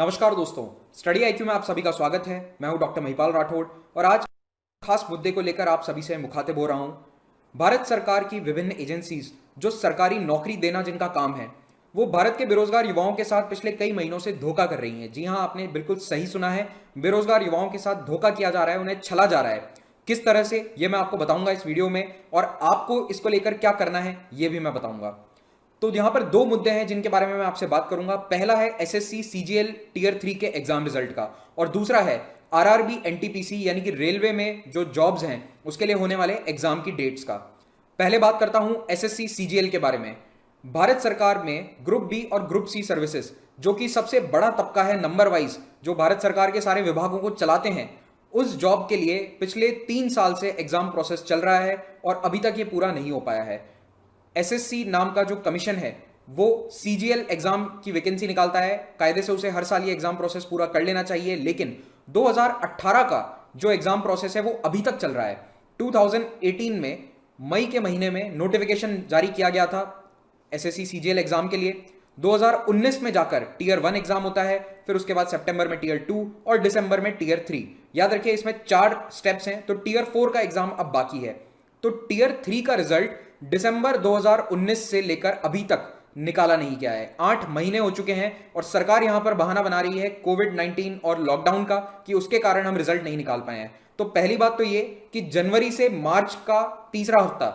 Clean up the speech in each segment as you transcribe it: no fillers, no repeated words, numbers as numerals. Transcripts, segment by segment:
नमस्कार दोस्तों, study IQ में आप सभी का स्वागत है। मैं हूं डॉक्टर महिपाल राठौड़ और आज खास मुद्दे को लेकर आप सभी से मुखातिब हो रहा हूं। भारत सरकार की विभिन्न एजेंसीज जो सरकारी नौकरी देना जिनका काम है, वो भारत के बेरोजगार युवाओं के साथ पिछले कई महीनों से धोखा कर रही हैं। जी हां, आपने बिल्कुल सही सुना है, बेरोजगार युवाओं के साथ धोखा किया जा रहा है, उन्हें छला जा रहा है। किस तरह से, ये मैं आपको बताऊंगा इस वीडियो में, और आपको इसको लेकर क्या करना है ये भी मैं बताऊंगा। तो यहां पर दो मुद्दे हैं जिनके बारे में मैं आपसे बात करूंगा। पहला है एसएससी सीजीएल टीयर 3 के एग्जाम रिजल्ट का, और दूसरा है आरआरबी एनटीपीसी यानी कि रेलवे में जो जॉब्स हैं उसके लिए होने वाले एग्जाम की डेट्स का। पहले बात करता हूं एसएससी सीजीएल के बारे में। भारत सरकार में ग्रुप बी और ग्रुप सी सर्विसेज, जो कि सबसे बड़ा तबका है नंबर वाइज, जो भारत सरकार के सारे विभागों को चलाते हैं, उस जॉब के लिए पिछले 3 साल से एग्जाम प्रोसेस चल रहा है और अभी तक ये पूरा नहीं हो पाया है। एसएससी नाम का जो कमीशन है वो सीजीएल एग्जाम की वैकेंसी निकालता है। कायदे से उसे हर साल ये एग्जाम प्रोसेस पूरा कर लेना चाहिए, लेकिन 2018 का जो एग्जाम प्रोसेस है वो अभी तक चल रहा है। 2018 में मई के महीने में नोटिफिकेशन जारी किया गया था एसएससी सीजीएल एग्जाम के लिए। 2019 में जाकर टीयर 1 एग्जाम होता है, फिर उसके बाद सितंबर में टीयर 2 और दिसंबर में टीयर 3। याद रखिए, इसमें 4 स्टेप्स हैं, तो टीयर 4 का एग्जाम अब बाकी है। तो टीयर 3 का रिजल्ट दिसंबर 2019 से लेकर अभी तक निकाला नहीं गया है। 8 महीने हो चुके हैं और सरकार यहां पर बहाना बना रही है कोविड-19 और लॉकडाउन का कि उसके कारण हम रिजल्ट नहीं निकाल पाए हैं। तो पहली बात तो ये कि जनवरी से मार्च का तीसरा हफ्ता,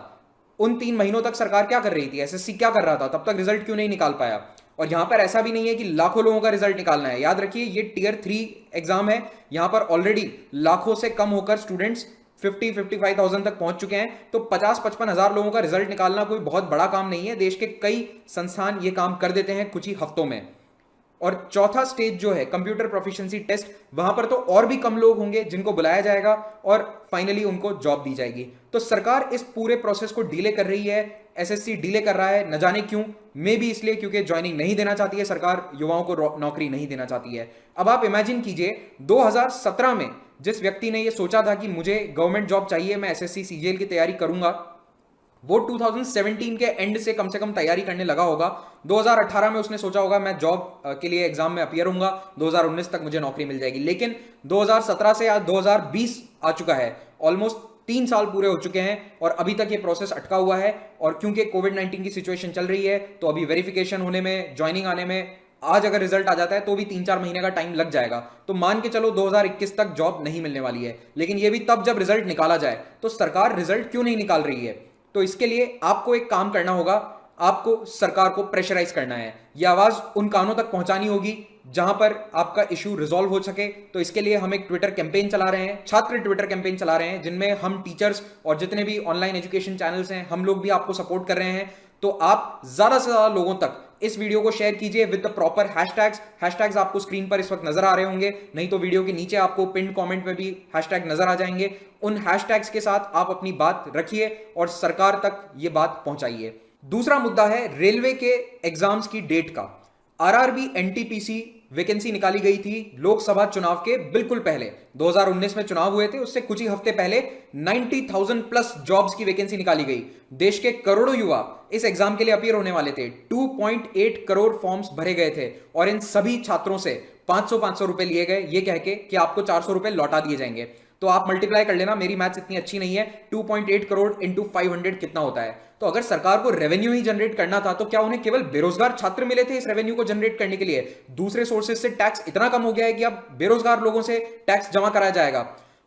उन 3 महीनों तक सरकार क्या कर रही थी, एसएससी क्या कर रहा था, तब तक रिजल्ट क्यों नहीं निकाल पाया। और यहां पर ऐसा भी नहीं है कि लाखों लोगों का रिजल्ट निकालना है। याद रखिए, ये टीयर 3 एग्जाम है, यहां पर ऑलरेडी लाखों से कम होकर स्टूडेंट्स 55,000 तक पहुंच चुके हैं। तो 50-55 हजार लोगों का रिजल्ट निकालना कोई बहुत बड़ा काम नहीं है। देश के कई संस्थान ये काम कर देते हैं कुछ ही हफ्तों में। और चौथा स्टेज जो है कंप्यूटर प्रोफिशिएंसी टेस्ट, वहां पर तो और भी कम लोग होंगे जिनको बुलाया जाएगा और फाइनली उनको जॉब दी जाएगी। तो सरकार इस पूरे प्रोसेस को डिले कर रही है, एसएससी डिले कर रहा है, न जाने क्यों। मे भी इसलिए क्योंकि ज्वाइनिंग नहीं देना चाहती है सरकार, युवाओं को नौकरी नहीं देना चाहती है। अब आप इमेजिन कीजिए, 2017 में जिस व्यक्ति ने यह सोचा था कि मुझे गवर्नमेंट जॉब चाहिए, मैं एसएससी सीजीएल की तैयारी करूंगा, वो 2017 के एंड से कम तैयारी करने लगा होगा। 2018 में उसने सोचा होगा मैं जॉब के लिए एग्जाम में अपीयर होऊंगा, 2019 तक मुझे नौकरी मिल जाएगी। लेकिन 2017 से आज 2020 आ चुका है, ऑलमोस्ट 3 साल पूरे हो चुके हैं और अभी तक ये प्रोसेस अटका हुआ है। और क्योंकि कोविड-19 की सिचुएशन चल रही है, तो अभी वेरिफिकेशन होने में, ज्वाइनिंग आने में, आज अगर रिजल्ट आ जाता है तो भी 3-4 महीने का टाइम लग जाएगा। तो मान के चलो 2021 तक जॉब नहीं मिलने वाली है, लेकिन ये भी तब जब रिजल्ट निकाला जाए। तो सरकार रिजल्ट क्यों नहीं निकाल रही है? तो इसके लिए आपको एक काम करना होगा, आपको सरकार को प्रेशराइज करना है। यह आवाज उन कानों तक पहुंचानी होगी जहां पर आपका इशू रिजॉल्व हो सके। तो इसके लिए हम एक ट्विटर कैंपेन चला रहे हैं, छात्र ट्विटर कैंपेन चला रहे हैं, जिनमें हम टीचर्स और जितने भी ऑनलाइन एजुकेशन चैनल्स हैं, हम लोग भी आपको सपोर्ट कर रहे हैं। तो आप ज्यादा से ज्यादा लोगों तक इस वीडियो को शेयर कीजिए विद द प्रॉपर हैशटैग्स आपको स्क्रीन पर इस वक्त नजर आ रहे होंगे, नहीं तो वीडियो के नीचे आपको पिन कमेंट में भी हैशटैग नजर आ जाएंगे। उन हैशटैग्स के साथ आप अपनी बात रखिए और सरकार तक ये बात पहुंचाइए। दूसरा मुद्दा है रेलवे के एग्जाम्स की डेट का। आरआरबी एनटीपीसी वैकेंसी निकाली गई थी लोकसभा चुनाव के बिल्कुल पहले, 2019 में चुनाव हुए थे, उससे कुछ ही हफ्ते पहले 90,000 प्लस जॉब्स की वैकेंसी निकाली गई। देश के करोड़ों युवा इस एग्जाम के लिए अपीयर होने वाले थे। 2.8 करोड़ फॉर्म्स भरे गए थे और इन सभी छात्रों से 500 रुपए लिए गए, ये कह के कि आपको 400 रुपए लौटा दिए जाएंगे। तो आप मल्टीप्लाई कर लेना, मेरी मैथ्स इतनी अच्छी नहीं है, 2.8 करोड़ इंटू 500 कितना होता है। तो अगर सरकार को रेवेन्यू ही जनरेट करना था, तो क्या उन्हें केवल बेरोजगार छात्र मिले थे इस रेवेन्यू को जनरेट करने के लिए? दूसरे सोर्सेज से टैक्स इतना कम हो गया है कि अब बेरोजगार लोगों से टैक्स जमा कराया जाएगा।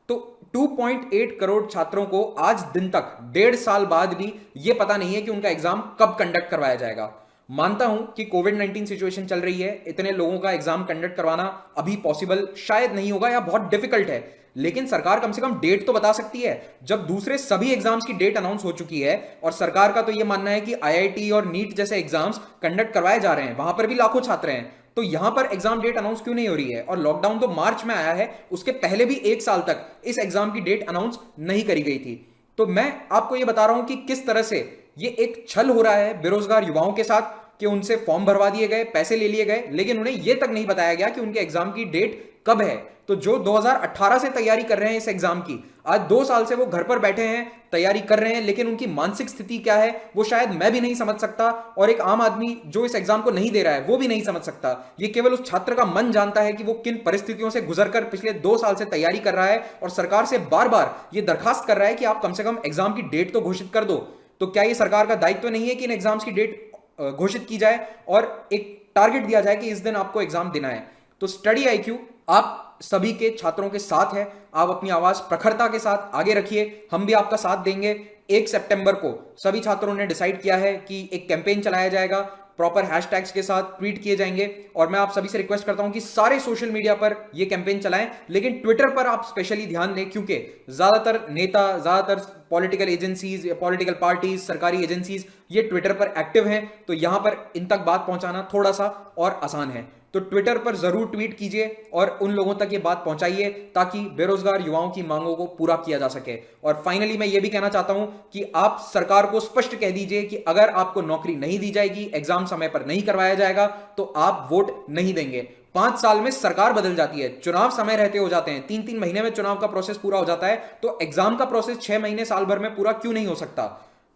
तो 2.8 करोड़ छात्रों को आज दिन तक, 1.5 साल बाद भी ये पता नहीं है कि उनका एग्जाम कब कंडक्ट करवाया जाएगा। मानता हूं कि कोविड-19 सिचुएशन चल रही है, इतने लोगों का एग्जाम कंडक्ट करवाना अभी पॉसिबल शायद नहीं होगा या बहुत डिफिकल्ट है, लेकिन सरकार कम से कम डेट तो बता सकती है। जब दूसरे सभी एग्जाम्स की डेट अनाउंस हो चुकी है और सरकार का तो यह मानना है कि आईआईटी और नीट जैसे एग्जाम्स कंडक्ट करवाए जा रहे हैं, वहां पर भी लाखों छात्र हैं, तो यहां पर एग्जाम डेट अनाउंस क्यों नहीं हो रही है? और लॉकडाउन तो मार्च में आया है, उसके पहले भी 1 साल तक इस एग्जाम की डेट अनाउंस नहीं करी गई थी। तो मैं आपको यह बता रहा हूं कि किस तरह से यह एक छल हो रहा है बेरोजगार युवाओं के साथ कि उनसे फॉर्म भरवा दिए गए, पैसे ले लिए गए, लेकिन उन्हें यह तक नहीं बताया गया कि उनके एग्जाम की डेट कब है। तो जो 2018 से तैयारी कर रहे हैं इस एग्जाम की, आज 2 साल से वो घर पर बैठे हैं, तैयारी कर रहे हैं, लेकिन उनकी मानसिक स्थिति क्या है वो शायद मैं भी नहीं समझ सकता, और एक आम आदमी जो इस एग्जाम को नहीं दे रहा है वो भी नहीं समझ सकता। ये केवल उस छात्र का मन जानता है कि वो किन परिस्थितियों से गुजरकर पिछले 2 साल से तैयारी कर रहा है और सरकार से बार बार ये दरखास्त कर रहा है कि आप कम से कम एग्जाम की डेट तो घोषित कर दो। तो क्या ये सरकार का दायित्व नहीं है कि इन एग्जाम्स की डेट घोषित की जाए और एक टारगेट दिया जाए कि इस दिन आपको एग्जाम देना है? तो स्टडी आईक्यू आप सभी के छात्रों के साथ है, आप अपनी आवाज प्रखरता के साथ आगे रखिए, हम भी आपका साथ देंगे। 1 सितंबर को सभी छात्रों ने डिसाइड किया है कि एक कैंपेन चलाया जाएगा, प्रॉपर हैशटैग्स के साथ ट्वीट किए जाएंगे, और मैं आप सभी से रिक्वेस्ट करता हूं कि सारे सोशल मीडिया पर ये कैंपेन चलाएं, लेकिन ट्विटर पर आप स्पेशली ध्यान दें, क्योंकि ज्यादातर नेता, ज्यादातर पॉलिटिकल एजेंसीज या पॉलिटिकल पार्टीज, सरकारी एजेंसीज ये ट्विटर पर एक्टिव हैं, तो यहां पर इन तक बात पहुंचाना थोड़ा सा और आसान है। तो ट्विटर पर जरूर ट्वीट कीजिए और उन लोगों तक ये बात पहुंचाइए ताकि बेरोजगार युवाओं की मांगों को पूरा किया जा सके। और फाइनली मैं ये भी कहना चाहता हूं कि आप सरकार को स्पष्ट कह दीजिए कि अगर आपको नौकरी नहीं दी जाएगी, एग्जाम समय पर नहीं करवाया जाएगा, तो आप वोट नहीं देंगे। 5 साल में सरकार बदल जाती है, चुनाव समय रहते हो जाते हैं, 3-3 महीने में चुनाव का प्रोसेस पूरा हो जाता है, तो एग्जाम का प्रोसेस 6 महीने साल भर में पूरा क्यों नहीं हो सकता?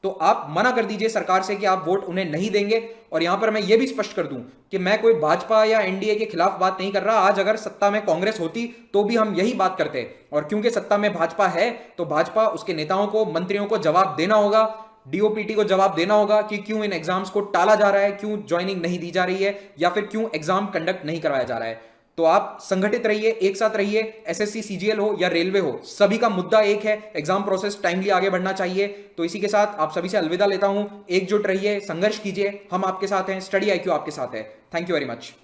तो आप मना कर दीजिए सरकार से कि आप वोट उन्हें नहीं देंगे। और यहां पर मैं यह भी स्पष्ट कर दूं कि मैं कोई भाजपा या एनडीए के खिलाफ बात नहीं कर रहा। आज अगर सत्ता में कांग्रेस होती तो भी हम यही बात करते, और क्योंकि सत्ता में भाजपा है तो भाजपा, उसके नेताओं को, मंत्रियों को जवाब देना होगा, डीओपीटी को जवाब देना होगा कि क्यों इन एग्जाम्स को टाला जा रहा है, क्यों ज्वाइनिंग नहीं दी जा रही है, या फिर क्यों एग्जाम कंडक्ट नहीं करवाया जा रहा है। तो आप संगठित रहिए, एक साथ रहिए, एसएससी, सीजीएल हो या रेलवे हो, सभी का मुद्दा एक है, एग्जाम प्रोसेस टाइमली आगे बढ़ना चाहिए। तो इसी के साथ आप सभी से अलविदा लेता हूं। एकजुट रहिए, संघर्ष कीजिए, हम आपके साथ हैं, स्टडी आईक्यू आपके साथ है। Thank you very much.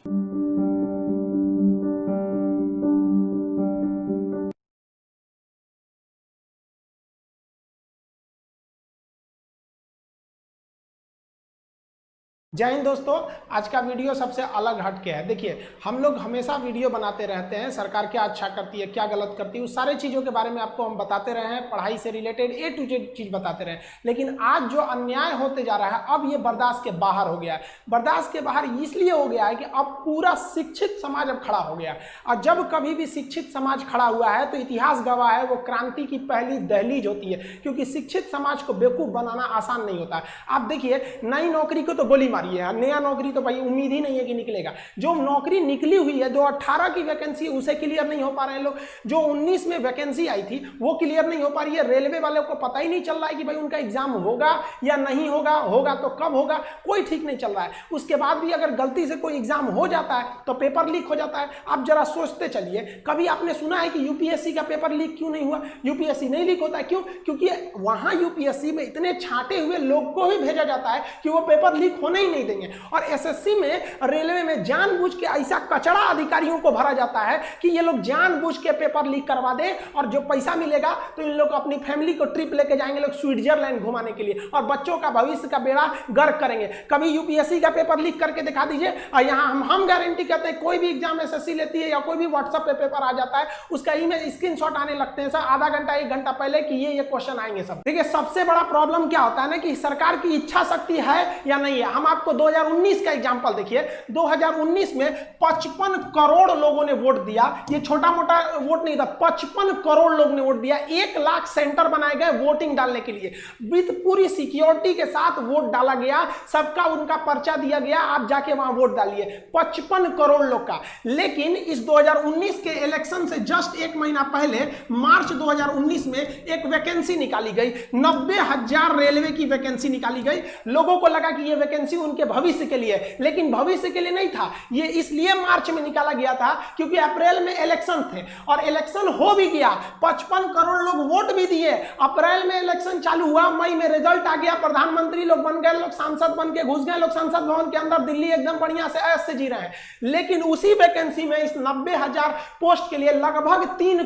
जय हिंद दोस्तों, आज का वीडियो सबसे अलग हट के है। देखिए, हम लोग हमेशा वीडियो बनाते रहते हैं, सरकार क्या अच्छा करती है, क्या गलत करती है, उस सारे चीज़ों के बारे में आपको हम बताते रहे हैं, पढ़ाई से रिलेटेड A to Z चीज़ बताते रहे हैं। लेकिन आज जो अन्याय होते जा रहा है, अब ये बर्दाश्त के बाहर हो गया है। बर्दाश्त के बाहर इसलिए हो गया है कि अब पूरा शिक्षित समाज अब खड़ा हो गया है, और जब कभी भी शिक्षित समाज खड़ा हुआ है तो इतिहास गवाह है, वो क्रांति की पहली दहलीज होती है, क्योंकि शिक्षित समाज को बेवकूफ़ बनाना आसान नहीं होता है। आप देखिए, नई नौकरी को तो गोली मारी है, नया नौकरी तो भाई उम्मीद ही नहीं है कि निकलेगा। जो नौकरी निकली हुई है, जो 18 की वैकेंसी उसे क्लियर नहीं हो पा रहे हैं लोग, जो 19 में वैकेंसी आई थी वो क्लियर नहीं हो पा रही है। रेलवे वालों को पता ही नहीं चल रहा है कि भाई उनका एग्जाम होगा या नहीं होगा, होगा तो कब होगा, कोई ठीक नहीं चल रहा है। उसके बाद भी अगर गलती से कोई एग्जाम हो जाता है तो पेपर लीक हो जाता है। आप जरा सोचते चलिए, कभी आपने सुना है कि यूपीएससी का पेपर लीक क्यों नहीं हुआ? यूपीएससी नहीं लीक होता है, क्यों? क्योंकि वहां यूपीएससी में इतने छांटे हुए लोग को ही भेजा जाता है कि वो पेपर लीक होने ही नहीं देंगे। और एसएससी में, रेलवे में जानबूझ के ऐसा कचड़ा अधिकारियों को भरा जाता है कि ये लोग जानबूझ के पेपर लीक करवा दे, और जो पैसा मिलेगा तो इन लोग अपनी फैमिली को ट्रिप लेके जाएंगे लोग स्विट्जरलैंड घुमाने के लिए, और बच्चों का भविष्य का बेड़ा गर्क करेंगे। कभी यूपीएससी का पेपर लीक करके दिखा दीजिए, और यहाँ हम गारंटी करते हैं कोई भी एग्जाम एसएससी लेती है या कोई भी व्हाट्सएप पे पेपर आ जाता है, उसका इमेज स्क्रीनशॉट आने लगते हैं सर आधा घंटा 1 घंटा पहले कि ये क्वेश्चन आएंगे सब। देखिए, सबसे बड़ा प्रॉब्लम क्या होता है ना कि सरकार की इच्छा शक्ति है या नहीं है। हम आपको 2019 का एग्जाम्पल देखिए, 2019 में 55 करोड़ लोगों ने वोट दिया। ये छोटा मोटा वोट नहीं था, 55 करोड़ लोग ने वोट दिया। 1 लाख सेंटर बनाए गए वोटिंग डालने के लिए, विद पूरी सिक्योरिटी के साथ वोट डाला गया, सबका उनका पर्चा दिया गया, आप जाके वहां वोट डालिए, 55 करोड़ लोग का। लेकिन इस 2019 के इलेक्शन से जस्ट 1 महीना पहले, मार्च 2019 में एक वैकेंसी निकाली गई, 90,000 रेलवे की वैकेंसी निकाली गई। लोगों को लगा कि यह वैकेंसी उनके भविष्य के लिए, लेकिन भविष्य के लिए नहीं था। ये इसलिए मार्च में निकाला गया था क्योंकि अप्रैल में इलेक्शन थे, और इलेक्शन हो भी गया, 55 करोड़ लोग वोट भी दिए। अप्रैल में इलेक्शन चालू हुआ, मई में रिजल्ट आ गया, प्रधानमंत्री लोग बन गए, लोग सांसद बन के घुस गए, लोग संसद भवन के अंदर, दिल्ली एकदम बढ़िया से ऐश से जी रहे हैं। लेकिन उसी वैकेंसी में, इस 90,000 पोस्ट के लिए लगभग 3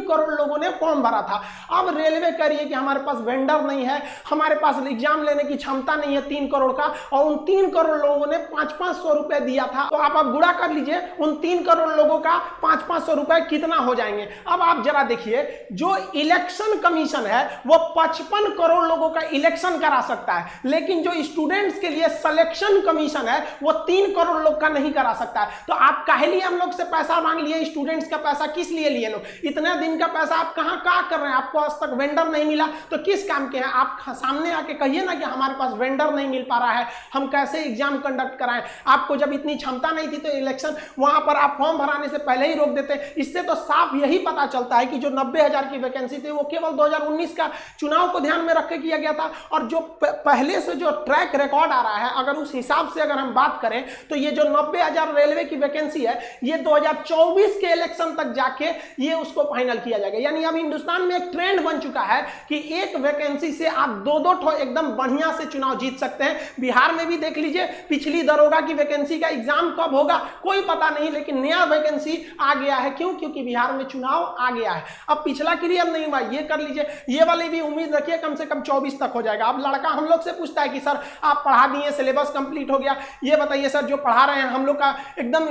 करोड़ लोगों ने फॉर्म भरा था। अब रेलवे कह रही है कि हमारे पास वेंडर नहीं है, हमारे पास एग्जाम लेने की क्षमता नहीं है 3 करोड़ का, और उन 3 करोड़ लोगों ने 500-500 रुपए दिया था। तो आप गुणा कर लीजिए उन 3 करोड़ लोगों का 500-500 रुपए कितना हो जाएंगे। अब आप जरा देखिए, जो इलेक्शन कमीशन है वो 55 करोड़ लोगों का इलेक्शन करा सकता है, लेकिन जो स्टूडेंट्स के लिए सिलेक्शन कमीशन है वो 3 करोड़ लोग का नहीं करा सकता है। तो आप काहे लिए हम लोग से पैसा मांग लिए? स्टूडेंट्स का पैसा किस लिए लिए लोग? इतने दिन का पैसा आप कहां कर रहे हैं? आपको आज तक वेंडर नहीं मिला तो किस काम के हैं? आप सामने आके कहिए ना कि हमारे पास वेंडर नहीं मिल पा रहा है, हम कैसे एग्जाम कंडक्ट कराएं। आपको जब इतनी क्षमता नहीं थी तो इलेक्शन वहां पर आप फॉर्म भराने से पहले ही रोक देते। इससे तो साफ यही पता चलता है कि जो 90,000 की वैकेंसी थी वो केवल 2019 का चुनाव को ध्यान में रख के किया गया था। और जो पहले से जो ट्रैक रिकॉर्ड आ रहा है, अगर उस हिसाब से अगर हम बात करें तो ये जो 90,000 रेलवे की वैकेंसी है ये 2024 के इलेक्शन तक जाके ये उसको फाइनल किया जाएगा। यानी अब हिंदुस्तान में एक ट्रेंड बन चुका है कि एक वैकेंसी से आप दो ठो एकदम बढ़िया से चुनाव जीत सकते हैं। बिहार में भी देख लीजिए, पिछली दरोगा की वैकेंसी का एग्जाम कब होगा कोई पता नहीं, लेकिन नया वैकेंसी आ गया है। क्यों? क्योंकि बिहार में चुनाव आ गया है। अब पिछला क्लियर नहीं हुआ, ये कर लीजिए, ये वाले भी उम्मीद रखिए कम से कम 24 तक हो जाएगा। अब लड़का हम लोग से पूछता है कि सर आप पढ़ा दिए, सिलेबस कंप्लीट हो गया, ये बताइए सर जो पढ़ा रहे हैं हम लोग का एकदम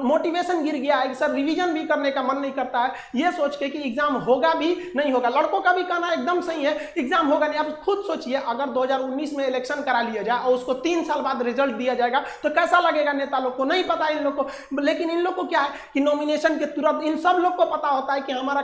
मोटिवेशन गिर गया है कि सर रिवीजन भी करने का मन नहीं करता है, ये सोच के कि एग्जाम होगा भी नहीं होगा। लड़कों का भी कहना एकदम सही है, एग्जाम होगा नहीं। आप खुद सोचिए, अगर 2019 में इलेक्शन करा लिया जाए और उसको 3 साल बाद रिजल्ट दिया जाएगा तो कैसा लगेगा नेता लोग को? नहीं पता इन लोग को। लेकिन इन लोग को क्या है कि नॉमिनेशन के तुरंत इन सब लोग को पता होता है कि हमारा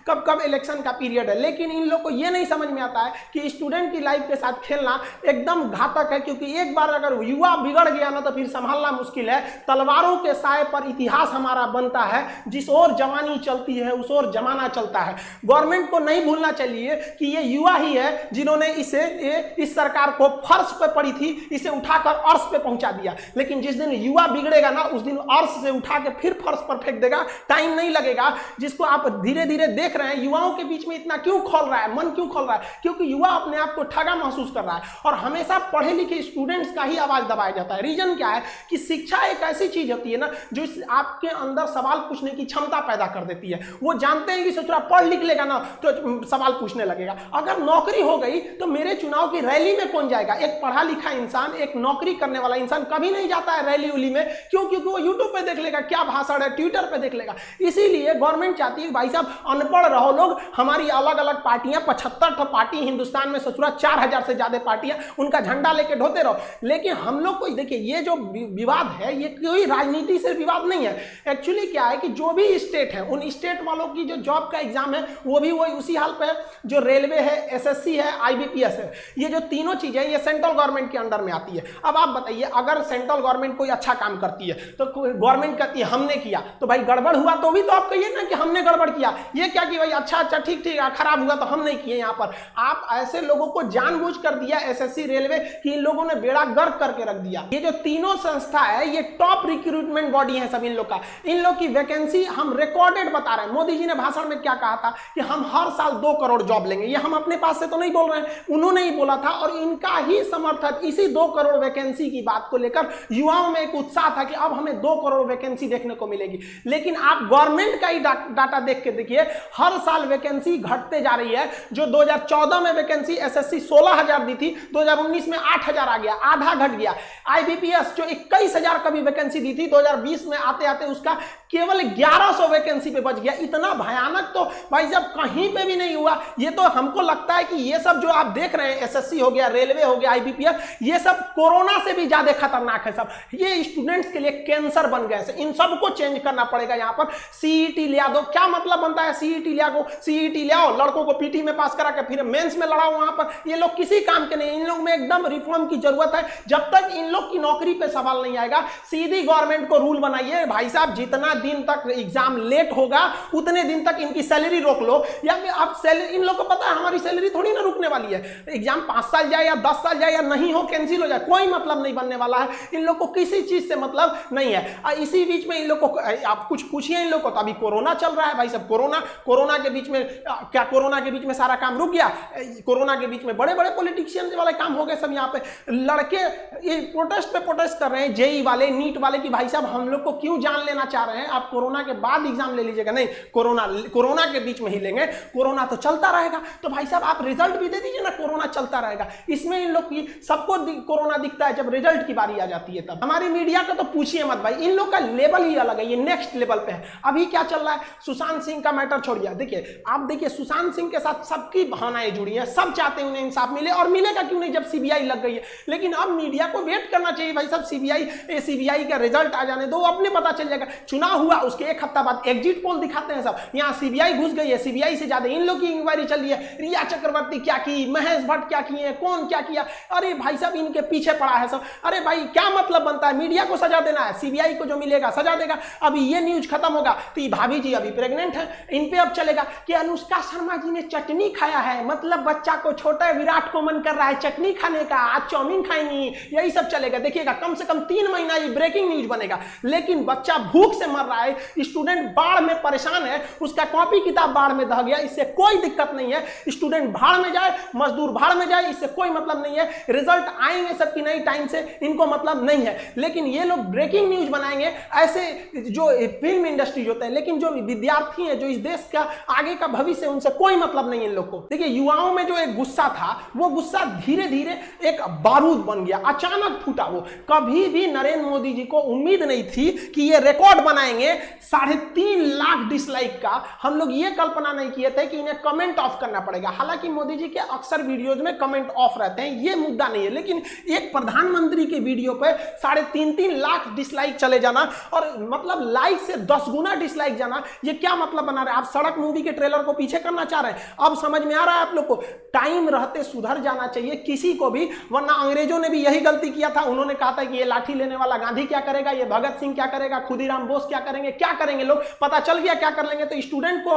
कब इलेक्शन का पीरियड है। लेकिन इन लोग को यह नहीं समझ में आता है कि स्टूडेंट की लाइफ के साथ खेलना एकदम घातक है, क्योंकि एक बार अगर युवा बिगड़ गया ना तो फिर संभालना मुश्किल है। तलवारों के साए पर इतिहास हमारा बनता है, जिस ओर जवानी चलती है उस ओर जमाना चलता है। गवर्नमेंट को नहीं भूलना चाहिए कि ये युवा ही है जिन्होंने इस सरकार को फर्श पे पड़ी थी, इसे उठाकर अर्श पे पहुंचा दिया। लेकिन जिस दिन युवा बिगड़ेगा ना उस दिन अर्श से उठा के फिर फर्श पर फेंक देगा, टाइम नहीं लगेगा। जिसको आप धीरे धीरे देख रहे हैं, युवाओं के बीच में इतना क्यों खोल रहा है, मन क्यों खोल रहा है? क्योंकि युवा अपने आप को ठगा महसूस कर रहा है और हमेशा पढ़े लिखे स्टूडेंट्स का ही आवाज दबाया जाता है। रीजन क्या है कि शिक्षा एक ऐसी चीज होती है ना जो आपके अंदर सवाल पूछने की क्षमता पैदा कर देती है। वो जानते हैं कि सोचरा पढ़ लिख लेगा ना तो सवाल पूछने लगेगा। अगर नौकरी हो गई तो मेरे चुनाव की रैली में कौन जाएगा? एक पढ़ा लिखा इंसान, एक नौकरी करने वाला इंसान कभी नहीं जाता है रैली उली में। क्यों? क्योंकि वो यूट्यूब पे देख लेगा क्या भाषण है, ट्विटर पे देख लेगा। इसीलिए गवर्नमेंट चाहती है भाई साहब अनपढ़ रहो लोग, हमारी अलग अलग पार्टियां 75 पार्टी हिंदुस्तान में, ससुरा 4000 से ज्यादा पार्टियां, उनका झंडा लेके ढोते रहो। लेकिन हम लोग को देखिए, ये जो विवाद है ये कोई राजनीति से विवाद नहीं है। एक्चुअली क्या है कि जो भी स्टेट है उन स्टेट वालों की जो जॉब का एग्जाम है वो भी वही उसी हाल पे है जो रेलवे है, एसएससी है, आईबीपीएस है। ये जो तीनों चीजें ये सेंट्रल गवर्नमेंट के अंडर में आती है। अब आप बताइए, अगर सेंट्रल गवर्नमेंट कोई अच्छा काम करती है तो गवर्नमेंट कहती है हमने किया, तो भाई गड़बड़ हुआ तो भी तो आप कहिए ना कि हमने गड़बड़ किया। ये क्या कि भाई अच्छा ठीक खराब हुआ तो हम नहीं किए। यहाँ पर आप ऐसे लोगों को जानबूझ कर दिया एसएससी रेलवे कि इन लोगों ने बेड़ा गर्क करके रख दिया। ये जो तीनों संस्था है ये टॉप रिक्रूटमेंट बॉडी है सब इन लोग का। इन लोग की वैकेंसी हम रिकॉर्डेड बता रहे हैं। मोदी जी ने भाषण में क्या कहा था कि हम हर साल 2 करोड़ जॉब लेंगे। ये हम अपने पास से तो नहीं बोल रहे हैं, उन्होंने ही बोला था। और इनका ही समर्थक इसी 2 करोड़ वैकेंसी की बात को लेकर युवाओं में एक उत्साह था कि अब हमें 2 करोड़ वैकेंसी देखने को मिलेगी। लेकिन आप गवर्नमेंट का ही डाटा देख के देखिए, हर साल वैकेंसी घटते जा रही है। जो 2014 में वैकेंसी एसएससी 16,000 दी थी, 2019 में 8,000 आ गया, आधा घट गया। आईबीपीएस जो 21,000 का भी वैकेंसी दी थी, 2020 में आते आते उसका केवल 1100 वैकेंसी पे बच गया। इतना भयानक तो भाई जब कहीं पे भी नहीं हुआ। ये तो हमको लगता है कि ये सब जो आप देख रहे हैं, एसएससी हो गया, रेलवे हो गया, आईबीपीएस, ये सब कोरोना से भी ज्यादा खतरनाक है। सब ये स्टूडेंट्स के लिए कैंसर बन गए। इन सबको चेंज करना पड़ेगा। यहाँ पर सीईटी लिया दो, क्या मतलब बनता है सीईटी लिया को? सीईटी ले आओ, लड़कों को पीटी में पास करा के फिर मेंस में लड़ाओ। वहां पर ये लोग किसी काम के नहीं। इन लोग में एकदम रिफॉर्म की जरूरत है। जब तक इन लोग की नौकरी पे सवाल नहीं आएगा, सीधी गवर्नमेंट को रूल बनाइए भाई साहब, जितना दिन तक एग्जाम लेट होगा उतने दिन तक इनकी सैलरी रोक लो। या आप सैलरी, इन लोग को पता है हमारी सैलरी थोड़ी ना रुकने वाली है। एग्जाम 5 साल जाए या 10 साल जाए या नहीं हो, कैंसिल हो जाए, कोई मतलब नहीं बनने वाला है। इन लोग को किसी चीज से मतलब नहीं है। इसी बीच में इन लोग को आप कुछ पूछिए इन लोग को, तो अभी कोरोना चल रहा है भाई साहब। कोरोना के बीच में क्या कोरोना के बीच में सारा काम रुक गया? कोरोना के बीच में बड़े बड़े पॉलिटिशियन वाले काम हो गए सब। यहाँ पे लड़के ये प्रोटेस्ट पे प्रोटेस्ट कर रहे हैं, जेई वाले, नीट वाले, की भाई साहब हम लोग को क्यों जान लेना चाह रहे हैं? हैं आप कोरोना के बाद एग्जाम ले लीजिएगा, नहीं कोरोना के बीच में ही लेंगे, कोरोना तो चलता रहेगा। तो भाई साहब आप रिजल्ट भी दे दीजिए ना, कोरोना चलता रहेगा। इसमें इन लोग की सबको कोरोना दिखता है, जब रिजल्ट की बारी आ जाती है तब। हमारी मीडिया का तो पूछिए मत भाई, इन लोग का लेवल ही अलग है, ये नेक्स्ट लेवल पे है। अभी क्या चल रहा है, सुशांत सिंह का मैटर छोड़िए, देखिए आप देखिए सुशांत सिंह के साथ सबकी भावनाएं जुड़ी हैं, सब चाहते हैं उन्हें इंसाफ मिले, और मिलेगा क्यों नहीं जब सीबीआई लग गई है। लेकिन अब मीडिया को वेट करना चाहिए भाई साहब, सीबीआई का रिजल्ट आ जाने दो, अपने पता चल जाएगा। चुनाव हुआ उसके एक हफ्ता बाद एग्जिट पोल दिखाते हैं सब, यहाँ सीबीआई घुस गई है, सीबीआई से ज्यादा इन लोग की इंक्वायरी चल रही है, रिया चक्रवर्ती क्या की, महेश भट्ट क्या किए, कौन क्या किया, अरे भाई साहब इनके पीछे पड़ा है सब। अरे भाई क्या मतलब बनता है, मीडिया को सजा देना है, सीबीआई को जो मिलेगा सजा देगा। अभी ये न्यूज खत्म होगा तो ये भाभी जी अभी प्रेग्नेंट है, इन पे अब चलेगा कि अनुष्का शर्मा जी ने चटनी खाया है, मतलब बच्चा को छोटा विराट को मन कर रहा है चटनी खाने का, आज चाउमीन खाएंगी, यही सब चलेगा। देखिएगा कम से कम 3 महीना ये ब्रेकिंग न्यूज बनेगा। लेकिन बच्चा भूख से मर रहा है, स्टूडेंट बाढ़ में परेशान है, उसका कॉपी किताब बाढ़ में दह गया, इससे कोई दिक्कत नहीं है। स्टूडेंट भाड़ में जाए, मजदूर भाड़ में जाए, इससे कोई मतलब नहीं है। रिजल्ट आएंगे सबकी नई टाइम से, इनको मतलब नहीं है। लेकिन ये लोग ब्रेकिंग न्यूज बनाएंगे, ऐसे जो फिल्म इंडस्ट्री होता है, लेकिन जो विद्यार्थी हैं, जो इस देश का आगे का भविष्य, उनसे कोई मतलब नहीं है इन लोग को। देखिए युवाओं में जो एक गुस्सा था, वो गुस्सा धीरे धीरे एक बारूद बन गया, अचानक फूटा वो। कभी भी नरेंद्र मोदी जी को उम्मीद नहीं थी कि ये रिकॉर्ड बनाएंगे 3.5 लाख डिसलाइक का। हम लोग ये कल्पना नहीं किए थे कि इन्हें कमेंट ऑफ करना पड़ेगा। हालांकि मोदी जी के अक्सर वीडियोज में कमेंट ऑफ रहते हैं, ये मुद्दा नहीं है, लेकिन एक प्रधानमंत्री के वीडियो पे 3.5 लाख डिसलाइक चले जाना, और मतलब लाइक से 10 गुना डिसलाइक जाना, ये क्या मतलब बना रहे हैं आप? सड़क मूवी के ट्रेलर को पीछे करना चाह रहे हैं? अब समझ में आ रहा है आप लोग को, टाइम रहते सुधर जाना चाहिए किसी को भी, वरना अंग्रेजों ने भी यही गलती किया था। उन्होंने कहा था कि ये लाठी लेने वाला गांधी क्या करेगा, ये भगत सिंह क्या करेगा, खुदीराम बोस क्या करेंगे, क्या करेंगे लोग, पता चल गया क्या कर लेंगे। तो स्टूडेंट को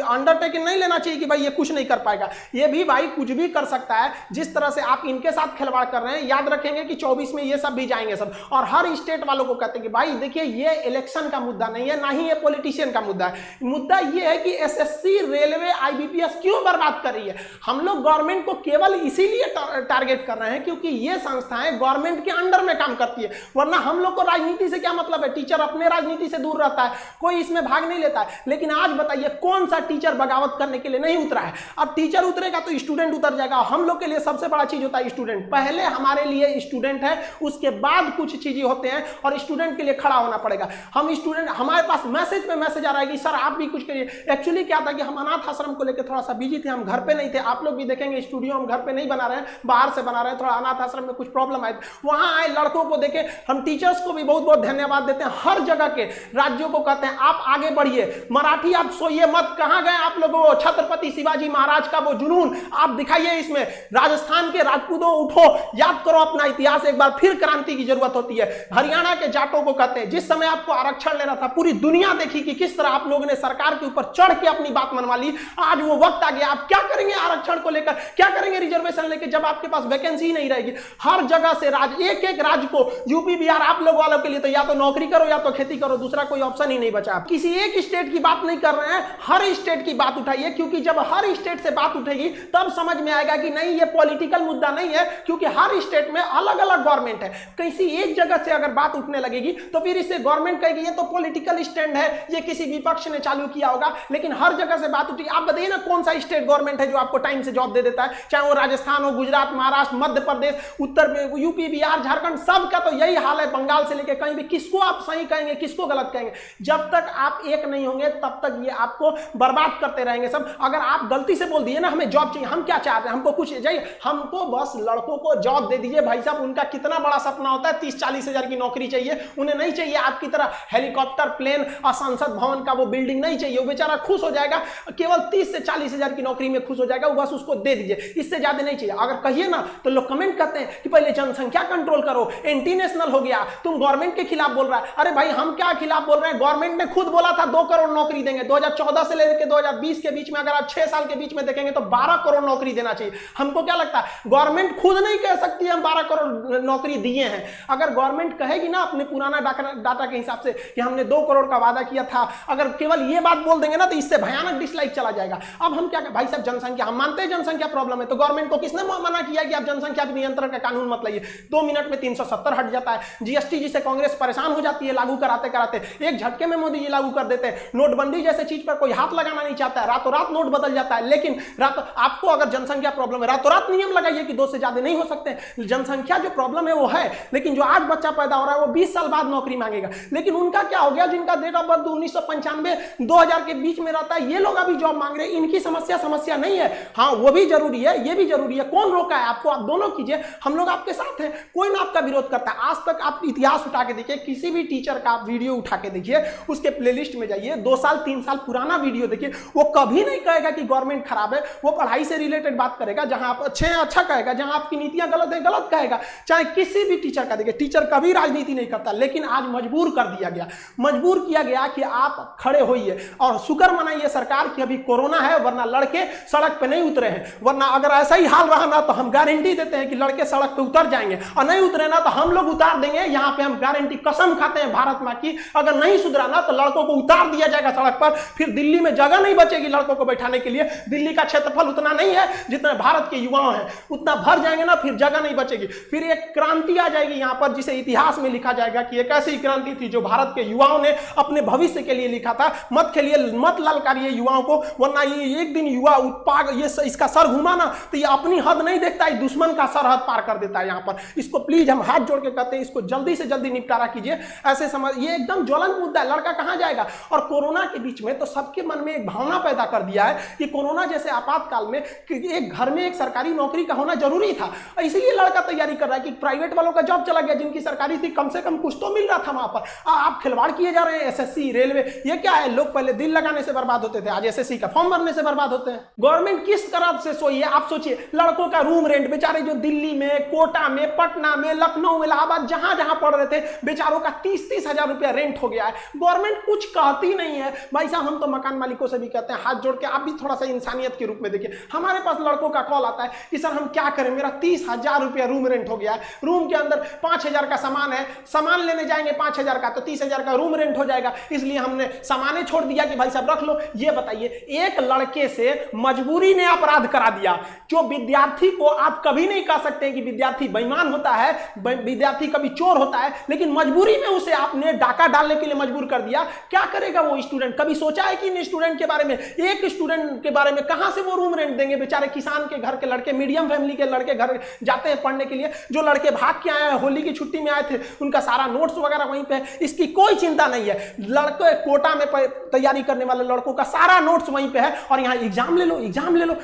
अंडरटेकिंग नहीं लेना चाहिए कि भाई ये कुछ नहीं कर पाएगा, ये भी भाई कुछ भी कर सकता है। जिस तरह से आप इनके साथ खिलवाड़ कर रहे हैं, याद रखेंगे कि 24 में ये सब भी जाएंगे सब। और हर स्टेट वालों को कहते हैं कि भाई देखिए ये इलेक्शन का मुद्दा नहीं है, ना ही ये पॉलिटिशियन का मुद्दा है। मुद्दा ये है कि एसएससी, रेलवे, आईबीपीएस क्यों बर्बाद कर रही है। हम लोग गवर्नमेंट को केवल इसीलिए टारगेट कर रहे हैं क्योंकि ये संस्थाएं गवर्नमेंट के अंडर में काम करती है, वरना हम लोग को राजनीति से क्या मतलब है। टीचर अपने राजनीति से दूर रहता है, कोई इसमें भाग नहीं लेता है। लेकिन आज बताइए कौन सा टीचर बगावत करने के लिए नहीं उतरा है। अब टीचर उतरेगा तो स्टूडेंट उतर जाएगा। हम लोग के लिए सबसे बड़ा चीज होता है स्टूडेंट। पहले हमारे लिए स्टूडेंट है, उसके बाद कुछ चीजें होते हैं, और स्टूडेंट के लिए खड़ा होना पड़ेगा। हम स्टूडेंट, हमारे पास मैसेज पे मैसेज आ रहा है कि सर आप भी कुछ करिए। एक्चुअली क्या था कि हम अनाथ आश्रम को लेकर थोड़ा सा बिजी थे, हम घर पे नहीं थे। आप लोग भी देखेंगे स्टूडियो हम घर पे नहीं बना रहे हैं, बाहर से बना रहे हैं। थोड़ा अनाथ आश्रम में कुछ प्रॉब्लम आए, वहां आए लड़कों को देखे। हम टीचर्स को भी बहुत बहुत धन्यवाद देते हैं, हर जगह के राज्यों को कहते हैं आप आगे बढ़िए, मराठी आप सोइए मत। कहां गए आप लोगों, छत्रपति शिवाजी महाराज का वो जुनून आप दिखाइए इसमें। राजस्थान के राजपूतों उठो, याद करो अपना इतिहास, एक बार फिर क्रांति की जरूरत होती है। हरियाणा के जाटों को कहते हैं, जिस समय आपको आरक्षण लेना था, पूरी दुनिया देखी कि किस तरह आप लोगों ने सरकार के ऊपर चढ़ के अपनी बात मनवा ली। आज वो वक्त आ गया, आप क्या करेंगे आरक्षण को लेकर, क्या करेंगे रिजर्वेशन लेकर, जब आपके पास वैकेंसी ही नहीं रहेगी। हर जगह से एक एक राज्य को, यूपी बिहार आप लोग वालों के लिए तो या तो नौकरी करो या तो खेती करो, दूसरा कोई ऑप्शन ही नहीं बचा। किसी एक स्टेट की बात नहीं कर रहे हैं, हर स्टेट की बात उठाइए, क्योंकि जब हर स्टेट से बात उठेगी तब समझ में आएगा कि नहीं ये पॉलिटिकल मुद्दा नहीं है, क्योंकि हर स्टेट में अलग अलग गवर्नमेंट है। किसी एक जगह से अगर बात उठने लगेगी तो फिर इससे गवर्नमेंट कहेगी ये तो पॉलिटिकल स्टैंड है, ये किसी विपक्ष ने चालू किया होगा। लेकिन हर जगह से बात उठी, आप बताइए ना कौन सा स्टेट गवर्नमेंट है जो आपको टाइम से जॉब दे देता है, चाहे वो राजस्थान हो, गुजरात, महाराष्ट्र, मध्य प्रदेश, उत्तर में यूपी बिहार झारखंड, सबका तो यही हाल है, बंगाल से लेकर कहीं भी। किसको आप सही कहेंगे, किसको गलत कहेंगे? जब तक आप एक नहीं होंगे तब तक ये आपको बर्बाद करते रहेंगे सब। अगर आप गलती से बोल दिए ना हमें जॉब चाहिए, हम क्या चाहते हैं, हमको कुछ चाहिए, हमको बस लड़कों को जॉब दे दीजिए। भाई साहब उनका कितना बड़ा सपना होता है, 30-40 हजार की नौकरी चाहिए, उन्हें नहीं चाहिए आपकी तरह हेलीकॉप्टर, प्लेन और संसद भवन का वो बिल्डिंग नहीं चाहिए। वो बेचारा खुश हो जाएगा, केवल 30 से 40 हजार की नौकरी में खुश हो जाएगा, वो बस उसको दे दीजिए, इससे ज्यादा नहीं चाहिए। अगर कहिए ना तो लोग कमेंट करते हैं कि पहले जनसंख्या कंट्रोल करो, एंटी नेशनल हो गया, तुम गवर्नमेंट के खिलाफ बोल रहा है। अरे भाई हम क्या खिलाफ बोल रहे हैं, गवर्नमेंट ने खुद बोला था 2 करोड़ नौकरी देंगे। 2014 से लेकर 2020 के बीच में अगर आप 6 साल के बीच में देखेंगे तो 12 करोड़ नौकरी देना चाहिए। हमको क्या लगता है, गवर्नमेंट खुद नहीं कह सकती हम 12 करोड़ नौकरी दिए हैं। अगर गवर्नमेंट कहेगी ना अपने पुराना डाटा के हिसाब से कि हमने 2 करोड़ का वादा किया था, अगर केवल ये बात बोल देंगे ना तो इससे भयानक डिसलाइक चला जाएगा। अब हम क्या, भाई साहब जनसंख्या, हम मानते हैं जनसंख्या प्रॉब्लम है, तो गवर्नमेंट को किसने मना किया कि आप जनसंख्या नियंत्रण का कानून मत लाइए। 2 मिनट में 370 हट जाता है। जीएसटी जिसे कांग्रेस परेशान हो जाती है लागू कराते लेकर आते हैं, एक झटके में मोदी जी लागू कर देते हैं। नोटबंदी जैसे चीज पर कोई हाथ लगाना नहीं चाहता है, रातों रात नोट बदल जाता है। लेकिन आपको अगर जनसंख्या प्रॉब्लम है, रातों रात नियम लगाइए कि 2 से ज्यादा नहीं हो सकते। जनसंख्या जो प्रॉब्लम है वो है, लेकिन जो आज बच्चा पैदा हो रहा है वो 20 साल बाद नौकरी मांगेगा। लेकिन उनका क्या हो गया, जिनका डेट ऑफ बर्थ 1995 2000 के बीच में रहता है, ये लोग अभी जॉब मांग रहे हैं। इनकी समस्या नहीं है। हाँ, वो भी जरूरी है, ये भी जरूरी है। कौन रोका है आपको? आप दोनों कीजिए, हम लोग आपके साथ हैं, कोई ना आपका विरोध करता है। आज तक आप इतिहास उठा के देखिए, किसी भी टीचर का आप वीडियो उठा के देखिए, उसके प्लेलिस्ट में जाइए, 2 साल 3 साल पुराना वीडियो देखिए, वो कभी नहीं कहेगा कि गवर्नमेंट खराब है। वो पढ़ाई से रिलेटेड बात करेगा, जहां आप अच्छे हैं अच्छा कहेगा, जहां आपकी नीतियां गलत है गलत कहेगा। चाहे किसी भी टीचर का देखिए, टीचर कभी राजनीति नहीं करता, लेकिन आज मजबूर कर दिया गया, मजबूर किया गया कि आप खड़े होइए। और शुक्र मनाइए सरकार की अभी कोरोना है, वरना लड़के सड़क पे नहीं उतरे हैं। वरना अगर ऐसा ही हाल रहा ना तो हम गारंटी देते हैं कि लड़के सड़क पे उतर जाएंगे, और नहीं उतरे ना तो हम लोग उतार देंगे। यहां पे हम गारंटी कसम खाते हैं भारत मां की, अगर नहीं सुधरा ना तो लड़कों को उतार दिया जाएगा सड़क पर। फिर दिल्ली में जगह नहीं बचेगी लड़कों को बैठाने के लिए। दिल्ली का क्षेत्रफल उतना नहीं है जितना भारत के युवाओं हैं, उतना भर जाएंगे ना, फिर जगह नहीं बचेगी। फिर एक क्रांति आ जाएगी यहां पर, जिसे इतिहास में लिखा जाएगा कि एक ऐसी क्रांति थी जो भारत के युवाओं ने अपने भविष्य के लिए लिखा था। मत खेलिए, मत ललकारिए युवाओं को, वरना ये एक दिन युवा उत्पाद ये इसका सर घुमा ना तो ये अपनी हद नहीं देखता है, दुश्मन का सरहद पार कर देता है। यहां पर इसको प्लीज हम हाथ जोड़ के कहते हैं, इसको जल्दी से जल्दी निपटारा कीजिए। ऐसे समझ, ये एकदम ज्वलंत मुद्दा है, लड़का कहां जाएगा। और कोरोना के बीच में तो सबके मन में एक भावना पैदा कर दिया है कि कोरोना जैसे आपातकाल में एक घर में एक सरकारी नौकरी का होना जरूरी था, इसलिए लड़का तैयारी कर रहा है कि प्राइवेट वालों का जॉब चला गया, जिनकी सरकारी थी कम से कम कुछ तो मिल रहा था वहां पर। आप खिलवाड़ किए जा रहे हैं। एसएससी, रेलवे, ये क्या है? लोग पहले दिल लगाने से बर्बाद होते थे, आज एसएससी का फॉर्म भरने से बर्बाद होते हैं। गवर्नमेंट किस तरह से सोई है आप सोचिए। लड़कों का रूम रेंट, बेचारे जो दिल्ली में, कोटा में, पटना में, लखनऊ, इलाहाबाद, जहां जहां पढ़ रहे थे, बेचारों का 30-30 हजार रुपया रेंट हो गया है। गवर्नमेंट कुछ कहती नहीं है। भाई साहब, हम तो मकान मालिकों से भी कहते हैं, हाथ जोड़ के आप भी थोड़ा सा इंसानियत के रूप में देखिए। हमारे पास लड़कों का कॉल आता है कि सर हम क्या करें, मेरा 30,000 रुपया रूम रेंट हो गया है, रूम के अंदर 5,000 का सामान है, सामान लेने जाएंगे 5,000 का तो 30,000 का रूम रेंट हो जाएगा, इसलिए हमने सामाने छोड़ दिया कि भाई साहब रख लो। ये बताइए, एक लड़के से मजबूरी ने अपराध करा दिया। जो विद्यार्थी को आप कभी नहीं कह सकते कि विद्यार्थी बेईमान होता है, विद्यार्थी कभी चोर होता है, लेकिन मजबूरी में उसे आपने डाका डालने के लिए मजबूर कर दिया। क्या करेगा वो स्टूडेंट? कभी सोचा है कि इन स्टूडेंट के बारे में? एक स्टूडेंट के बारे में कहां से वो रूम रेंट देंगे? बेचारे किसान के घर के लड़के, मीडियम फैमिली के लड़के घर जाते हैं पढ़ने के लिए। जो लड़के भाग के आए हैं, होली की छुट्टी में आए थे, उनका सारा नोट्स वगैरह वहीं पे है, इसकी कोई चिंता नहीं है। लड़के कोटा में तैयारी करने वाले लड़कों का सारा नोट्स वहीं पे है, और यहाँ एग्जाम ले लो, एग्जाम ले लो।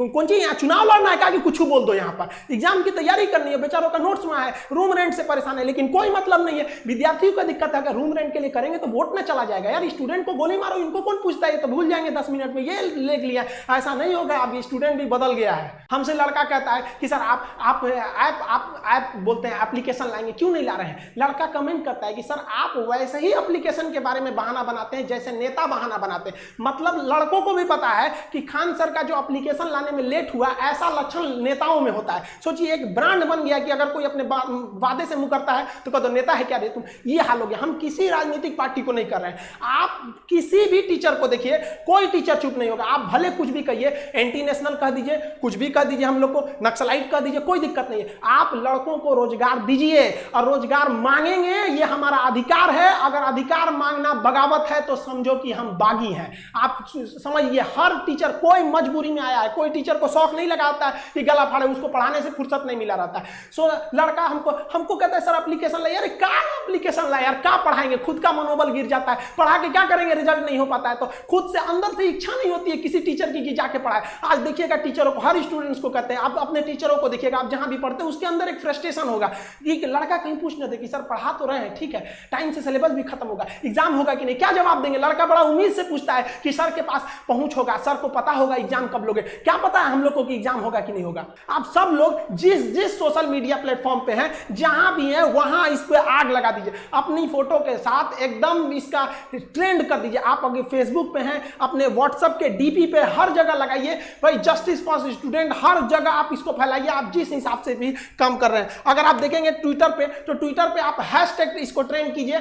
कौन सी यहाँ चुनाव लड़ना है क्या कि कुछ बोल दो? यहाँ पर एग्जाम की तैयारी करनी है, बेचारों का नोट्स वहां है, रूम रेंट से परेशान है, लेकिन कोई मतलब नहीं है। विद्यार्थियों का दिक्कत है, अगर रूम रेंट के लिए करेंगे तो वोट ना चला जाएगा। यार स्टूडेंट को गोली मारो, इनको कौन पूछता है, तो भूल जाएंगे 10 मिनट में, ये ले लिया। ऐसा नहीं होगा, अब स्टूडेंट भी बदल गया है। हमसे लड़का कहता है कि सर आप ऐप बोलते हैं एप्लीकेशन लाएंगे, क्यों नहीं ला रहे हैं? लड़का कमेंट करता है कि सर आप वैसे ही एप्लीकेशन के बारे में बहाना बनाते हैं जैसे नेता बहाना बनाते हैं। मतलब लड़कों को भी पता है कि खान सर का जो एप्लीकेशन लाने में लेट हुआ, ऐसा लक्षण नेताओं में होता है। सोचिए, एक ब्रांड बन गया कि अगर कोई अपने वादे से मुकरता है तो कहते नेता है क्या रे तुम। ये हाल हो गया। हम किसी राजनीतिक पार्टी को नहीं कर रहे हैं। आप किसी भी टीचर को देखिए, कोई टीचर चुप नहीं होगा। आप भले कुछ भी कहिए, एंटी नेशनल कह दीजिए, कुछ भी कह दीजिए, हम लोग को नक्सलाइट कह दीजिए, कोई दिक्कत नहीं है। आप लड़कों को रोजगार दीजिए, और रोजगार मांगेंगे, ये हमारा अधिकार है। अगर अधिकार मांगना बगावत है तो समझो कि हम बागी हैं। आप समझिए, हर टीचर कोई मजबूरी में आया है, कोई टीचर को शौक नहीं लगाता है कि गला फाड़े, उसको पढ़ाने से फुर्सत नहीं मिला रहता है। सो लड़का हमको कहता है सर एप्लीकेशन ला। यार क्या एप्लीकेशन ला यार, क्या पढ़ाएंगे? खुद का मनोबल गिर जाता है, पढ़ा के क्या करेंगे, रिजल्ट नहीं हो पाता है तो खुद से अंदर से इच्छा नहीं होती है किसी टीचर की कि जाके पढ़ाए। आज देखिएगा टीचरों को, हर स्टूडेंट्स को कहते हैं, आप अपने टीचरों को देखिएगा, आप जहां भी पढ़ते हैं उसके अंदर एक फ्रस्ट्रेशन होगा। ये लड़का कहीं पूछ न दे कि सर पढ़ा तो रहे हैं, ठीक है, टाइम से सिलेबस भी खत्म होगा, एग्जाम होगा कि नहीं, क्या जवाब देंगे? लड़का बड़ा उम्मीद से पूछता है कि सर के पास पहुंच होगा, सर को पता होगा एग्जाम कब लोगे, क्या पता है हम लोग को कि एग्जाम होगा कि नहीं होगा। आप सब लोग जिस सोशल मीडिया प्लेटफॉर्म पे हैं, जहां भी है वहां इस पे आग लगा दीजिए, अपनी फोटो के साथ एकदम इसका ट्रेंड कर दीजिए। आप अगर फेसबुक पे हैं, अपने व्हाट्सएप के डीपी पे हर जगह लगाइए, भाई जस्टिस फॉर स्टूडेंट, हर जगह आप इसको फैलाइए। आप जिस हिसाब से भी काम कर रहे हैं, अगर आप देखेंगे ट्विटर पे, तो ट्विटर पे आप हैशटैग इसको ट्रेंड कीजिए,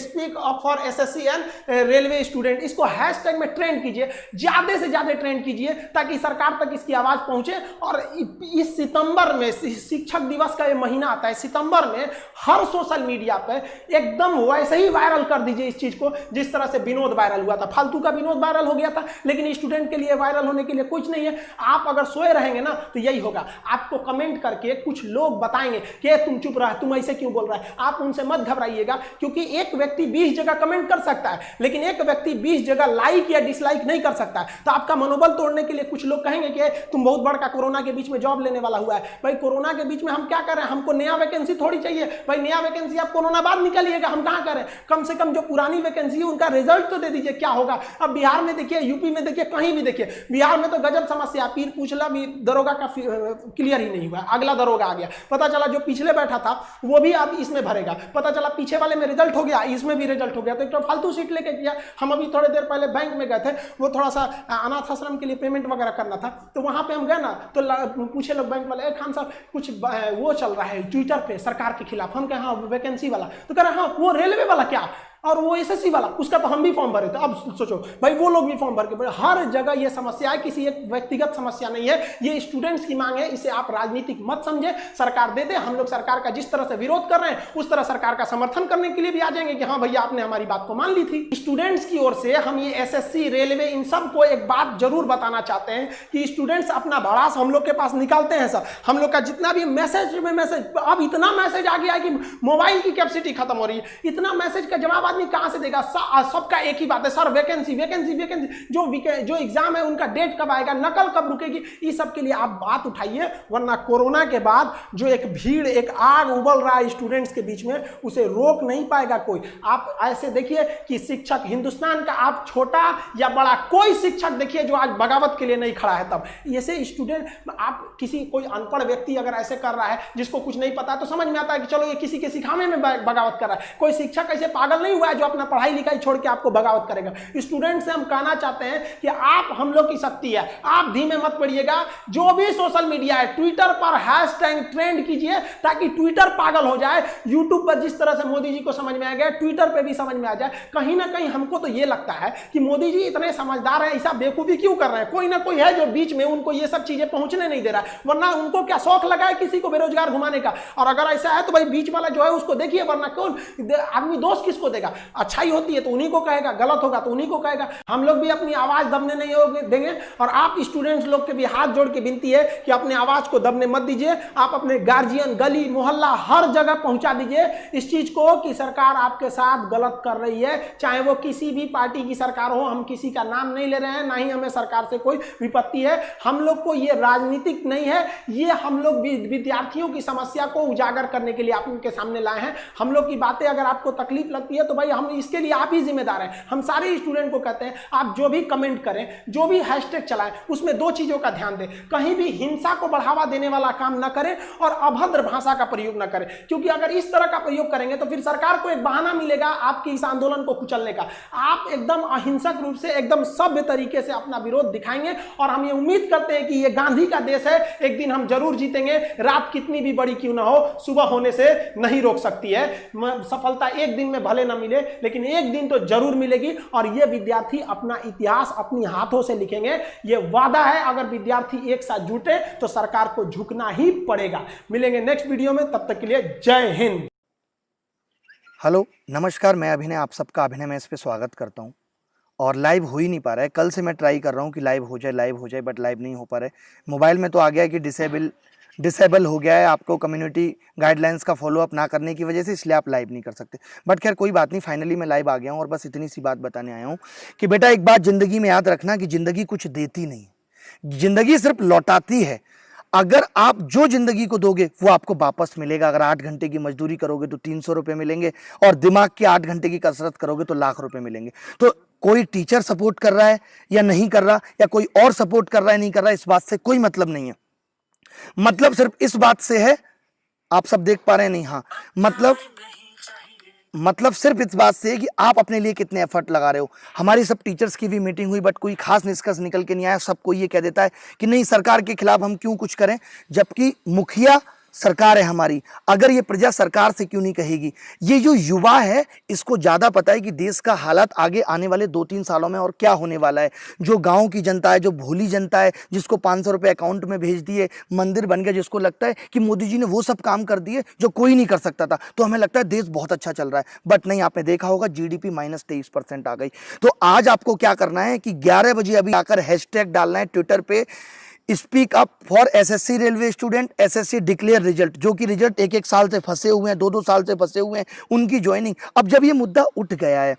speak up for SSC and railway student, इसको हैशटैग में ट्रेंड कीजिए, ज्यादा से ज्यादा ट्रेंड कीजिए ताकि सरकार तक इसकी आवाज पहुंचे। और इस सितंबर में शिक्षक दिवस का ये महीना आता है, सितंबर में हर सोशल मीडिया पे एकदम वॉइस वैसे ही वायरल कर दीजिए इस चीज को जिस तरह से विनोद वायरल हुआ था। फालतू का विनोद वायरल हो गया था, लेकिन स्टूडेंट के लिए वायरल होने के लिए कुछ नहीं है। आप अगर सोए रहेंगे ना तो यही होगा, आपको कमेंट करके कुछ लोग बताएंगे कि तुम चुप रहा, तुम ऐसे क्यों बोल रहा है। आप उनसे मत घबराइएगा, क्योंकि एक व्यक्ति 20 जगह कमेंट कर सकता है, लेकिन एक व्यक्ति 20 जगह लाइक या डिसलाइक नहीं कर सकता है। तो आपका मनोबल तोड़ने के लिए कुछ लोग कहेंगे कि तुम बहुत बड़का कोरोना के बीच में जॉब लेने वाला हुआ है। भाई कोरोना के बीच में हम क्या कर रहे हैं, हमको नया वैकेंसी थोड़ी चाहिए। भाई नया वैकेंसी आप कोरोना बाद निकालिएगा, हम कहां करें। कम से कम जो पुरानी वैकेंसी है उनका रिजल्ट तो दे दीजिए, क्या होगा। अब बिहार में देखिए, यूपी में देखिए, कहीं भी देखिए, बिहार में तो गजब समस्या। पीर पूछला भी दरोगा का क्लियर ही नहीं हुआ, अगला दरोगा आ गया। पता चला जो पिछले बैठा था वो भी अब इसमें भरेगा। पता चला पीछे वाले में रिजल्ट हो गया, इसमें भी रिजल्ट हो गया। तो एक तो फालतू सीट लेके किया। हम अभी थोड़ी देर पहले बैंक में गए थे, वो थोड़ा सा अनाथ आश्रम के लिए पेमेंट वगैरह करना था, तो वहां पे हम गए ना तो पूछे लोग बैंक वाले, खान साहब कुछ वो चल रहा है ट्विटर पे सरकार के खिलाफ। हम कहे हाँ वैकेंसी वाला, तो कह रहे हाँ वो रेलवे वाला क्या, और वो एसएससी वाला, उसका तो हम भी फॉर्म भरे थे। अब सोचो भाई वो लोग भी फॉर्म भर के, हर जगह ये समस्या है, किसी एक व्यक्तिगत समस्या नहीं है, ये स्टूडेंट्स की मांग है। इसे आप राजनीतिक मत समझे, सरकार दे दे। हम लोग सरकार का जिस तरह से विरोध कर रहे हैं उस तरह सरकार का समर्थन करने के लिए भी आ जाएंगे कि हाँ भैया आपने हमारी बात को मान ली थी। स्टूडेंट्स की ओर से हम ये एसएससी, रेलवे, इन सब को एक बात जरूर बताना चाहते हैं कि स्टूडेंट्स अपना भड़ास हम लोग के पास निकालते हैं सर। हम लोग का जितना भी मैसेज में मैसेज, अब इतना मैसेज आ गया है कि मोबाइल की कैपेसिटी खत्म हो रही है। इतना मैसेज का जवाब आदमी कहां से देगा। सबका एक ही बात है, सर वैकेंसी वैकेंसी वैकेंसी। जो एग्जाम है उनका डेट कब आएगा, नकल कब रुकेगी, इस सब के लिए आप बात उठाइए। वरना कोरोना के बाद जो एक भीड़, एक आग उबल रहा है स्टूडेंट्स के बीच में, उसे रोक नहीं पाएगा कोई। आप ऐसे देखिए कि शिक्षक हिंदुस्तान का, आप छोटा या बड़ा कोई शिक्षक देखिए जो आज बगावत के लिए नहीं खड़ा है। तब ऐसे स्टूडेंट, आप किसी कोई अनपढ़ व्यक्ति अगर ऐसे कर रहा है जिसको कुछ नहीं पता, तो समझ में आता है कि चलो ये किसी के सिखाने में बगावत कर रहा है। कोई शिक्षक ऐसे पागल नहीं हुआ है जो अपना पढ़ाई लिखाई छोड़ के आपको बगावत करेगा। स्टूडेंट से हम कहना चाहते हैं कि आप हम लोग की शक्ति है, आप धीमे मत पड़िएगा। जो भी सोशल मीडिया है, ट्विटर पर हैशटैग ट्रेंड कीजिए ताकि ट्विटर पागल हो जाए। यूट्यूब पर जिस तरह से मोदी जी को समझ में आ गया, ट्विटर पर भी समझ में आ जाए। कहीं ना कहीं हमको तो ये लगता है कि मोदी जी इतने समझदार हैं, ऐसा बेवकूफी क्यों कर रहे हैं। कोई ना कोई है जो बीच में उनको ये सब चीजें पहुंचने नहीं दे रहा है। वरना उनको क्या शौक लगा है किसी को बेरोजगार घुमाने का। और अगर ऐसा है तो भाई बीच वाला जो है उसको देखिए, वरना कौन आदमी दोस्त किसको देगा। अच्छाई होती है तो उन्हीं को कहेगा, गलत होगा तो उन्हीं को कहेगा। हम लोग भी अपनी आवाज दबने नहीं देंगे। और आप स्टूडेंट्स लोग के भी हाथ जोड़ के विनती है कि अपने आवाज को दबने मत दीजिए। आप अपने गार्जियन, गली मोहल्ला, हर जगह पहुंचा दीजिए इस चीज को कि सरकार आपके साथ गलत कर रही है। चाहे वो किसी भी पार्टी की सरकार हो, हम किसी का नाम नहीं ले रहे हैं, ना ही हमें सरकार से कोई विपत्ति है। हम लोग को ये राजनीतिक नहीं है, ये हम लोग विद्यार्थियों की समस्या को उजागर करने के लिए आपके सामने लाए हैं। हम लोग की बातें अगर आपको तकलीफ लगती है तो भाई हम इसके लिए आप ही जिम्मेदार हैं। हम सारे स्टूडेंट को कहते हैं आप जो भी कमेंट करें, जो भी हैशटैग चलाएं, उसमें दो चीजों का ध्यान दें। कहीं भी हिंसा को बढ़ावा देने वाला काम न करें और अभद्र भाषा का प्रयोग न करें, क्योंकि अगर इस तरह का प्रयोग करेंगे तो फिर सरकार को एक बहाना मिलेगा आपके इस आंदोलन को कुचलने का। आप एकदम अहिंसक रूप से, एकदम सभ्य तरीके से अपना विरोध दिखाएंगे और हम ये उम्मीद करते हैं कि ये गांधी का देश है, एक दिन हम जरूर जीतेंगे। रात कितनी भी बड़ी क्यों ना हो, सुबह होने से नहीं रोक सकती है। सफलता एक दिन में भले ना मिले, लेकिन एक दिन तो जरूर मिलेगी। और ये विद्यार्थी अपना इतिहास अपनी हाथों से लिखेंगे, ये वादा है। अगर विद्यार्थी एक साथ जुटे तो सरकार को झुकना ही पड़ेगा। मिलेंगे नेक्स्ट वीडियो में, तब तक के लिए जय हिंद। हेलो नमस्कार, मैं अभिनय, आप सबका अभिनय में इस पे स्वागत करता हूं। और लाइव हो ही नहीं पा रहा है, कल से मैं ट्राई कर रहा हूं कि लाइव हो जाए, बट लाइव नहीं हो पा रहा है। मोबाइल में तो आ गया है कि डिसेबल हो गया है आपको कम्युनिटी गाइडलाइंस का फॉलोअप ना करने की वजह से, इसलिए आप लाइव नहीं कर सकते। बट खैर कोई बात नहीं, फाइनली मैं लाइव आ गया हूं और बस इतनी सी बात बताने आया हूं कि बेटा एक बात ज़िंदगी में याद रखना कि ज़िंदगी कुछ देती नहीं, ज़िंदगी सिर्फ लौटाती है। अगर आप जो ज़िंदगी को दोगे वो आपको वापस मिलेगा। अगर 8 घंटे की मजदूरी करोगे तो 300 रुपये मिलेंगे, और दिमाग की 8 घंटे की कसरत करोगे तो लाख रुपए मिलेंगे। तो कोई टीचर सपोर्ट कर रहा है या नहीं कर रहा, या कोई और सपोर्ट कर रहा है नहीं कर रहा, इस बात से कोई मतलब नहीं है। मतलब सिर्फ इस बात से है, आप सब देख पा रहे हैं नहीं, हाँ, मतलब सिर्फ इस बात से है कि आप अपने लिए कितने एफर्ट लगा रहे हो। हमारी सब टीचर्स की भी मीटिंग हुई, बट कोई खास निष्कर्ष निकल के नहीं आया। सबको ये कह देता है कि नहीं सरकार के खिलाफ हम क्यों कुछ करें, जबकि मुखिया सरकार है हमारी, अगर ये प्रजा सरकार से क्यों नहीं कहेगी? ये जो युवा है इसको ज्यादा पता है कि देश का हालात आगे आने वाले 2-3 सालों में और क्या होने वाला है। जो गांव की जनता है, जो भोली जनता है, जिसको 500 रुपए अकाउंट में भेज दिए, मंदिर बन गया, जिसको लगता है कि मोदी जी ने वो सब काम कर दिए जो कोई नहीं कर सकता था, तो हमें लगता है देश बहुत अच्छा चल रहा है। बट नहीं, आपने देखा होगा जीडीपी -23% आ गई। तो आज आपको क्या करना है कि 11 बजे अभी आकर हैशटैग डालना है ट्विटर पे, speak up for SSC railway student, SSC declare result, जो कि रिजल्ट 1-1 साल से फंसे हुए हैं, 2-2 साल से फंसे हुए हैं, उनकी ज्वाइनिंग। अब जब ये मुद्दा उठ गया है,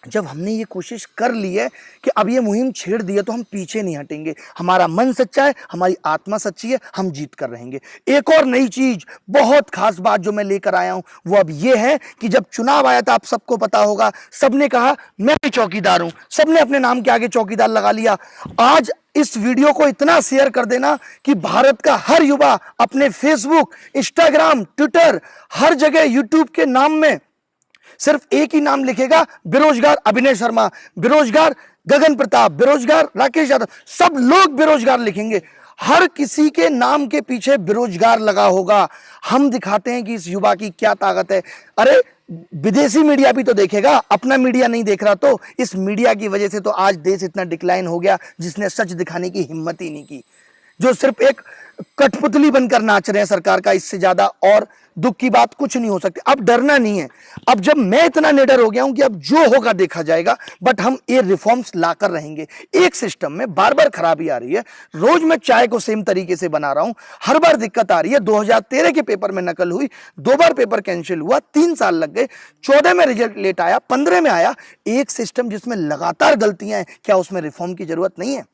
जब हमने ये कोशिश कर ली है कि अब ये मुहिम छेड़ दी है, तो हम पीछे नहीं हटेंगे। हमारा मन सच्चा है, हमारी आत्मा सच्ची है, हम जीत कर रहेंगे। एक और नई चीज, बहुत खास बात जो मैं लेकर आया हूं, वो अब ये है कि जब चुनाव आया था, आप सबको पता होगा, सबने कहा मैं भी चौकीदार हूं, सबने अपने नाम के आगे चौकीदार लगा लिया। आज इस वीडियो को इतना शेयर कर देना कि भारत का हर युवा अपने फेसबुक, इंस्टाग्राम, ट्विटर, हर जगह यूट्यूब के नाम में सिर्फ एक ही नाम लिखेगा, बेरोजगार अभिनय शर्मा, बेरोजगार गगन प्रताप, बेरोजगार राकेश यादव, सब लोग बेरोजगार लिखेंगे। हर किसी के नाम के पीछे बेरोजगार लगा होगा। हम दिखाते हैं कि इस युवा की क्या ताकत है। अरे विदेशी मीडिया भी तो देखेगा, अपना मीडिया नहीं देख रहा, तो इस मीडिया की वजह से तो आज देश इतना डिक्लाइन हो गया, जिसने सच दिखाने की हिम्मत ही नहीं की, जो सिर्फ एक कठपुतली बनकर नाच रहे हैं सरकार का। इससे ज्यादा और दुख की बात कुछ नहीं हो सकती। अब डरना नहीं है। अब जब मैं इतना निडर हो गया हूं कि अब जो होगा देखा जाएगा, बट हम ये रिफॉर्म्स लाकर रहेंगे। एक सिस्टम में बार बार खराबी आ रही है। रोज मैं चाय को सेम तरीके से बना रहा हूं, हर बार दिक्कत आ रही है। 2013 के पेपर में नकल हुई, 2 बार पेपर कैंसिल हुआ, 3 साल लग गए, 14 में रिजल्ट लेट आया, 15 में आया। एक सिस्टम जिसमें लगातार गलतियां हैं, क्या उसमें रिफॉर्म की जरूरत नहीं है?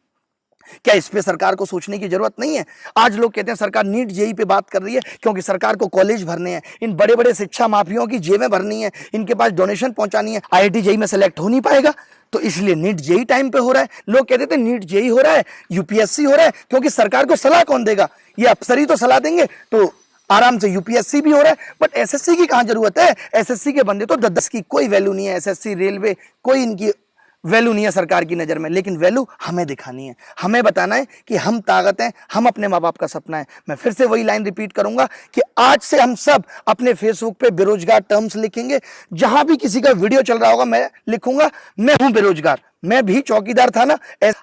क्या इस पे सरकार को सोचने की जरूरत नहीं है? आज लोग कहते हैं सरकार नीट जेई पे बात कर रही है क्योंकि सरकार को कॉलेज भरने हैं, इन बड़े बड़े शिक्षा माफियों की जेबें भरनी है, इनके पास डोनेशन पहुंचानी है। आईआईटी जेई में सेलेक्ट हो नहीं पाएगा, तो इसलिए नीट जेई टाइम पे हो रहा है। लोग कहते थे नीट जेई हो रहा है, यूपीएससी हो रहा है, क्योंकि सरकार को सलाह कौन देगा? ये अफसर ही तो सलाह देंगे, तो आराम से यूपीएससी भी हो रहा है। बट एसएससी की कहां जरूरत है? एसएससी के बंदे तो 10 की कोई वैल्यू नहीं है। एसएससी, रेलवे, कोई इनकी वैल्यू नहीं है सरकार की नजर में। लेकिन वैल्यू हमें दिखानी है, हमें बताना है कि हम ताकत हैं, हम अपने माँ बाप का सपना है। मैं फिर से वही लाइन रिपीट करूंगा कि आज से हम सब अपने फेसबुक पे बेरोजगार टर्म्स लिखेंगे। जहां भी किसी का वीडियो चल रहा होगा, मैं लिखूंगा मैं हूं बेरोजगार। मैं भी चौकीदार था ना,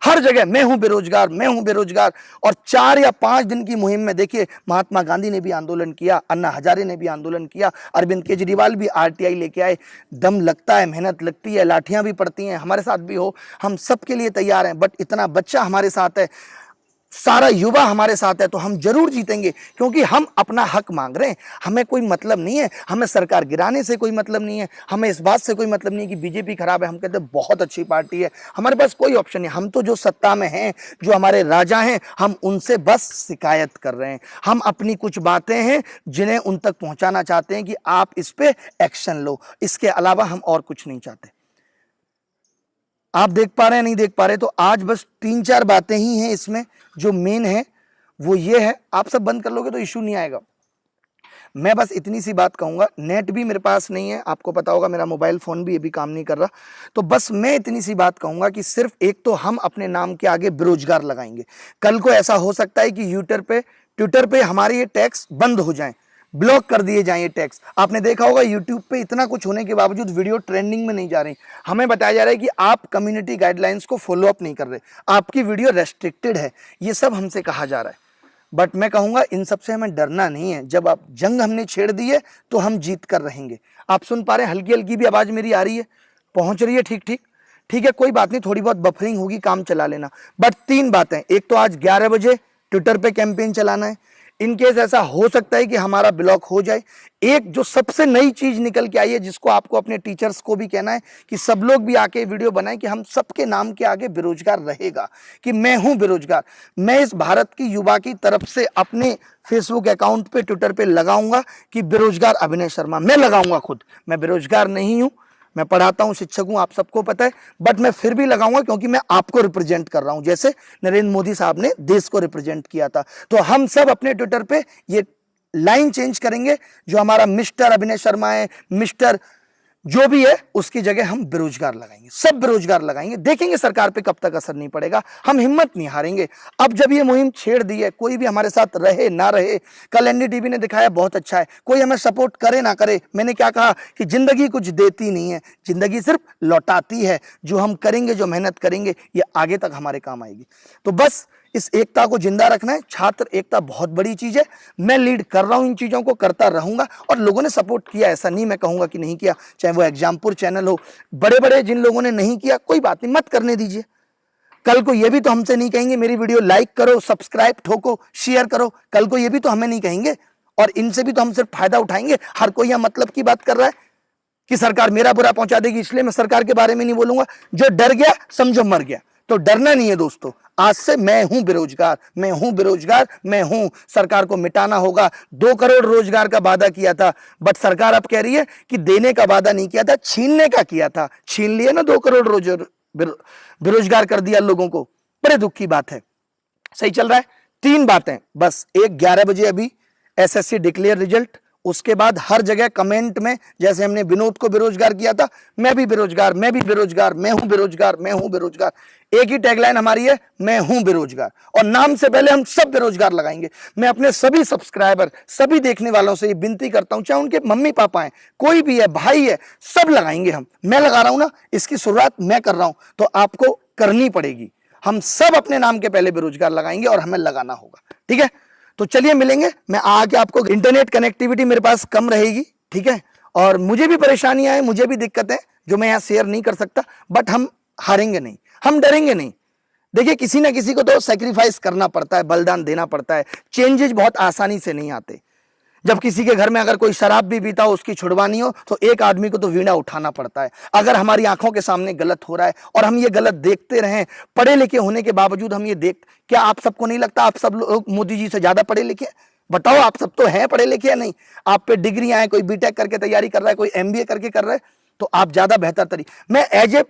हर जगह मैं हूं बेरोजगार, मैं हूं बेरोजगार। और 4 या 5 दिन की मुहिम में देखिए, महात्मा गांधी ने भी आंदोलन किया, अन्ना हजारे ने भी आंदोलन किया, अरविंद केजरीवाल भी आरटीआई लेके आए। दम लगता है, मेहनत लगती है, लाठियां भी पड़ती हैं। हमारे साथ भी हो, हम सबके लिए तैयार हैं। बट इतना बच्चा हमारे साथ है, सारा युवा हमारे साथ है, तो हम जरूर जीतेंगे, क्योंकि हम अपना हक मांग रहे हैं। हमें कोई मतलब नहीं है, हमें सरकार गिराने से कोई मतलब नहीं है, हमें इस बात से कोई मतलब नहीं है कि बीजेपी खराब है। हम कहते हैं बहुत अच्छी पार्टी है, हमारे पास कोई ऑप्शन नहीं। हम तो जो सत्ता में हैं, जो हमारे राजा हैं, हम उनसे बस शिकायत कर रहे हैं। हम अपनी कुछ बातें हैं जिन्हें उन तक पहुंचाना चाहते हैं कि आप इस पे एक्शन लो। इसके अलावा हम और कुछ नहीं चाहते। आप देख पा रहे हैं, नहीं देख पा रहे, तो आज बस 3-4 बातें ही हैं इसमें। जो मेन है वो ये है, आप सब बंद कर लोगे तो इशू नहीं आएगा। मैं बस इतनी सी बात कहूंगा, नेट भी मेरे पास नहीं है, आपको पता होगा, मेरा मोबाइल फोन भी अभी काम नहीं कर रहा। तो बस मैं इतनी सी बात कहूंगा कि सिर्फ एक तो हम अपने नाम के आगे बेरोजगार लगाएंगे। कल को ऐसा हो सकता है कि ट्विटर पे हमारे ये टैक्स बंद हो जाएं, ब्लॉक कर दिए जाएं ये टैक्स। आपने देखा होगा यूट्यूब पे इतना कुछ होने के बावजूद वीडियो ट्रेंडिंग में नहीं जा रही। हमें बताया जा रहा है कि आप कम्युनिटी गाइडलाइंस को फॉलो अप नहीं कर रहे, आपकी वीडियो रेस्ट्रिक्टेड है, ये सब हमसे कहा जा रहा है। बट मैं कहूंगा इन सब से हमें डरना नहीं है। जब आप जंग हमने छेड़ दी है तो हम जीत कर रहेंगे। आप सुन पा रहे हैं, हल्की हल्की भी आवाज मेरी आ रही है, पहुंच रही है? ठीक है, कोई बात नहीं, थोड़ी बहुत बफरिंग होगी, काम चला लेना। बट 3 बातें, एक तो आज 11 बजे ट्विटर पे कैंपेन चलाना है। इनकेस ऐसा हो सकता है कि हमारा ब्लॉक हो जाए, एक जो सबसे नई चीज निकल के आई है, जिसको आपको अपने टीचर्स को भी कहना है कि सब लोग भी आके वीडियो बनाएं कि हम सबके नाम के आगे बेरोजगार रहेगा, कि मैं हूं बेरोजगार। मैं इस भारत की युवा की तरफ से अपने फेसबुक अकाउंट पे, ट्विटर पे लगाऊंगा कि बेरोजगार अभिनय शर्मा। मैं लगाऊंगा खुद, मैं बेरोजगार नहीं हूं, मैं पढ़ाता हूं, शिक्षक हूं, आप सबको पता है। बट मैं फिर भी लगाऊंगा क्योंकि मैं आपको रिप्रेजेंट कर रहा हूं, जैसे नरेंद्र मोदी साहब ने देश को रिप्रेजेंट किया था। तो हम सब अपने ट्विटर पे ये लाइन चेंज करेंगे, जो हमारा मिस्टर अभिनय शर्मा है, मिस्टर जो भी है उसकी जगह हम बेरोजगार लगाएंगे, सब बेरोजगार लगाएंगे, देखेंगे सरकार पे कब तक असर नहीं पड़ेगा। हम हिम्मत नहीं हारेंगे। अब जब ये मुहिम छेड़ दी है, कोई भी हमारे साथ रहे ना रहे, कल एनडीटीवी ने दिखाया बहुत अच्छा है, कोई हमें सपोर्ट करे ना करे, मैंने क्या कहा कि जिंदगी कुछ देती नहीं है, जिंदगी सिर्फ लौटाती है। जो हम करेंगे, जो मेहनत करेंगे, ये आगे तक हमारे काम आएगी। तो बस इस एकता को जिंदा रखना है। छात्र एकता बहुत बड़ी चीज है, मैं लीड कर रहा हूं, इन चीजों को करता रहूंगा, और लोगों ने सपोर्ट किया, ऐसा नहीं मैं कहूंगा कि नहीं किया। चाहे वो एग्जामपुर चैनल हो, बड़े बड़े जिन लोगों ने नहीं किया, कोई बात नहीं, मत करने दीजिए। कल को ये भी तो हमसे नहीं कहेंगे मेरी वीडियो लाइक करो, सब्सक्राइब ठोको, शेयर करो। कल को ये भी तो हमें नहीं कहेंगे, और इनसे भी तो हम सिर्फ फायदा उठाएंगे। हर कोई यह मतलब की बात कर रहा है कि सरकार मेरा बुरा पहुंचा देगी, इसलिए मैं सरकार के बारे में नहीं बोलूंगा। जो डर गया समझो मर गया। तो डरना नहीं है दोस्तों। आज से मैं हूं बेरोजगार, मैं हूं बेरोजगार, मैं हूं। सरकार को मिटाना होगा। 2 करोड़ रोजगार का वादा किया था, बट सरकार अब कह रही है कि देने का वादा नहीं किया था, छीनने का किया था। छीन लिए ना 2 करोड़ बेरोजगार कर दिया लोगों को। बड़े दुख की बात है। सही चल रहा है। 3 बातें बस। एक 11 बजे अभी एसएससी डिक्लेयर रिजल्ट, उसके बाद हर जगह कमेंट में, जैसे हमने विनोद को बेरोजगार किया था, मैं भी बेरोजगार, मैं भी बेरोजगार, मैं हूं बेरोजगार, मैं हूं बेरोजगार। एक ही टैगलाइन हमारी है, मैं हूं बेरोजगार, और नाम से पहले हम सब बेरोजगार लगाएंगे। मैं अपने सभी सब्सक्राइबर, सभी देखने वालों से ये विनती करता हूं, चाहे उनके मम्मी पापा हैं, कोई भी है, भाई है, सब लगाएंगे हम। मैं लगा रहा हूं ना, इसकी शुरुआत मैं कर रहा हूं, तो आपको करनी पड़ेगी। हम सब अपने नाम के पहले बेरोजगार लगाएंगे, और हमें लगाना होगा। ठीक है, तो चलिए मिलेंगे। मैं आके आपको, इंटरनेट कनेक्टिविटी मेरे पास कम रहेगी, ठीक है, और मुझे भी परेशानियां हैं, मुझे भी दिक्कत है, जो मैं यहां शेयर नहीं कर सकता, बट हम हारेंगे नहीं, हम डरेंगे नहीं। देखिए, किसी ना किसी को तो सैक्रिफाइस करना पड़ता है, बलिदान देना पड़ता है। चेंजेस बहुत आसानी से नहीं आते। जब किसी के घर में अगर कोई शराब भी पीता हो, उसकी छुड़वानी हो, तो एक आदमी को तो वीणा उठाना पड़ता है। अगर हमारी आंखों के सामने गलत हो रहा है और हम ये गलत देखते रहें, पढ़े लिखे होने के बावजूद हम ये क्या आप सबको नहीं लगता आप सब लोग मोदी जी से ज्यादा पढ़े लिखे? बताओ, आप सब तो हैं पढ़े लिखे या नहीं? आप पे डिग्रियां हैं, कोई बीटेक करके तैयारी कर रहा है, कोई एमबीए करके कर रहा है, तो आप ज्यादा बेहतर तरीके। मैं एज ए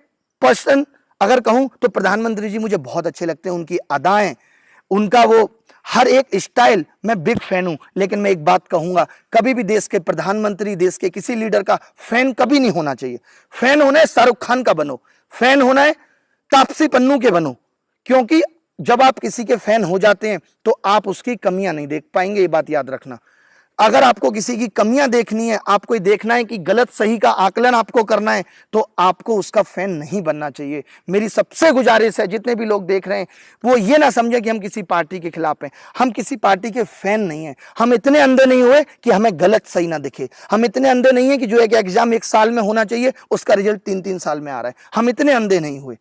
पर्सन अगर कहूं तो प्रधानमंत्री जी मुझे बहुत अच्छे लगते हैं। उनकी अदाएं, उनका वो हर एक स्टाइल, मैं बिग फैन हूं। लेकिन मैं एक बात कहूंगा, कभी भी देश के प्रधानमंत्री, देश के किसी लीडर का फैन कभी नहीं होना चाहिए। फैन होना है शाहरुख खान का बनो, फैन होना है तापसी पन्नू के बनो, क्योंकि जब आप किसी के फैन हो जाते हैं तो आप उसकी कमियां नहीं देख पाएंगे। ये बात याद रखना। अगर आपको किसी की कमियां देखनी है, आपको ये देखना है कि गलत सही का आकलन आपको करना है, तो आपको उसका फैन नहीं बनना चाहिए। मेरी सबसे गुजारिश है, जितने भी लोग देख रहे हैं, वो ये ना समझे कि हम किसी पार्टी के खिलाफ हैं। हम किसी पार्टी के फैन नहीं हैं। हम इतने अंधे नहीं हुए कि हमें गलत सही ना दिखे। हम इतने अंधे नहीं है कि जो एक एग्जाम 1 साल में होना चाहिए, उसका रिजल्ट 3-3 साल में आ रहा है। हम इतने अंधे नहीं हुए,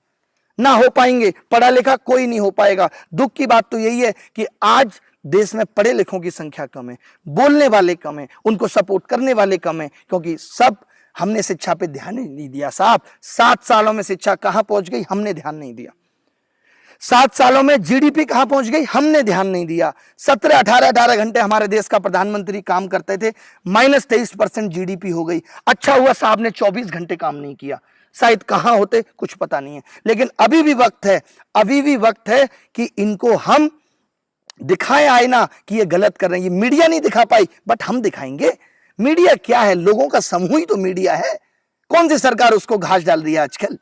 ना हो पाएंगे। पढ़ा लिखा कोई नहीं हो पाएगा। दुख की बात तो यही है कि आज देश में पढ़े लिखों की संख्या कम है, बोलने वाले कम है, उनको सपोर्ट करने वाले कम है, क्योंकि सब हमने शिक्षा पे ध्यान नहीं दिया। साहब, 7 सालों में शिक्षा कहां पहुंच गई, हमने ध्यान नहीं दिया। 7 सालों में जीडीपी कहां पहुंच गई, हमने ध्यान नहीं दिया। 17-18 घंटे हमारे देश का प्रधानमंत्री काम करते थे, -23% जीडीपी हो गई। अच्छा हुआ साहब ने 24 घंटे काम नहीं किया, शायद कहां होते कुछ पता नहीं है। लेकिन अभी भी वक्त है, अभी भी वक्त है कि इनको हम दिखाएं आईना कि ये गलत कर रहे हैं। ये मीडिया नहीं दिखा पाई, बट हम दिखाएंगे। मीडिया क्या है? लोगों का समूह ही तो मीडिया है। कौन सी सरकार उसको घास डाल रही है आजकल?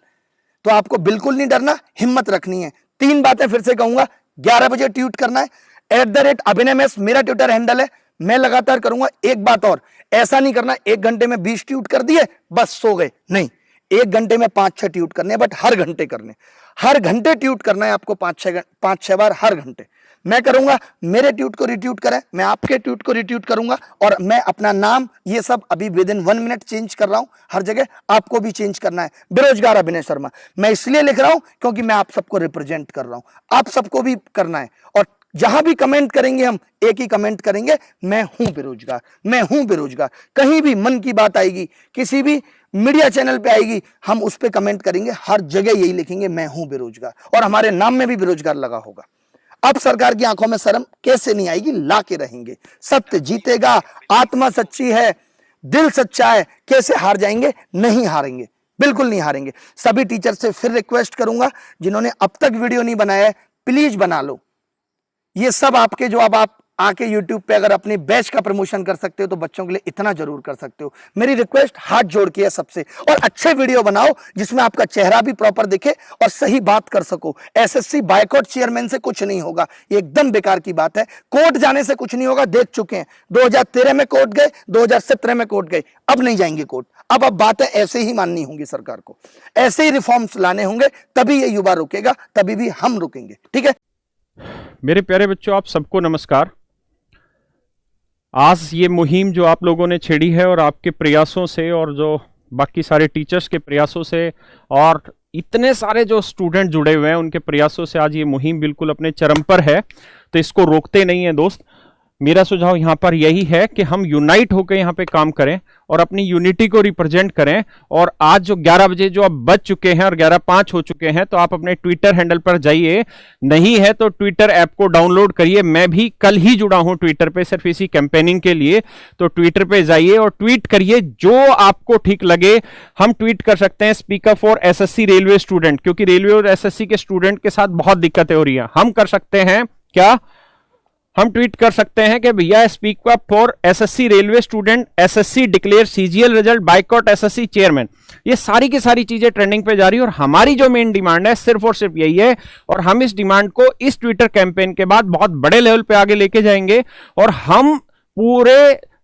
तो आपको बिल्कुल नहीं डरना, हिम्मत रखनी है। 3 बातें फिर से कहूंगा। 11 बजे ट्वीट करना है, @अभिनय मेरा ट्विटर हैंडल है। मैं लगातार करूंगा। एक बात और, ऐसा नहीं करना 1 घंटे में 20 ट्वीट कर दिए बस सो गए, नहीं। 1 घंटे में 5-6 ट्वीट करने, बट हर घंटे करने, हर घंटे ट्वीट करना है आपको, 5-6 बार हर घंटे। मैं करूंगा, मेरे ट्वीट को रिट्वीट करें, मैं आपके ट्वीट को रिट्वीट करूंगा, और मैं अपना नाम ये सब अभी विदिन 1 मिनट चेंज कर रहा हूं। हर जगह आपको भी चेंज करना है, बेरोजगार अभिनय शर्मा। मैं इसलिए लिख रहा हूं क्योंकि मैं आप सबको रिप्रेजेंट कर रहा हूं, आप सबको भी करना है। और जहां भी कमेंट करेंगे हम एक ही कमेंट करेंगे, मैं हूं बेरोजगार, मैं हूं बेरोजगार। कहीं भी मन की बात आएगी, किसी भी मीडिया चैनल पे आएगी, हम उस पे कमेंट करेंगे, हर जगह यही लिखेंगे, मैं हूं बेरोजगार, और हमारे नाम में भी बेरोजगार लगा होगा। अब सरकार की आंखों में शर्म कैसे नहीं आएगी, ला के रहेंगे। सत्य जीतेगा, आत्मा सच्ची है, दिल सच्चा है, कैसे हार जाएंगे? नहीं हारेंगे, बिल्कुल नहीं हारेंगे। सभी टीचर से फिर रिक्वेस्ट करूंगा, जिन्होंने अब तक वीडियो नहीं बनाया है, प्लीज बना लो। ये सब आपके जो अब आप आके YouTube पे अगर अपनी बैच का प्रमोशन कर सकते हो तो बच्चों के लिए इतना जरूर कर सकते हो। मेरी रिक्वेस्ट हाथ जोड़ के है सबसे, और अच्छे वीडियो बनाओ जिसमें आपका चेहरा भी प्रॉपर दिखे और सही बात कर सको। एसएससी बायकॉट चेयरमैन से कुछ नहीं होगा, ये एकदम बेकार की बात है। कोर्ट जाने से कुछ नहीं होगा, देख चुके हैं 2013 में कोर्ट गए, 2017 में कोर्ट गए, अब नहीं जाएंगे कोर्ट। अब बातें ऐसे ही माननी होंगी सरकार को, ऐसे ही रिफॉर्म्स लाने होंगे, तभी ये युवा रुकेगा, तभी भी हम रुकेंगे। ठीक है मेरे प्यारे बच्चों, आप सबको नमस्कार। आज ये मुहिम जो आप लोगों ने छेड़ी है और आपके प्रयासों से और जो बाकी सारे टीचर्स के प्रयासों से और इतने सारे जो स्टूडेंट जुड़े हुए हैं उनके प्रयासों से आज ये मुहिम बिल्कुल अपने चरम पर है, तो इसको रोकते नहीं है दोस्त। मेरा सुझाव यहाँ पर यही है कि हम यूनाइट होकर यहाँ पे काम करें और अपनी यूनिटी को रिप्रेजेंट करें। और आज जो 11 बजे जो अब बज चुके हैं और 11:05 हो चुके हैं, तो आप अपने ट्विटर हैंडल पर जाइए, नहीं है तो ट्विटर ऐप को डाउनलोड करिए। मैं भी कल ही जुड़ा हूं ट्विटर पे सिर्फ इसी कैंपेनिंग के लिए, तो ट्विटर पे जाइए और ट्वीट करिए जो आपको ठीक लगे। हम ट्वीट कर सकते हैं speak up for SSC railway student, क्योंकि रेलवे और एसएससी के स्टूडेंट के साथ बहुत दिक्कतें हो रही हैं। हम कर सकते हैं क्या, हम ट्वीट कर सकते हैं कि भैया speak up for SSC railway student, SSC declare CGL result, boycott SSC chairman. ये सारी की सारी चीजें ट्रेंडिंग पे जा रही है और हमारी जो मेन डिमांड है सिर्फ और सिर्फ यही है। और हम इस डिमांड को इस ट्विटर कैंपेन के बाद बहुत बड़े लेवल पे आगे लेके जाएंगे और हम पूरे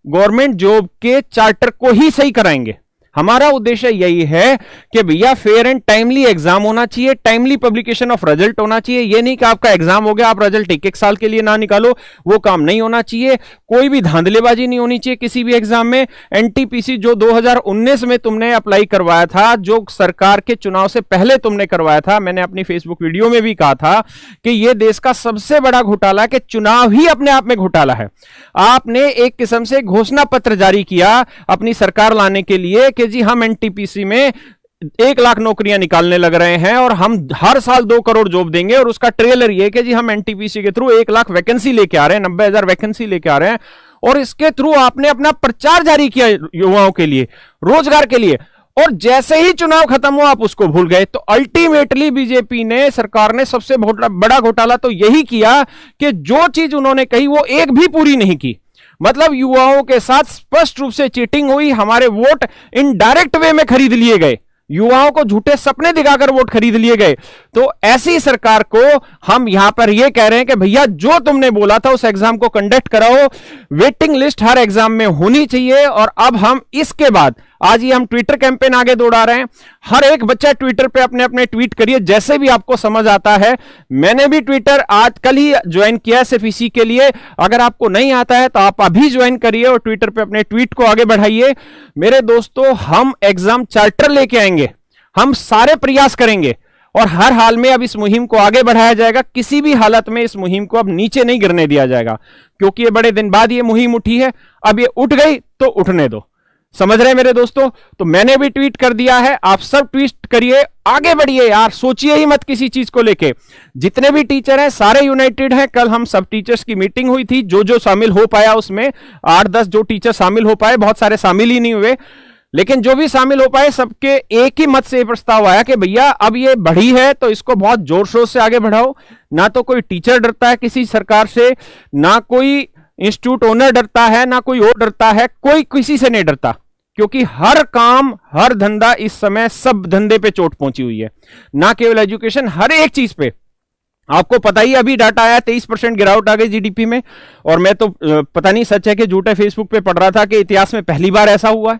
गवर्नमेंट जॉब के चार्टर को ही सही कराएंगे। हमारा उद्देश्य यही है कि भैया फेयर एंड टाइमली एग्जाम होना चाहिए, टाइमली पब्लिकेशन ऑफ रिजल्ट होना चाहिए। ये नहीं कि आपका एग्जाम हो गया आप रिजल्ट एक साल के लिए ना निकालो, वो काम नहीं होना चाहिए। कोई भी धांधलेबाजी नहीं होनी चाहिए किसी भी एग्जाम में। एनटीपीसी जो 2019 में तुमने अप्लाई करवाया था, जो सरकार के चुनाव से पहले तुमने करवाया था, मैंने अपनी फेसबुक वीडियो में भी कहा था कि यह देश का सबसे बड़ा घोटाला है, कि चुनाव ही अपने आप में घोटाला है। आपने एक किस्म से घोषणा पत्र जारी किया अपनी सरकार लाने के लिए कि जी हम एनटीपीसी में 1 लाख नौकरियां निकालने लग रहे हैं और हम हर साल 2 करोड़ जॉब देंगे। और उसका ट्रेलर ये कि जी हम एनटीपीसी के थ्रू 1 लाख वैकेंसी लेके आ रहे हैं, 90,000 वैकेंसी लेके आ रहे हैं। और इसके थ्रू आपने अपना प्रचार जारी किया युवाओं के लिए, रोजगार के लिए, और जैसे ही चुनाव खत्म हुआ आप उसको भूल गए। तो अल्टीमेटली बीजेपी ने, सरकार ने सबसे बड़ा घोटाला तो यही किया कि जो चीज उन्होंने कही वो एक भी पूरी नहीं की। मतलब युवाओं के साथ स्पष्ट रूप से चीटिंग हुई, हमारे वोट इनडायरेक्ट वे में खरीद लिए गए, युवाओं को झूठे सपने दिखाकर वोट खरीद लिए गए। तो ऐसी सरकार को हम यहां पर यह कह रहे हैं कि भैया जो तुमने बोला था उस एग्जाम को कंडक्ट कराओ, वेटिंग लिस्ट हर एग्जाम में होनी चाहिए। और अब हम इसके बाद आज ही हम ट्विटर कैंपेन आगे दौड़ा रहे हैं। हर एक बच्चा ट्विटर पे अपने अपने ट्वीट करिए जैसे भी आपको समझ आता है। मैंने भी ट्विटर आज कल ही ज्वाइन किया सिर्फ इसी के लिए। अगर आपको नहीं आता है तो आप अभी ज्वाइन करिए और ट्विटर पे अपने ट्वीट को आगे बढ़ाइए। मेरे दोस्तों, हम एग्जाम चार्टर लेके आएंगे, हम सारे प्रयास करेंगे और हर हाल में अब इस मुहिम को आगे बढ़ाया जाएगा। किसी भी हालत में इस मुहिम को अब नीचे नहीं गिरने दिया जाएगा, क्योंकि ये बड़े दिन बाद ये मुहिम उठी है। अब ये उठ गई तो उठने दो, समझ रहे मेरे दोस्तों। तो मैंने भी ट्वीट कर दिया है, आप सब ट्वीट करिए, आगे बढ़िए यार, सोचिए ही मत किसी चीज को लेके। जितने भी टीचर हैं सारे यूनाइटेड हैं। कल हम सब टीचर्स की मीटिंग हुई थी, जो शामिल हो पाया उसमें 8-10 जो टीचर शामिल हो पाए, बहुत सारे शामिल ही नहीं हुए, लेकिन जो भी शामिल हो पाए सबके एक ही मत से प्रस्ताव आया कि भैया अब ये बढ़ी है तो इसको बहुत जोर शोर से आगे बढ़ाओ। ना तो कोई टीचर डरता है किसी सरकार से, ना कोई इंस्टीट्यूट ओनर डरता है, ना कोई और डरता है, कोई किसी से नहीं डरता, क्योंकि हर काम, हर धंधा इस समय सब धंधे पे चोट पहुंची हुई है, ना केवल एजुकेशन, हर एक चीज पे। आपको पता ही अभी डाटा आया 23% गिरावट आ गई जीडीपी में। और मैं तो पता नहीं सच है कि झूठे फेसबुक पे पढ़ रहा था कि इतिहास में पहली बार ऐसा हुआ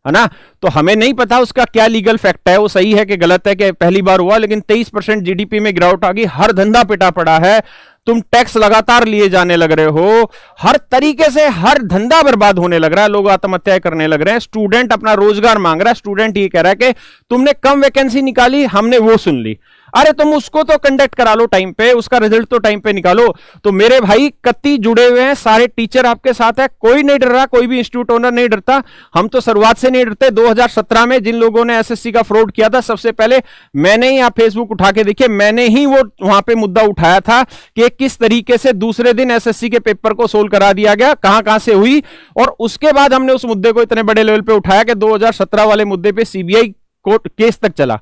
है ना। तो हमें नहीं पता उसका क्या लीगल फैक्ट है, वो सही है कि गलत है कि पहली बार हुआ, लेकिन 23% जीडीपी में गिरावट आ गई। हर धंधा पिटा पड़ा है, तुम टैक्स लगातार लिए जाने लग रहे हो, हर तरीके से हर धंधा बर्बाद होने लग रहा है, लोग आत्महत्या करने लग रहे हैं। स्टूडेंट अपना रोजगार मांग रहा है, स्टूडेंट ये कह रहा है कि तुमने कम वैकेंसी निकाली, हमने वो सुन ली। अरे तुम उसको तो कंडक्ट करा लो टाइम पे, उसका रिजल्ट तो टाइम पे निकालो। तो मेरे भाई कत्ती जुड़े हुए हैं, सारे टीचर आपके साथ है, कोई नहीं डर रहा, कोई भी इंस्टीट्यूट ओनर नहीं डरता। हम तो शुरुआत से नहीं डरते। 2017 में जिन लोगों ने एसएससी का फ्रॉड किया था, सबसे पहले मैंने ही, आप फेसबुक उठा के देखिए, मैंने ही वो वहां पे मुद्दा उठाया था कि किस तरीके से दूसरे दिन एसएससी के पेपर को सोल्व करा दिया गया, कहां से हुई। और उसके बाद हमने उस मुद्दे को इतने बड़े लेवल पे उठाया कि 2017 वाले मुद्दे पे सीबीआई कोर्ट केस तक चला।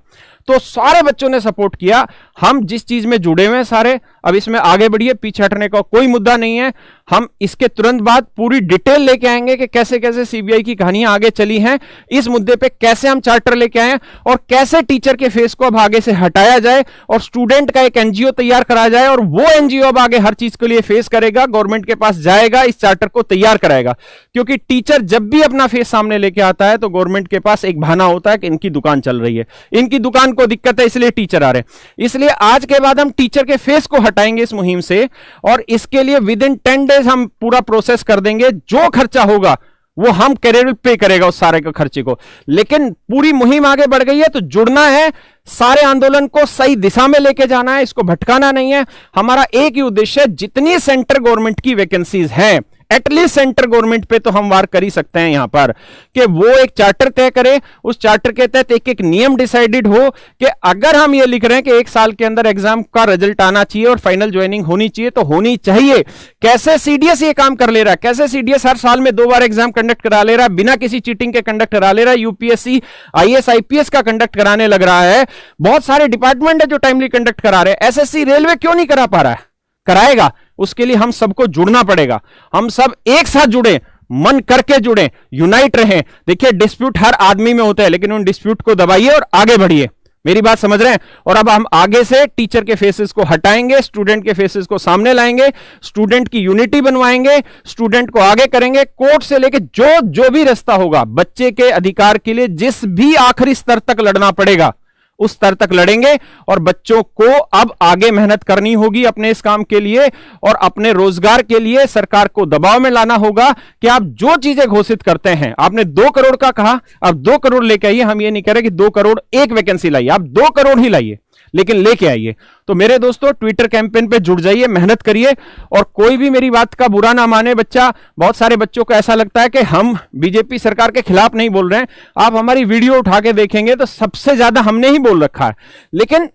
तो सारे बच्चों ने सपोर्ट किया। हम जिस चीज में जुड़े हुए हैं सारे, अब इसमें आगे बढ़िए, पीछे हटने का कोई मुद्दा नहीं है। हम इसके तुरंत बाद पूरी डिटेल लेके आएंगे कि कैसे कैसे सीबीआई की कहानियां आगे चली हैं, इस मुद्दे पे कैसे हम चार्टर लेके आए और कैसे टीचर के फेस को अब आगे से हटाया जाए और स्टूडेंट का एक एनजीओ तैयार करा जाए और वो एनजीओ अब आगे हर चीज के लिए फेस करेगा, गवर्नमेंट के पास जाएगा, इस चार्टर को तैयार कराएगा। क्योंकि टीचर जब भी अपना फेस सामने लेके आता है तो गवर्नमेंट के पास एक बहाना होता है कि इनकी दुकान चल रही है, इनकी दुकान को दिक्कत है इसलिए टीचर आ रहे हैं। इसलिए आज के बाद हम टीचर के फेस को हटाएंगे इस मुहिम से और इसके लिए विद इन 10 डेज हम पूरा प्रोसेस कर देंगे। जो खर्चा होगा वो हम कैरियर पे करेगा उस सारे के खर्चे को। लेकिन पूरी मुहिम आगे बढ़ गई है तो जुड़ना है, सारे आंदोलन को सही दिशा में लेके जाना है, इसको भटकाना नहीं है। हमारा एक ही उद्देश्य है, जितनी सेंटर गवर्नमेंट की वैकेंसीज हैं एटलीस्ट सेंटर गवर्नमेंट पे तो हम वार कर ही सकते हैं यहां पर कि वो एक चार्टर तय करे, उस चार्टर के तहत एक एक नियम डिसाइडेड हो कि अगर हम ये लिख रहे हैं कि 1 साल के अंदर एग्जाम का रिजल्ट आना चाहिए और फाइनल ज्वाइनिंग होनी चाहिए तो होनी चाहिए। कैसे सीडीएस ये काम कर ले रहा है, कैसे सीडीएस हर साल में 2 बार एग्जाम कंडक्ट करा ले रहा है, बिना किसी चीटिंग के कंडक्ट करा ले रहा है, यूपीएससी आईएएस आईपीएस का कंडक्ट कराने लग रहा है, बहुत सारे डिपार्टमेंट है जो टाइमली कंडक्ट करा रहे हैं, एसएससी रेलवे क्यों नहीं करा पा रहा है, कराएगा। उसके लिए हम सबको जुड़ना पड़ेगा, हम सब एक साथ जुड़े, मन करके जुड़े, यूनाइट रहें। देखिए डिस्प्यूट हर आदमी में होता है लेकिन उन डिस्प्यूट को दबाइए और आगे बढ़िए, मेरी बात समझ रहे हैं। और अब हम आगे से टीचर के फेसेस को हटाएंगे, स्टूडेंट के फेसेस को सामने लाएंगे, स्टूडेंट की यूनिटी बनवाएंगे, स्टूडेंट को आगे करेंगे, कोर्ट से लेके जो भी रास्ता होगा बच्चे के अधिकार के लिए, जिस भी आखिरी स्तर तक लड़ना पड़ेगा उस स्तर तक लड़ेंगे। और बच्चों को अब आगे मेहनत करनी होगी अपने इस काम के लिए और अपने रोजगार के लिए सरकार को दबाव में लाना होगा कि आप जो चीजें घोषित करते हैं, आपने 2 करोड़ का कहा, अब 2 करोड़ लेके आइए। हम ये नहीं कह रहे कि 2 करोड़ एक वैकेंसी लाइए, आप 2 करोड़ ही लाइए लेकिन लेके आइए। तो मेरे दोस्तों ट्विटर कैंपेन पे जुड़ जाइए, मेहनत करिए और कोई भी मेरी बात का बुरा ना माने बच्चा। बहुत सारे बच्चों को ऐसा लगता है कि हम बीजेपी सरकार के खिलाफ नहीं बोल रहे हैं, आप हमारी वीडियो उठा के देखेंगे तो सबसे ज्यादा हमने ही बोल रखा है। लेकिन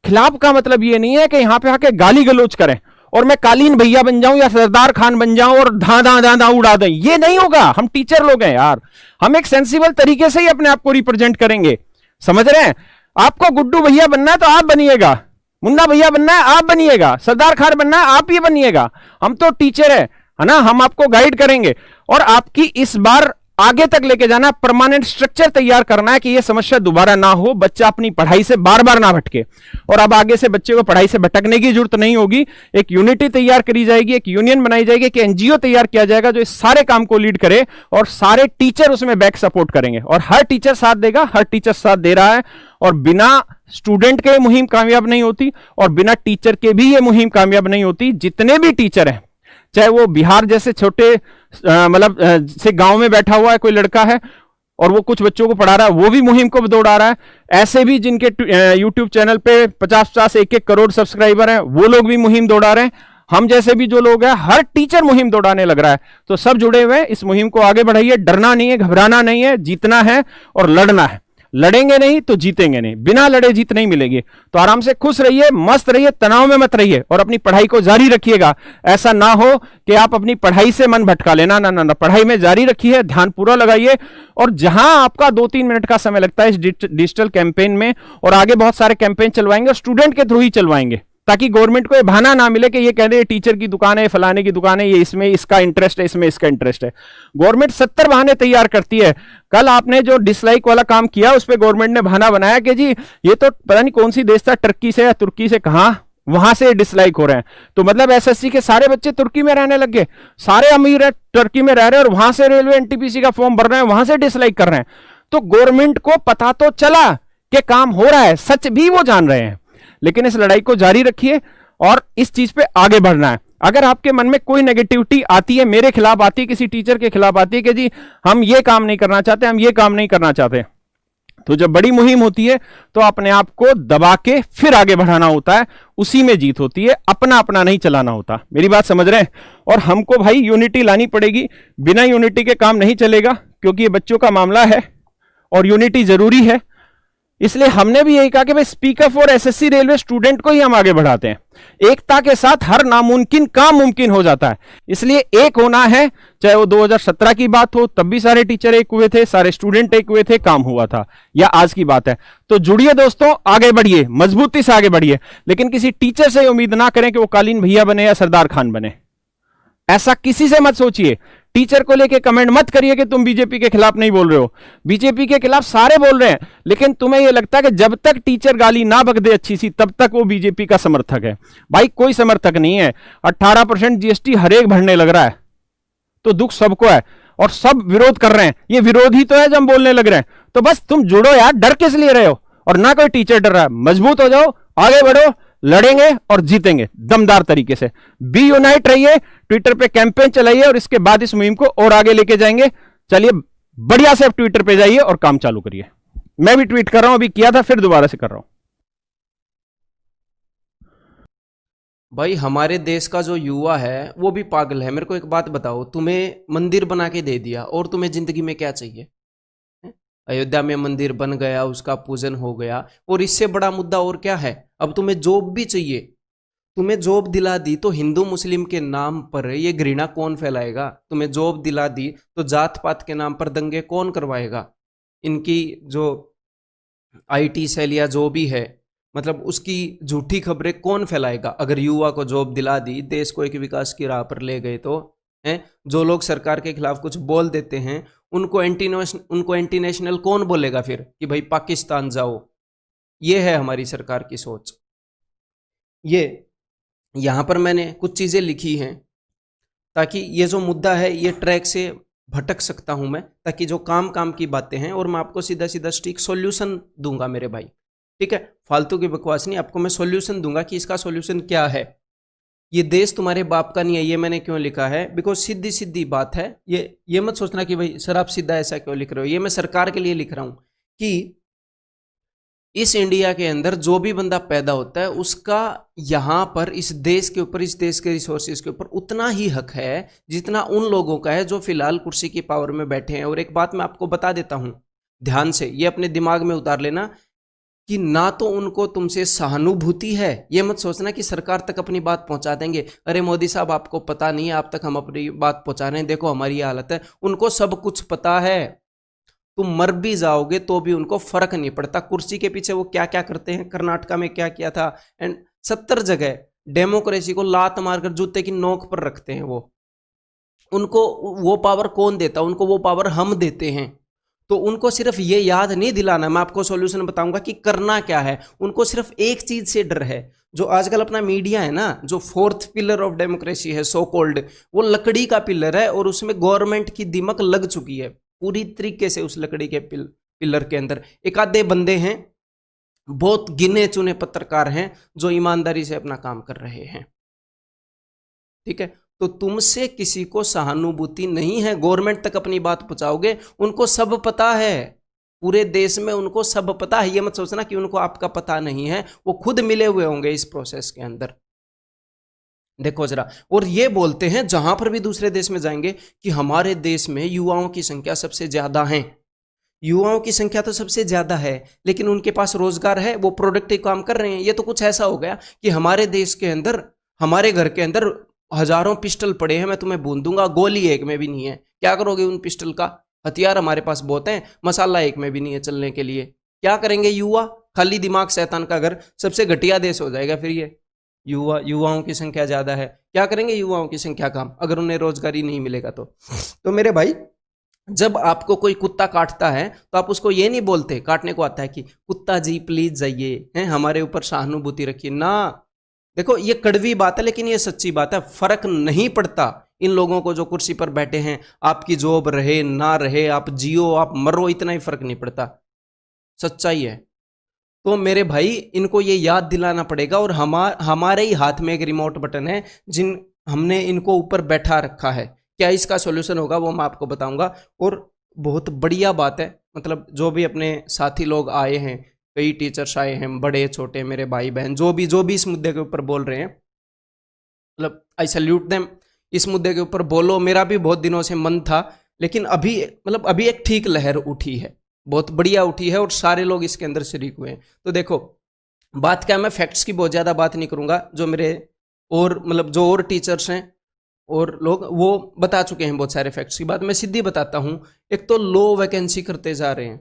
खिलाफ का मतलब ये नहीं है कि यहां पे आके गाली गलौज करें और मैं कालीन भैया बन जाऊं या सरदार खान बन जाऊं और धा उड़ा दें, ये नहीं होगा। हम टीचर लोग हैं यार, हम एक सेंसिबल तरीके से ही अपने आप को रिप्रेजेंट करेंगे, समझ रहे हैं। आपको गुड्डू भैया बनना है तो आप बनिएगा, मुन्ना भैया बनना है आप बनिएगा, सरदार खान बनना है आप ही बनिएगा। हम तो टीचर है ना, हम आपको गाइड करेंगे और आपकी इस बार आगे तक लेके जाना, परमानेंट स्ट्रक्चर तैयार करना है कि यह समस्या दोबारा ना हो, बच्चा अपनी पढ़ाई से बार बार ना भटके। और अब आगे से बच्चे को पढ़ाई से भटकने की जरूरत नहीं होगी, एक यूनिटी तैयार करी जाएगी, एक यूनियन बनाई जाएगी, एक एनजीओ तैयार किया जाएगा जो इस सारे काम को लीड करे और सारे टीचर उसमें बैक सपोर्ट करेंगे और हर टीचर साथ देगा, हर टीचर साथ दे रहा है। और बिना स्टूडेंट के मुहिम कामयाब नहीं होती और बिना टीचर के भी ये मुहिम कामयाब नहीं होती। जितने भी टीचर हैं, चाहे वो बिहार जैसे छोटे मतलब से गांव में बैठा हुआ है कोई लड़का है और वो कुछ बच्चों को पढ़ा रहा है, वो भी मुहिम को दौड़ा रहा है। ऐसे भी जिनके यूट्यूब चैनल पे 50-50 1-1 करोड़ सब्सक्राइबर हैं, वो लोग भी मुहिम दौड़ा रहे हैं। हम जैसे भी जो लोग हैं, हर टीचर मुहिम दौड़ाने लग रहा है। तो सब जुड़े हुए हैं, इस मुहिम को आगे बढ़ाइए, डरना नहीं है, घबराना नहीं है, जीतना है और लड़ना है। लड़ेंगे नहीं तो जीतेंगे नहीं, बिना लड़े जीत नहीं मिलेगी। तो आराम से खुश रहिए, मस्त रहिए, तनाव में मत रहिए और अपनी पढ़ाई को जारी रखिएगा। ऐसा ना हो कि आप अपनी पढ़ाई से मन भटका लेना, ना ना ना, पढ़ाई में जारी रखिए, ध्यान पूरा लगाइए। और जहां आपका 2-3 मिनट का समय लगता है इस डिजिटल कैंपेन में, और आगे बहुत सारे कैंपेन चलवाएंगे और स्टूडेंट के थ्रू ही चलवाएंगे ताकि गवर्नमेंट को ये बहाना ना मिले कि ये कह रहे टीचर की दुकान है, फलाने की दुकान है, ये इसमें इसका इंटरेस्ट है, इसमें इसका इंटरेस्ट है। गवर्नमेंट 70 बहाने तैयार करती है। कल आपने जो डिसलाइक वाला काम किया उस पर गवर्नमेंट ने बहाना बनाया कि जी ये तो पता नहीं कौन सी देश था, टर्की से या तुर्की से, कहां वहां से डिसलाइक हो रहे हैं। तो मतलब एसएससी के सारे बच्चे तुर्की में रहने लग गए, सारे अमीर है टर्की में रह रहे हैं और वहां से रेलवे एनटीपीसी का फॉर्म भर रहे हैं, वहां से डिसलाइक कर रहे हैं। तो गवर्नमेंट को पता तो चला कि काम हो रहा है, सच भी वो जान रहे हैं। लेकिन इस लड़ाई को जारी रखिए और इस चीज पे आगे बढ़ना है। अगर आपके मन में कोई नेगेटिविटी आती है, मेरे खिलाफ आती है, किसी टीचर के खिलाफ आती है कि जी हम ये काम नहीं करना चाहते, हम ये काम नहीं करना चाहते, तो जब बड़ी मुहिम होती है तो अपने आप को दबा के फिर आगे बढ़ाना होता है, उसी में जीत होती है, अपना अपना नहीं चलाना होता। मेरी बात समझ रहे हैं। और हमको भाई यूनिटी लानी पड़ेगी, बिना यूनिटी के काम नहीं चलेगा, क्योंकि ये बच्चों का मामला है और यूनिटी जरूरी है। इसलिए हमने भी यही कहा कि भाई speaker for SSC railway student को ही हम आगे बढ़ाते हैं। एकता के साथ हर नामुमकिन काम मुमकिन हो जाता है। इसलिए एक होना है, चाहे वो 2017 की बात हो, तब भी सारे टीचर एक हुए थे, सारे स्टूडेंट एक हुए थे, काम हुआ था, या आज की बात है। तो जुड़िए दोस्तों, आगे बढ़िए, मजबूती से आगे बढ़िए, लेकिन किसी टीचर से उम्मीद ना करें कि वो कालीन भैया बने या सरदार खान बने। ऐसा किसी से मत सोचिए। टीचर को लेके कमेंट मत करिए कि तुम बीजेपी के खिलाफ नहीं बोल रहे हो। बीजेपी के खिलाफ सारे बोल रहे हैं, लेकिन तुम्हें यह लगता है कि जब तक टीचर गाली ना बक दे अच्छी सी, तब तक वो बीजेपी का समर्थक है। भाई कोई समर्थक नहीं है। 18% जीएसटी हर एक भरने लग रहा है, तो दुख सबको है और सब विरोध कर रहे हैं। ये विरोध ही तो है जो हम बोलने लग रहे हैं। तो बस तुम जुड़ो यार, डर किस लिए रहे हो? और ना कोई टीचर डर रहा है। मजबूत हो जाओ, आगे बढ़ो, लड़ेंगे और जीतेंगे दमदार तरीके से। बी यूनाइट रहिए, ट्विटर पे कैंपेन चलाइए और इसके बाद इस मुहिम को और आगे लेके जाएंगे। चलिए बढ़िया से ट्विटर पे जाइए और काम चालू करिए। मैं भी ट्वीट कर रहा हूं, अभी किया था, फिर दोबारा से कर रहा हूं। भाई हमारे देश का जो युवा है वो भी पागल है। मेरे को एक बात बताओ, तुम्हें मंदिर बना के दे दिया और तुम्हें जिंदगी में क्या चाहिए? अयोध्या में मंदिर बन गया, उसका पूजन हो गया, और इससे बड़ा मुद्दा और क्या है? अब तुम्हें जॉब भी चाहिए। तुम्हें जॉब दिला दी तो हिंदू मुस्लिम के नाम पर ये घृणा कौन फैलाएगा? तुम्हें जॉब दिला दी तो जात पात के नाम पर दंगे कौन करवाएगा? इनकी जो आईटी सेल या जो भी है, मतलब उसकी झूठी खबरें कौन फैलाएगा? अगर युवा को जॉब दिला दी, देश को एक विकास की राह पर ले गए, तो हैं जो लोग सरकार के खिलाफ कुछ बोल देते हैं उनको एंटी नेशनल कौन बोलेगा फिर कि भाई पाकिस्तान जाओ? ये है हमारी सरकार की सोच। ये यहाँ पर मैंने कुछ चीज़ें लिखी हैं ताकि ये जो मुद्दा है ये ट्रैक से भटक सकता हूँ मैं, ताकि जो काम की बातें हैं, और मैं आपको सीधा सीधा स्ट्रिक्ट सॉल्यूशन दूंगा मेरे भाई। ठीक है, फालतू की बकवास नहीं, आपको मैं सॉल्यूशन दूंगा कि इसका सॉल्यूशन क्या है। ये देश तुम्हारे बाप का नहीं है। ये मैंने क्यों लिखा है? बिकॉज सीधी सीधी बात है। ये मत सोचना कि भाई सर आप सीधा ऐसा क्यों लिख रहे हो। ये मैं सरकार के लिए लिख रहा हूँ कि इस इंडिया के अंदर जो भी बंदा पैदा होता है उसका यहाँ पर इस देश के ऊपर, इस देश के रिसोर्सेज के ऊपर उतना ही हक है जितना उन लोगों का है जो फिलहाल कुर्सी की पावर में बैठे हैं। और एक बात मैं आपको बता देता हूँ, ध्यान से ये अपने दिमाग में उतार लेना कि ना तो उनको तुमसे सहानुभूति है। ये मत सोचना कि सरकार तक अपनी बात पहुंचा देंगे। अरे मोदी साहब आपको पता नहीं है, आप तक हम अपनी बात पहुंचा रहे हैं, देखो हमारी ये हालत है। उनको सब कुछ पता है। तुम मर भी जाओगे तो भी उनको फर्क नहीं पड़ता। कुर्सी के पीछे वो क्या क्या करते हैं, कर्नाटका में क्या किया था, एंड 70 जगह डेमोक्रेसी को लात मारकर जूते की नोक पर रखते हैं। वो उनको वो पावर कौन देता? उनको वो पावर हम देते हैं। तो उनको सिर्फ ये याद नहीं दिलाना, मैं आपको सॉल्यूशन बताऊंगा कि करना क्या है। उनको सिर्फ एक चीज से डर है, जो आजकल अपना मीडिया है ना, जो 4th पिलर ऑफ डेमोक्रेसी है सो कॉल्ड, वो लकड़ी का पिलर है और उसमें गवर्नमेंट की दिमक लग चुकी है पूरी तरीके से। उस लकड़ी के पिलर के अंदर एक आधे बंदे हैं, बहुत गिने चुने पत्रकार हैं जो ईमानदारी से अपना काम कर रहे हैं। ठीक है, तो तुमसे किसी को सहानुभूति नहीं है। गवर्नमेंट तक अपनी बात पहुंचाओगे, उनको सब पता है, पूरे देश में उनको सब पता है। ये मत सोचना कि उनको आपका पता नहीं है, वो खुद मिले हुए होंगे इस प्रोसेस के अंदर। देखो जरा, और ये बोलते हैं जहां पर भी दूसरे देश में जाएंगे कि हमारे देश में युवाओं की संख्या सबसे ज्यादा है। युवाओं की संख्या तो सबसे ज्यादा है, लेकिन उनके पास रोजगार है, वो प्रोडक्टिव काम कर रहे हैं। ये तो कुछ ऐसा हो गया कि हमारे देश के अंदर, हमारे घर के अंदर हजारों पिस्टल पड़े हैं, मैं तुम्हें बूंद दूंगा, गोली एक में भी नहीं है। क्या करोगे उन पिस्टल का? हथियार हमारे पास बहुत हैं, मसाला एक में भी नहीं है चलने के लिए। क्या करेंगे युवा? खाली दिमाग शैतान का घर, सबसे घटिया देश हो जाएगा फिर ये। युवाओं की संख्या ज्यादा है, क्या करेंगे युवाओं की संख्या काम, अगर उन्हें रोजगारी नहीं मिलेगा तो मेरे भाई, जब आपको कोई कुत्ता काटता है तो आप उसको ये नहीं बोलते, काटने को आता है, कि कुत्ता जी प्लीज जाइए, हैं हमारे ऊपर सहानुभूति रखिए ना। देखो ये कड़वी बात है लेकिन ये सच्ची बात है। फर्क नहीं पड़ता इन लोगों को जो कुर्सी पर बैठे हैं, आपकी जॉब रहे ना रहे, आप जियो आप मरो, इतना ही फर्क नहीं पड़ता। सच्चाई है। तो मेरे भाई इनको ये याद दिलाना पड़ेगा। और हमारे ही हाथ में एक रिमोट बटन है जिन हमने इनको ऊपर बैठा रखा है। क्या इसका सॉल्यूशन होगा वो मैं आपको बताऊंगा। और बहुत बढ़िया बात है, मतलब जो भी अपने साथी लोग आए हैं, कई टीचर्स आए हैं, बड़े छोटे, मेरे भाई बहन, जो भी इस मुद्दे के ऊपर बोल रहे हैं, मतलब आई सैल्यूट देम। इस मुद्दे के ऊपर बोलो, मेरा भी बहुत दिनों से मन था, लेकिन अभी एक ठीक लहर उठी है, बहुत बढ़िया उठी है और सारे लोग इसके अंदर शरीक हुए हैं। तो देखो बात क्या, मैं फैक्ट्स की बहुत ज़्यादा बात नहीं करूँगा, जो मेरे और मतलब जो और टीचर्स हैं और लोग वो बता चुके हैं बहुत सारे फैक्ट्स की बात, मैं सीधी बताता हूँ। एक तो लो वैकेंसी करते जा रहे हैं,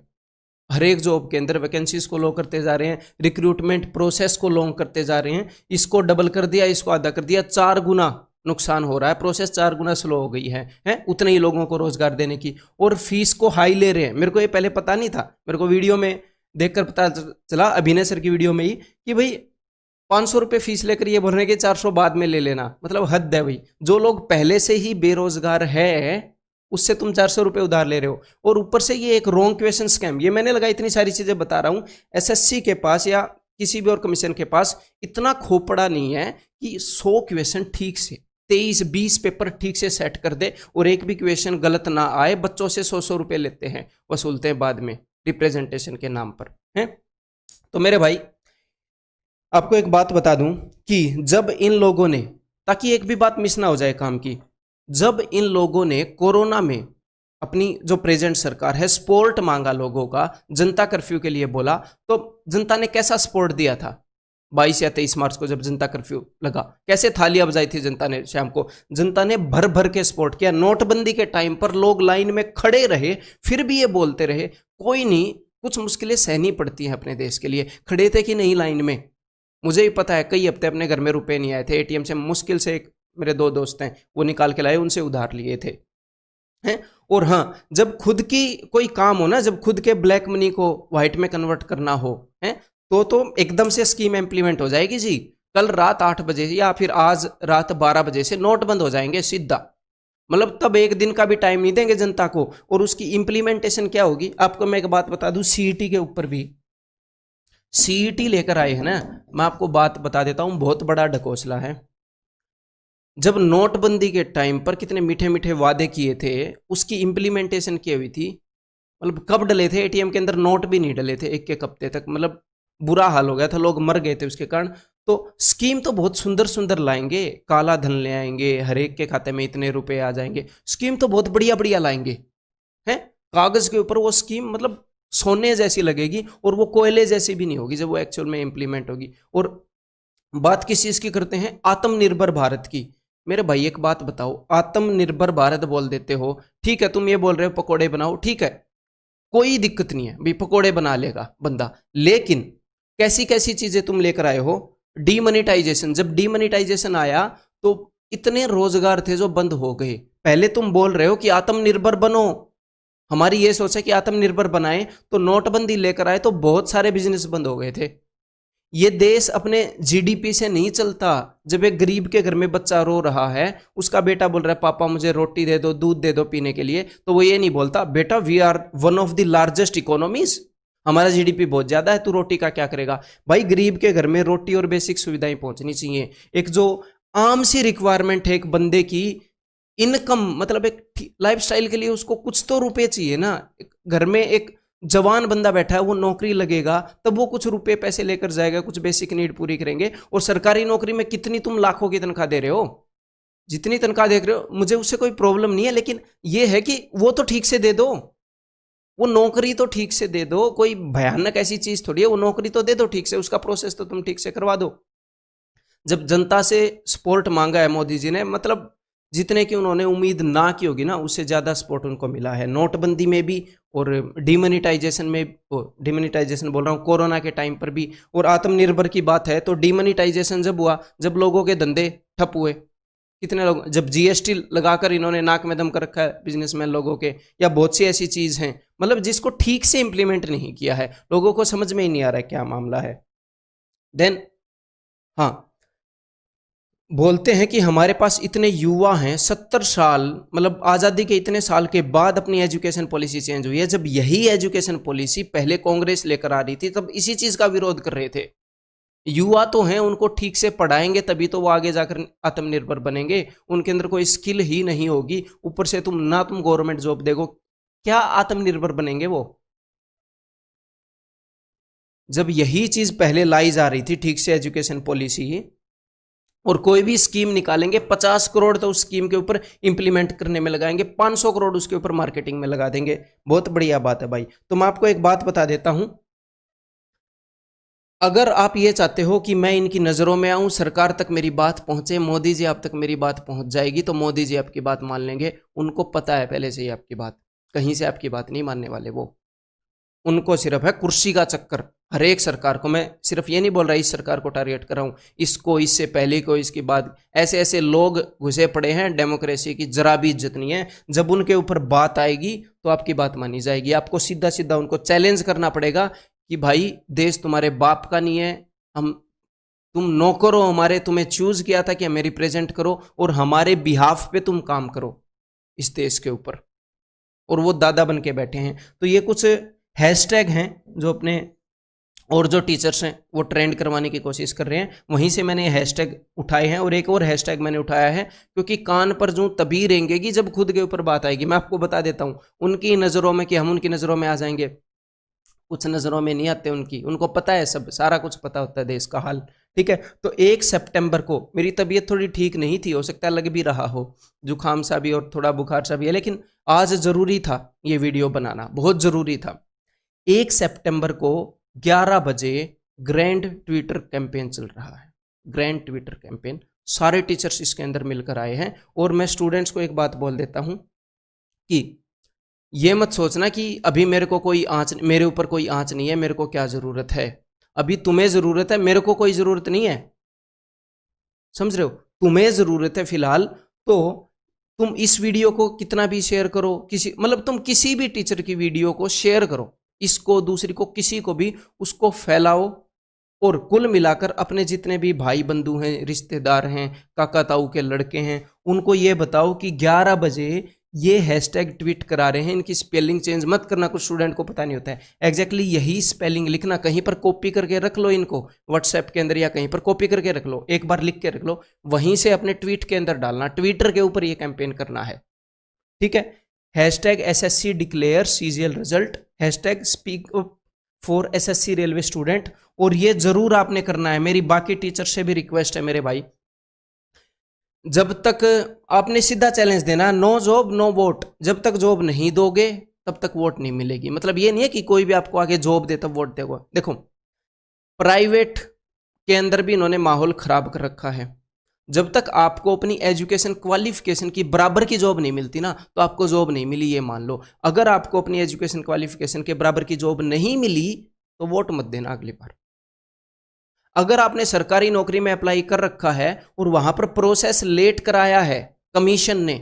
हर एक जॉब के अंदर वैकेंसीज को लो करते जा रहे हैं, रिक्रूटमेंट प्रोसेस को लॉन्ग करते जा रहे हैं, इसको डबल कर दिया, इसको आधा कर दिया, 4 गुना नुकसान हो रहा है, प्रोसेस 4 गुना स्लो हो गई है उतने ही लोगों को रोजगार देने की, और फीस को हाई ले रहे हैं। मेरे को ये पहले पता नहीं था, मेरे को वीडियो में देखकर पता चला, अभिनय सर की वीडियो में ही, कि भाई 500 रुपये फीस लेकर ये बोल रहे हैं कि 400 बाद में ले लेना, मतलब हद है भाई। जो लोग पहले से ही बेरोजगार है उससे तुम 400 रुपये उधार ले रहे हो, और ऊपर से ये एक रॉन्ग क्वेश्चन स्कैम। ये मैंने लगा, इतनी सारी चीजें बता रहा हूं, एसएससी के पास या किसी भी और कमीशन के पास इतना खोपड़ा नहीं है कि 100 क्वेश्चन ठीक से 23-20 पेपर ठीक से सेट कर दे और एक भी क्वेश्चन गलत ना आए। बच्चों से 100 रुपये लेते हैं, वसूलते हैं बाद में रिप्रेजेंटेशन के नाम पर है। तो मेरे भाई आपको एक बात बता दूं कि जब इन लोगों ने, ताकि एक भी बात मिस ना हो जाए काम की, जब इन लोगों ने कोरोना में अपनी जो प्रेजेंट सरकार है सपोर्ट मांगा लोगों का, जनता कर्फ्यू के लिए बोला, तो जनता ने कैसा सपोर्ट दिया था? 22 या 23 मार्च को जब जनता कर्फ्यू लगा, कैसे थालियां बजाई थी जनता ने शाम को? जनता ने भर भर के सपोर्ट किया। नोटबंदी के टाइम पर लोग लाइन में खड़े रहे, फिर भी ये बोलते रहे कोई नहीं, कुछ मुश्किलें सहनी पड़ती हैं अपने देश के लिए। खड़े थे कि नहीं लाइन में? मुझे भी पता है, कई हफ्ते अपने घर में रुपए नहीं आए थे, एटीएम से मुश्किल से, एक मेरे 2 दोस्त हैं वो निकाल के लाए, उनसे उधार लिए थे हैं। और हाँ, जब खुद की कोई काम हो ना, जब खुद के ब्लैक मनी को व्हाइट में कन्वर्ट करना हो है, तो एकदम से स्कीम इंप्लीमेंट हो जाएगी जी। कल रात 8 बजे या फिर आज रात 12 बजे से नोट बंद हो जाएंगे सीधा, मतलब तब एक दिन का भी टाइम नहीं देंगे जनता को। और उसकी इंप्लीमेंटेशन क्या होगी? आपको मैं एक बात बता दूं, सीईटी के ऊपर भी सीईटी लेकर आए हैं ना, मैं आपको बात बता देता हूं, बहुत बड़ा ढकोसला है। जब नोटबंदी के टाइम पर कितने मीठे मीठे वादे किए थे, उसकी इंप्लीमेंटेशन की हुई थी, मतलब कब डले थे एटीएम के अंदर? नोट भी नहीं डले थे एक हफ्ते तक, मतलब बुरा हाल हो गया था, लोग मर गए थे उसके कारण। तो स्कीम तो बहुत सुंदर सुंदर लाएंगे, काला धन ले आएंगे, हर एक के खाते में इतने रुपए आ जाएंगे, स्कीम तो बहुत बढ़िया बढ़िया लाएंगे हैं। कागज के ऊपर वो स्कीम मतलब सोने जैसी लगेगी, और वो कोयले जैसी भी नहीं होगी जब वो एक्चुअल में इंप्लीमेंट होगी। और बात किस चीज की करते हैं? आत्मनिर्भर भारत की। मेरे भाई एक बात बताओ, आत्मनिर्भर भारत बोल देते हो, ठीक है, तुम ये बोल रहे हो पकोड़े बनाओ, ठीक है, कोई दिक्कत नहीं है भाई, पकोड़े बना लेगा बंदा, लेकिन कैसी कैसी चीजें तुम लेकर आए हो? डीमोनेटाइजेशन। जब डीमोनेटाइजेशन आया तो इतने रोजगार थे जो बंद हो गए। पहले तुम बोल रहे हो कि आत्मनिर्भर बनो, हमारी ये सोच है कि आत्मनिर्भर बनाए, तो नोटबंदी लेकर आए तो बहुत सारे बिजनेस बंद हो गए थे। ये देश अपने जीडीपी से नहीं चलता। जब एक गरीब के घर में बच्चा रो रहा है, उसका बेटा बोल रहा है पापा मुझे रोटी दे दो, दूध दे दो पीने के लिए, तो वो ये नहीं बोलता बेटा we are one of the largest economies, हमारा जीडीपी बहुत ज्यादा है, तू रोटी का क्या करेगा? भाई गरीब के घर में रोटी और बेसिक सुविधाएं पहुंचनी चाहिए। एक जो आम सी रिक्वायरमेंट है एक बंदे की, इनकम, मतलब एक लाइफस्टाइल के लिए उसको कुछ तो रुपए चाहिए ना। घर में एक जवान बंदा बैठा है, वो नौकरी लगेगा तब वो कुछ रुपए पैसे लेकर जाएगा, कुछ बेसिक नीड पूरी करेंगे। और सरकारी नौकरी में कितनी तुम लाखों की तनख्वाह दे रहे हो, जितनी तनख्वाह दे रहे हो, मुझे उससे कोई प्रॉब्लम नहीं है, लेकिन ये है कि वो तो ठीक से दे दो, वो नौकरी तो ठीक से दे दो। कोई भयानक ऐसी चीज थोड़ी है, वो नौकरी तो दे दो ठीक से, उसका प्रोसेस तो तुम ठीक से करवा दो। जब जनता से सपोर्ट मांगा है मोदी जी ने, मतलब जितने की उन्होंने उम्मीद ना की होगी ना, उससे ज्यादा सपोर्ट उनको मिला है। नोटबंदी में भी और डिमोनेटाइजेशन में, डिमोनेटाइजेशन बोल रहा हूँ, कोरोना के टाइम पर भी। और आत्मनिर्भर की बात है तो डिमोनेटाइजेशन जब हुआ, जब लोगों के धंधे ठप हुए, कितने लोग, जब जीएसटी लगाकर इन्होंने नाक में दम कर रखा है बिजनेसमैन लोगों के, या बहुत सी ऐसी चीज हैं मतलब जिसको ठीक से इंप्लीमेंट नहीं किया है, लोगों को समझ में ही नहीं आ रहा है क्या मामला है। देन हाँ, बोलते हैं कि हमारे पास इतने युवा हैं, 70 साल, मतलब आज़ादी के इतने साल के बाद अपनी एजुकेशन पॉलिसी चेंज हुई है। जब यही एजुकेशन पॉलिसी पहले कांग्रेस लेकर आ रही थी, तब इसी चीज़ का विरोध कर रहे थे। युवा तो हैं, उनको ठीक से पढ़ाएंगे तभी तो वो आगे जाकर आत्मनिर्भर बनेंगे। उनके अंदर कोई स्किल ही नहीं होगी, ऊपर से तुम गवर्नमेंट जॉब देखो, क्या आत्मनिर्भर बनेंगे वो? जब यही चीज़ पहले लाई जा रही थी, ठीक से एजुकेशन पॉलिसी, और कोई भी स्कीम निकालेंगे 50 करोड़ तो उस स्कीम के ऊपर इंप्लीमेंट करने में लगाएंगे, 500 करोड़ उसके ऊपर मार्केटिंग में लगा देंगे। बहुत बढ़िया बात है भाई। तो मैं आपको एक बात बता देता हूं, अगर आप ये चाहते हो कि मैं इनकी नज़रों में आऊं, सरकार तक मेरी बात पहुंचे, मोदी जी आप तक मेरी बात पहुंच जाएगी, तो मोदी जी आपकी बात मान लेंगे। उनको पता है पहले से ही आपकी बात, कहीं से आपकी बात नहीं मानने वाले वो। उनको सिर्फ है कुर्सी का चक्कर। हर एक सरकार को, मैं सिर्फ ये नहीं बोल रहा इस सरकार को टारगेट कर रहा हूं, इसको, इससे पहले को, इसके बाद, ऐसे ऐसे लोग घुसे पड़े हैं, डेमोक्रेसी की जरा भी इज्जत नहीं है। जब उनके ऊपर बात आएगी तो आपकी बात मानी जाएगी। आपको सीधा सीधा उनको चैलेंज करना पड़ेगा कि भाई देश तुम्हारे बाप का नहीं है, तुम नौकर हो हमारे, तुम्हें चूज किया था कि हमें रिप्रेजेंट करो और हमारे बिहाफ पे तुम काम करो इस देश के ऊपर, और वो दादा बन के बैठे हैं। तो ये कुछ हैशटैग हैं जो अपने और जो टीचर्स हैं वो ट्रेंड करवाने की कोशिश कर रहे हैं, वहीं से मैंने ये हैशटैग उठाए हैं। और एक और हैशटैग मैंने उठाया है क्योंकि कान पर जूं तभी रेंगेगी जब खुद के ऊपर बात आएगी। मैं आपको बता देता हूं, उनकी नज़रों में कि हम उनकी नज़रों में आ जाएंगे, कुछ नज़रों में नहीं आते उनकी, उनको पता है, सब सारा कुछ पता होता है देश का हाल, ठीक है। तो 1 सितंबर को मेरी तबीयत थोड़ी ठीक नहीं थी, हो सकता है लग भी रहा हो, जुकाम सा भी और थोड़ा बुखार सा भी है, लेकिन आज ज़रूरी था ये वीडियो बनाना, बहुत ज़रूरी था। 1 सितंबर को 11 बजे ग्रैंड ट्विटर कैंपेन चल रहा है। ग्रैंड ट्विटर कैंपेन, सारे टीचर्स इसके अंदर मिलकर आए हैं। और मैं स्टूडेंट्स को एक बात बोल देता हूं कि ये मत सोचना कि अभी मेरे को कोई आँच, मेरे ऊपर कोई आँच नहीं है, मेरे को क्या ज़रूरत है। अभी तुम्हें ज़रूरत है, मेरे को कोई ज़रूरत नहीं है, समझ रहे हो। तुम्हें ज़रूरत है फिलहाल, तो तुम इस वीडियो को कितना भी शेयर करो, किसी मतलब तुम किसी भी टीचर की वीडियो को शेयर करो, इसको, दूसरी को, किसी को भी उसको फैलाओ। और कुल मिलाकर अपने जितने भी भाई बंधु हैं, रिश्तेदार हैं, काका ताऊ के लड़के हैं, उनको ये बताओ कि 11 बजे ये हैशटैग ट्वीट करा रहे हैं। इनकी स्पेलिंग चेंज मत करना, कुछ स्टूडेंट को पता नहीं होता है, एग्जैक्टली यही स्पेलिंग लिखना, कहीं पर कॉपी करके रख लो इनको, व्हाट्सएप के अंदर या कहीं पर कॉपी करके रख लो, एक बार लिख के रख लो, वहीं से अपने ट्वीट के अंदर डालना, ट्विटर के ऊपर ये कैंपेन करना है, ठीक है। Hashtag SSC declare CGL result, hashtag speak for SSC railway student, और ये जरूर आपने करना है। मेरी बाकी टीचर से भी रिक्वेस्ट है मेरे भाई, जब तक आपने सीधा चैलेंज देना, नो जॉब नो वोट, जब तक जॉब नहीं दोगे तब तक वोट नहीं मिलेगी। मतलब ये नहीं है कि कोई भी आपको आगे जॉब दे तब वोट देगा। देखो प्राइवेट के अंदर भी इन्होंने माहौल खराब कर रखा है। जब तक आपको अपनी एजुकेशन क्वालिफिकेशन की बराबर की जॉब नहीं मिलती ना, तो आपको जॉब नहीं मिली, ये मान लो। अगर आपको अपनी एजुकेशन क्वालिफिकेशन के बराबर की जॉब नहीं मिली तो वोट मत देना अगली बार। अगर आपने सरकारी नौकरी में अप्लाई कर रखा है और वहां पर प्रोसेस लेट कराया है कमीशन ने,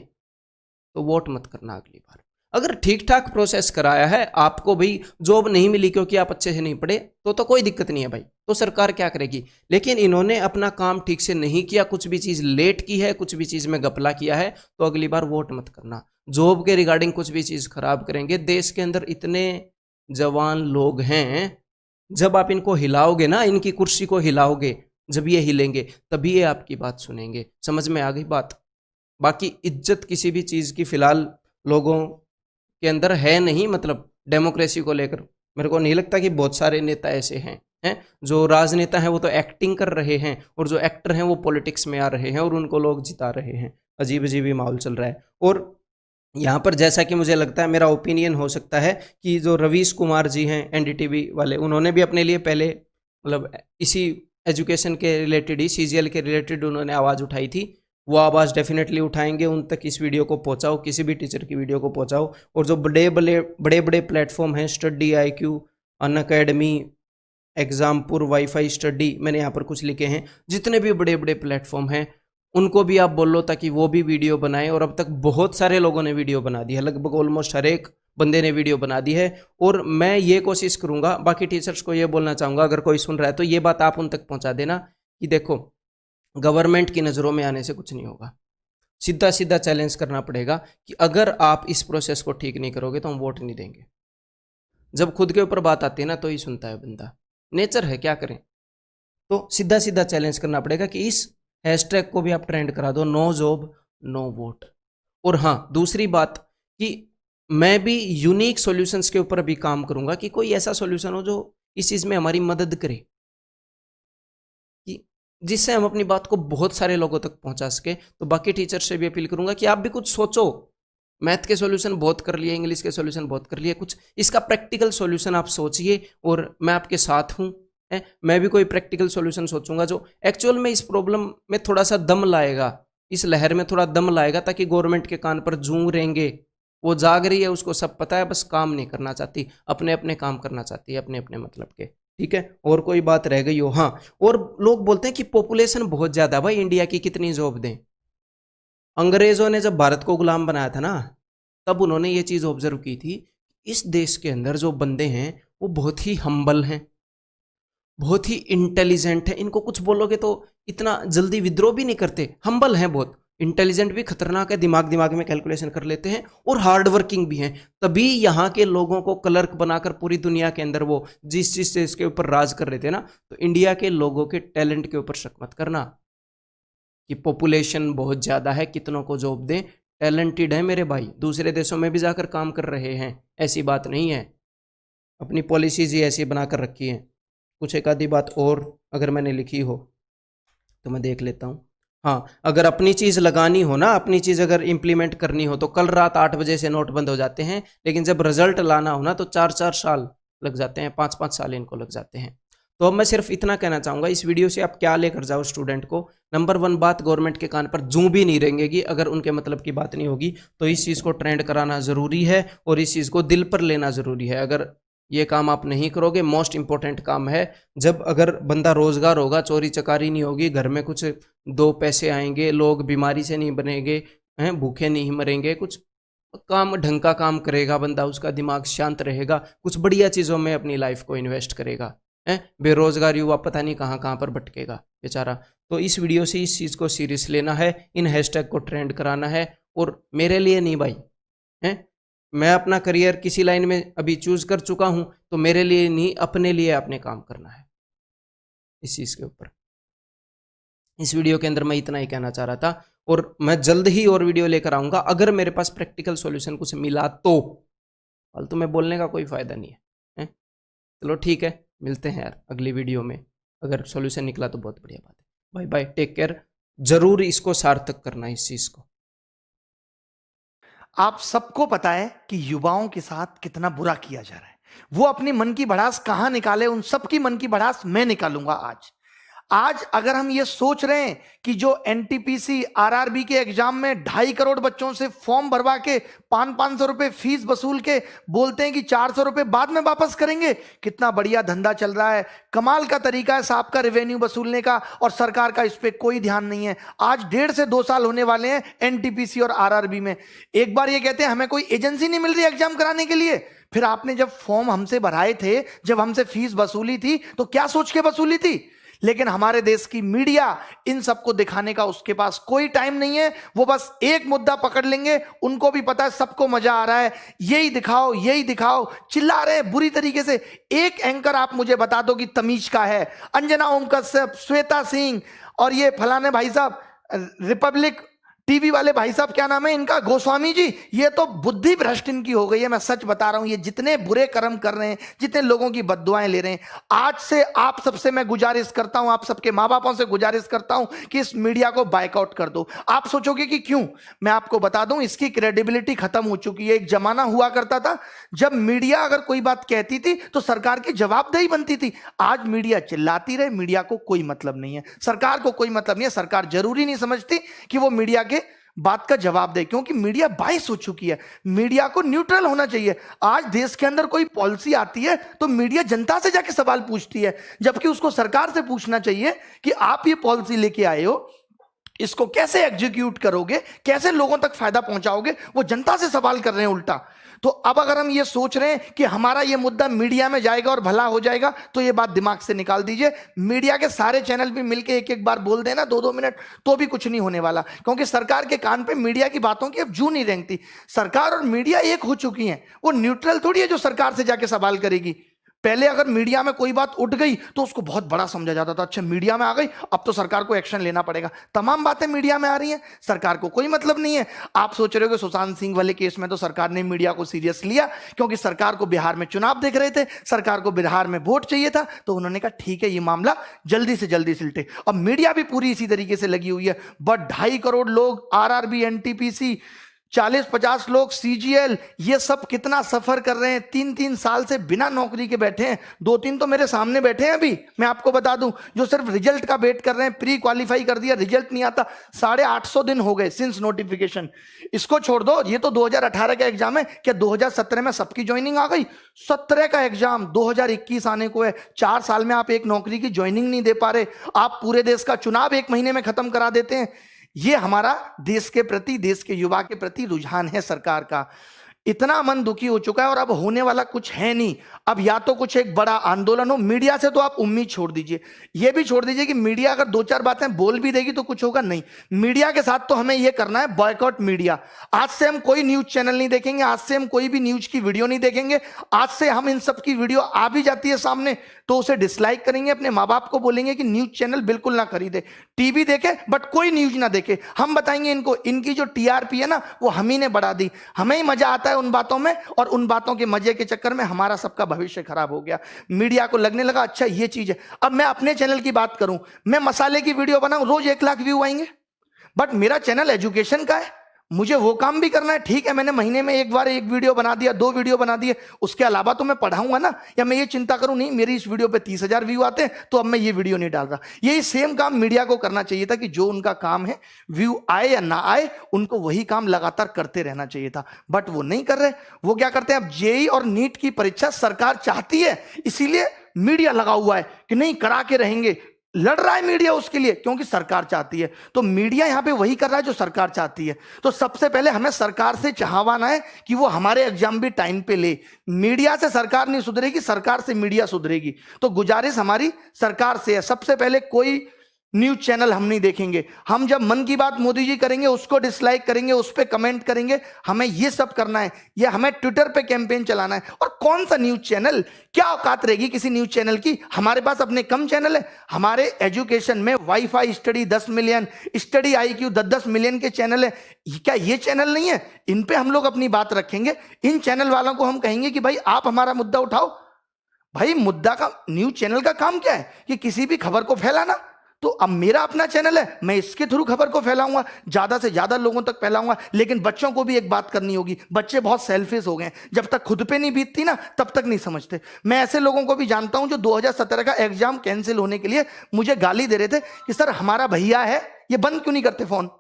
तो वोट मत करना अगली बार। अगर ठीक ठाक प्रोसेस कराया है, आपको भाई जॉब नहीं मिली क्योंकि आप अच्छे से नहीं पढ़े, तो कोई दिक्कत नहीं है भाई, तो सरकार क्या करेगी। लेकिन इन्होंने अपना काम ठीक से नहीं किया, कुछ भी चीज लेट की है, कुछ भी चीज में घपला किया है, तो अगली बार वोट मत करना। जॉब के रिगार्डिंग कुछ भी चीज खराब करेंगे। देश के अंदर इतने जवान लोग हैं, जब आप इनको हिलाओगे ना, इनकी कुर्सी को हिलाओगे, जब ये हिलेंगे तभी ये आपकी बात सुनेंगे। समझ में आ गई बात। बाकी इज्जत किसी भी चीज की फिलहाल लोगों के अंदर है नहीं, मतलब डेमोक्रेसी को लेकर मेरे को नहीं लगता कि बहुत सारे नेता ऐसे हैं जो राजनेता हैं वो तो एक्टिंग कर रहे हैं, और जो एक्टर हैं वो पॉलिटिक्स में आ रहे हैं और उनको लोग जिता रहे हैं। अजीब अजीब ही माहौल चल रहा है। और यहाँ पर जैसा कि मुझे लगता है, मेरा ओपिनियन हो सकता है कि जो रवीश कुमार जी हैं NDTV वाले, उन्होंने भी अपने लिए पहले मतलब इसी एजुकेशन के रिलेटेड ही, CGL के रिलेटेड उन्होंने आवाज़ उठाई थी। वो आवाज़ डेफिनेटली उठाएंगे, उन तक इस वीडियो को पहुँचाओ, किसी भी टीचर की वीडियो को पहुँचाओ। और जो बड़े बड़े प्लेटफॉर्म हैं, study IQ, Unacademy, Exampur, wifi study, मैंने यहाँ पर कुछ लिखे हैं, जितने भी बड़े बड़े प्लेटफॉर्म हैं उनको भी आप बोलो ताकि वो भी वीडियो बनाएं। और अब तक बहुत सारे लोगों ने वीडियो बना दी है, लगभग ऑलमोस्ट हर एक बंदे ने वीडियो बना दी है। और मैं ये कोशिश करूंगा, बाकी टीचर्स को ये बोलना चाहूँगा, अगर कोई सुन रहा है तो ये बात आप उन तक पहुँचा देना कि देखो गवर्नमेंट की नज़रों में आने से कुछ नहीं होगा। सीधा सीधा चैलेंज करना पड़ेगा कि अगर आप इस प्रोसेस को ठीक नहीं करोगे तो हम वोट नहीं देंगे। जब खुद के ऊपर बात आती है ना तो ही सुनता है बंदा, नेचर है, क्या करें। तो सीधा सीधा चैलेंज करना पड़ेगा कि इस हैशटैग को भी आप ट्रेंड करा दो, नो जॉब नो वोट। और हाँ, दूसरी बात कि मैं भी यूनिक सॉल्यूशंस के ऊपर भी काम करूंगा कि कोई ऐसा सॉल्यूशन हो जो इस चीज में हमारी मदद करे, कि जिससे हम अपनी बात को बहुत सारे लोगों तक पहुंचा सके। तो बाकी टीचर से भी अपील करूंगा कि आप भी कुछ सोचो। मैथ के सॉल्यूशन बहुत कर लिए, इंग्लिश के सॉल्यूशन बहुत कर लिए, कुछ इसका प्रैक्टिकल सॉल्यूशन आप सोचिए और मैं आपके साथ हूं। है। मैं भी कोई प्रैक्टिकल सॉल्यूशन सोचूंगा जो एक्चुअल में इस प्रॉब्लम में थोड़ा सा दम लाएगा, इस लहर में थोड़ा दम लाएगा, ताकि गवर्नमेंट के कान पर जूं रहेंगे। वो जाग रही है, उसको सब पता है, बस काम नहीं करना चाहती, अपने अपने काम करना चाहती है, अपने अपने मतलब के। ठीक है, और कोई बात रह गई हो? हाँ, और लोग बोलते हैं कि पॉपुलेशन बहुत ज्यादा है, भाई इंडिया की कितनी जॉब दें। अंग्रेजों ने जब भारत को गुलाम बनाया था ना, तब उन्होंने ये चीज ऑब्जर्व की थी, इस देश के अंदर जो बंदे हैं वो बहुत ही हम्बल हैं, बहुत ही इंटेलिजेंट है। इनको कुछ बोलोगे तो इतना जल्दी विद्रोह भी नहीं करते, हम्बल हैं बहुत, इंटेलिजेंट भी खतरनाक है, दिमाग में कैलकुलेशन कर लेते हैं, और हार्ड वर्किंग भी हैं। तभी यहाँ के लोगों को क्लर्क बनाकर पूरी दुनिया के अंदर वो जिस चीज से इसके ऊपर राज कर रहे थे ना। तो इंडिया के लोगों के टैलेंट के ऊपर शक मत करना कि पॉपुलेशन बहुत ज्यादा है, कितनों को जॉब दें, टैलेंटेड है मेरे भाई, दूसरे देशों में भी जाकर काम कर रहे हैं, ऐसी बात नहीं है। अपनी पॉलिसीज ही ऐसी बनाकर रखी है। कुछ एक आधी बात और अगर मैंने लिखी हो तो मैं देख लेता हूँ। हाँ, अगर अपनी चीज़ लगानी हो ना, अपनी चीज़ अगर इम्प्लीमेंट करनी हो तो कल रात 8 बजे से नोट बंद हो जाते हैं, लेकिन जब रिजल्ट लाना हो ना तो 4-4 साल लग जाते हैं, 5-5 साल इनको लग जाते हैं। तो अब मैं सिर्फ इतना कहना चाहूँगा, इस वीडियो से आप क्या लेकर जाओ स्टूडेंट को। नंबर 1 बात, गवर्नमेंट के कान पर जूं भी नहीं रहेंगी, अगर उनके मतलब की बात नहीं होगी तो इस चीज़ को ट्रेंड कराना ज़रूरी है और इस चीज़ को दिल पर लेना ज़रूरी है। अगर ये काम आप नहीं करोगे, मोस्ट इंपॉर्टेंट काम है, जब अगर बंदा रोजगार होगा, चोरी चकारी नहीं होगी, घर में कुछ 2 पैसे आएंगे, लोग बीमारी से नहीं बनेंगे, हैं भूखे नहीं मरेंगे, कुछ काम ढंग का काम करेगा बंदा, उसका दिमाग शांत रहेगा, कुछ बढ़िया चीज़ों में अपनी लाइफ को इन्वेस्ट करेगा। हैं बेरोजगार युवा पता नहीं कहाँ कहाँ पर भटकेगा बेचारा। तो इस वीडियो से इस चीज़ को सीरियस लेना है, इन हैशटैग को ट्रेंड कराना है, और मेरे लिए नहीं भाई, हैं मैं अपना करियर किसी लाइन में अभी चूज कर चुका हूं, तो मेरे लिए नहीं, अपने लिए आपने काम करना है इस चीज के ऊपर। इस वीडियो के अंदर मैं इतना ही कहना चाह रहा था, और मैं जल्द ही और वीडियो लेकर आऊंगा। अगर मेरे पास प्रैक्टिकल सॉल्यूशन कुछ मिला तो, फालतू में बोलने का कोई फायदा नहीं है। चलो ठीक है, मिलते हैं यार अगली वीडियो में। अगर सॉल्यूशन निकला तो बहुत बढ़िया बात है। Bye bye, take care. जरूर इसको सार्थक करना इस चीज को। आप सबको पता है कि युवाओं के साथ कितना बुरा किया जा रहा है। वो अपनी मन की भड़ास कहां निकाले, उन सबकी मन की भड़ास मैं निकालूंगा आज अगर हम ये सोच रहे हैं कि जो एनटीपीसी आरआरबी के एग्जाम में 2.5 करोड़ बच्चों से फॉर्म भरवा के 500 रुपए फीस वसूल के बोलते हैं कि 400 रुपए बाद में वापस करेंगे, कितना बढ़िया धंधा चल रहा है, कमाल का तरीका है साहब का रेवेन्यू वसूलने का, और सरकार का इस पे कोई ध्यान नहीं है। आज 1.5 से 2 साल होने वाले हैं एनटीपीसी और आरआरबी में। एक बार ये कहते हैं हमें कोई एजेंसी नहीं मिल रही एग्जाम कराने के लिए, फिर आपने जब फॉर्म हमसे भराए थे, जब हमसे फीस वसूली थी, तो क्या सोच के वसूली थी? लेकिन हमारे देश की मीडिया इन सबको दिखाने का उसके पास कोई टाइम नहीं है। वो बस एक मुद्दा पकड़ लेंगे, उनको भी पता है सबको मजा आ रहा है, यही दिखाओ यही दिखाओ, चिल्ला रहे हैं बुरी तरीके से। एक एंकर आप मुझे बता दो कि तमीज का है, अंजना ओम कश्यप, श्वेता सिंह और ये फलाने भाई साहब रिपब्लिक टीवी वाले भाई साहब, क्या नाम है इनका, गोस्वामी जी, ये तो बुद्धि भ्रष्ट इनकी हो गई है। मैं सच बता रहा हूं, ये जितने बुरे कर्म कर रहे हैं, जितने लोगों की बद्दुआएं ले रहे हैं, आज से आप सबसे मैं गुजारिश करता हूं, आप सबके माँ बापों से गुजारिश करता हूं कि इस मीडिया को बाइकआउट कर दो। आप सोचोगे कि क्यों, मैं आपको बता दूं, इसकी क्रेडिबिलिटी खत्म हो चुकी है। एक जमाना हुआ करता था जब मीडिया अगर कोई बात कहती थी तो सरकार की जवाबदेही बनती थी। आज मीडिया चिल्लाती रहे, मीडिया को कोई मतलब नहीं है, सरकार को कोई मतलब नहीं है। सरकार जरूरी नहीं समझती कि वो मीडिया के बात का जवाब दे, क्योंकि मीडिया बाइस हो चुकी है। मीडिया को न्यूट्रल होना चाहिए। आज देश के अंदर कोई पॉलिसी आती है तो मीडिया जनता से जाके सवाल पूछती है, जबकि उसको सरकार से पूछना चाहिए कि आप ये पॉलिसी लेके आए हो, इसको कैसे एग्जीक्यूट करोगे, कैसे लोगों तक फायदा पहुंचाओगे। वो जनता से सवाल कर रहे हैं उल्टा। तो अब अगर हम ये सोच रहे हैं कि हमारा ये मुद्दा मीडिया में जाएगा और भला हो जाएगा, तो ये बात दिमाग से निकाल दीजिए। मीडिया के सारे चैनल भी मिलके एक एक बार बोल देना 2-2 मिनट, तो भी कुछ नहीं होने वाला, क्योंकि सरकार के कान पे मीडिया की बातों की अब जू नहीं रेंगती। सरकार और मीडिया एक हो चुकी हैं, वो न्यूट्रल थोड़ी है जो सरकार से जाके सवाल करेगी। पहले अगर मीडिया में कोई बात उठ गई तो उसको बहुत बड़ा समझा जाता था, अच्छा मीडिया में आ गई अब तो सरकार को एक्शन लेना पड़ेगा। तमाम बातें मीडिया में आ रही हैं, सरकार को कोई मतलब नहीं है। आप सोच रहे हो कि सुशांत सिंह वाले केस में तो सरकार ने मीडिया को सीरियस लिया, क्योंकि सरकार को बिहार में चुनाव देख रहे थे, सरकार को बिहार में वोट चाहिए था, तो उन्होंने कहा ठीक है ये मामला जल्दी से जल्दी सिलटे। अब मीडिया भी पूरी इसी तरीके से लगी हुई है। बट 2.5 करोड़ लोग आरआरबी, एनटीपीसी, 40-50 लोग सीजीएल, ये सब कितना सफर कर रहे हैं, 3-3 साल से बिना नौकरी के बैठे हैं। 2-3 तो मेरे सामने बैठे हैं अभी, मैं आपको बता दूं, जो सिर्फ रिजल्ट का वेट कर रहे हैं। प्री क्वालिफाई कर दिया, रिजल्ट नहीं आता, 850 दिन हो गए सिंस नोटिफिकेशन। इसको छोड़ दो, ये तो 2018 का एग्जाम है, क्या 2017 में सबकी ज्वाइनिंग आ गई? 17 का एग्जाम 2021 आने को है। 4 साल में आप एक नौकरी की ज्वाइनिंग नहीं दे पा रहे। आप पूरे देश का चुनाव 1 महीने में खत्म करा देते हैं। ये हमारा देश के प्रति, देश के युवा के प्रति रुझान है सरकार का। इतना मन दुखी हो चुका है और अब होने वाला कुछ है नहीं। अब या तो कुछ एक बड़ा आंदोलन हो, मीडिया से तो आप उम्मीद छोड़ दीजिए, ये भी छोड़ दीजिए कि मीडिया अगर 2-4 बातें बोल भी देगी तो कुछ होगा नहीं। मीडिया के साथ तो हमें यह करना है, बॉयकॉट मीडिया। आज से हम कोई न्यूज चैनल नहीं देखेंगे, आज से हम कोई भी न्यूज की वीडियो नहीं देखेंगे। आज से हम इन सब की वीडियो आ भी जाती है सामने तो उसे डिसलाइक करेंगे, अपने माँ बाप को बोलेंगे कि न्यूज चैनल बिल्कुल ना खरीदे, टीवी देखे बट कोई न्यूज ना देखे। हम बताएंगे इनको, इनकी जो टीआरपी है ना वो हम ही ने बढ़ा दी। हमें ही मजा आता है उन बातों में, और उन बातों के मजे के चक्कर में हमारा सबका भविष्य खराब हो गया। मीडिया को लगने लगा अच्छा ये चीज है। अब मैं अपने चैनल की बात करूं, मैं मसाले की वीडियो बनाऊं, रोज 1 लाख व्यू आएंगे, बट मेरा चैनल एजुकेशन का है, मुझे वो काम भी करना है। ठीक है, मैंने महीने में 1 बार 1 वीडियो बना दिया, 2 वीडियो बना दिए, उसके अलावा तो मैं पढ़ाऊंगा ना। या मैं ये चिंता करूं नहीं मेरी इस वीडियो पे 30,000 व्यू आते हैं तो अब मैं ये वीडियो नहीं डाल रहा। यही सेम काम मीडिया को करना चाहिए था कि जो उनका काम है, व्यू आए या ना आए, उनको वही काम लगातार करते रहना चाहिए था, बट वो नहीं कर रहे। वो क्या करते हैं, अब जेईई और नीट की परीक्षा सरकार चाहती है, इसीलिए मीडिया लगा हुआ है कि नहीं करा के रहेंगे। लड़ रहा है मीडिया उसके लिए, क्योंकि सरकार चाहती है। तो मीडिया यहां पे वही कर रहा है जो सरकार चाहती है। तो सबसे पहले हमें सरकार से चाहवाना है कि वो हमारे एग्जाम भी टाइम पे ले। मीडिया से सरकार नहीं सुधरेगी, सरकार से मीडिया सुधरेगी। तो गुजारिश हमारी सरकार से है, सबसे पहले कोई न्यूज चैनल हम नहीं देखेंगे। हम जब मन की बात मोदी जी करेंगे उसको डिसलाइक करेंगे, उस पर कमेंट करेंगे, हमें ये सब करना है। ये हमें ट्विटर पे कैंपेन चलाना है। और कौन सा न्यूज चैनल, क्या औकात रहेगी किसी न्यूज चैनल की? हमारे पास अपने कम चैनल है। हमारे एजुकेशन में wifi study 10 million, study IQ 10-10 million के चैनल है। क्या ये चैनल नहीं है? इन पे हम लोग अपनी बात रखेंगे। इन चैनल वालों को हम कहेंगे कि भाई आप हमारा मुद्दा उठाओ। भाई मुद्दा का, न्यूज चैनल का काम क्या है कि किसी भी खबर को फैलाना। तो अब मेरा अपना चैनल है, मैं इसके थ्रू खबर को फैलाऊंगा, ज्यादा से ज्यादा लोगों तक फैलाऊंगा। लेकिन बच्चों को भी एक बात करनी होगी, बच्चे बहुत सेल्फिश हो गए, जब तक खुद पे नहीं बीतती ना तब तक नहीं समझते। मैं ऐसे लोगों को भी जानता हूं जो 2017 का एग्जाम कैंसिल होने के लिए मुझे गाली दे रहे थे कि सर हमारा भैया है, ये बंद क्यों नहीं करते फोन,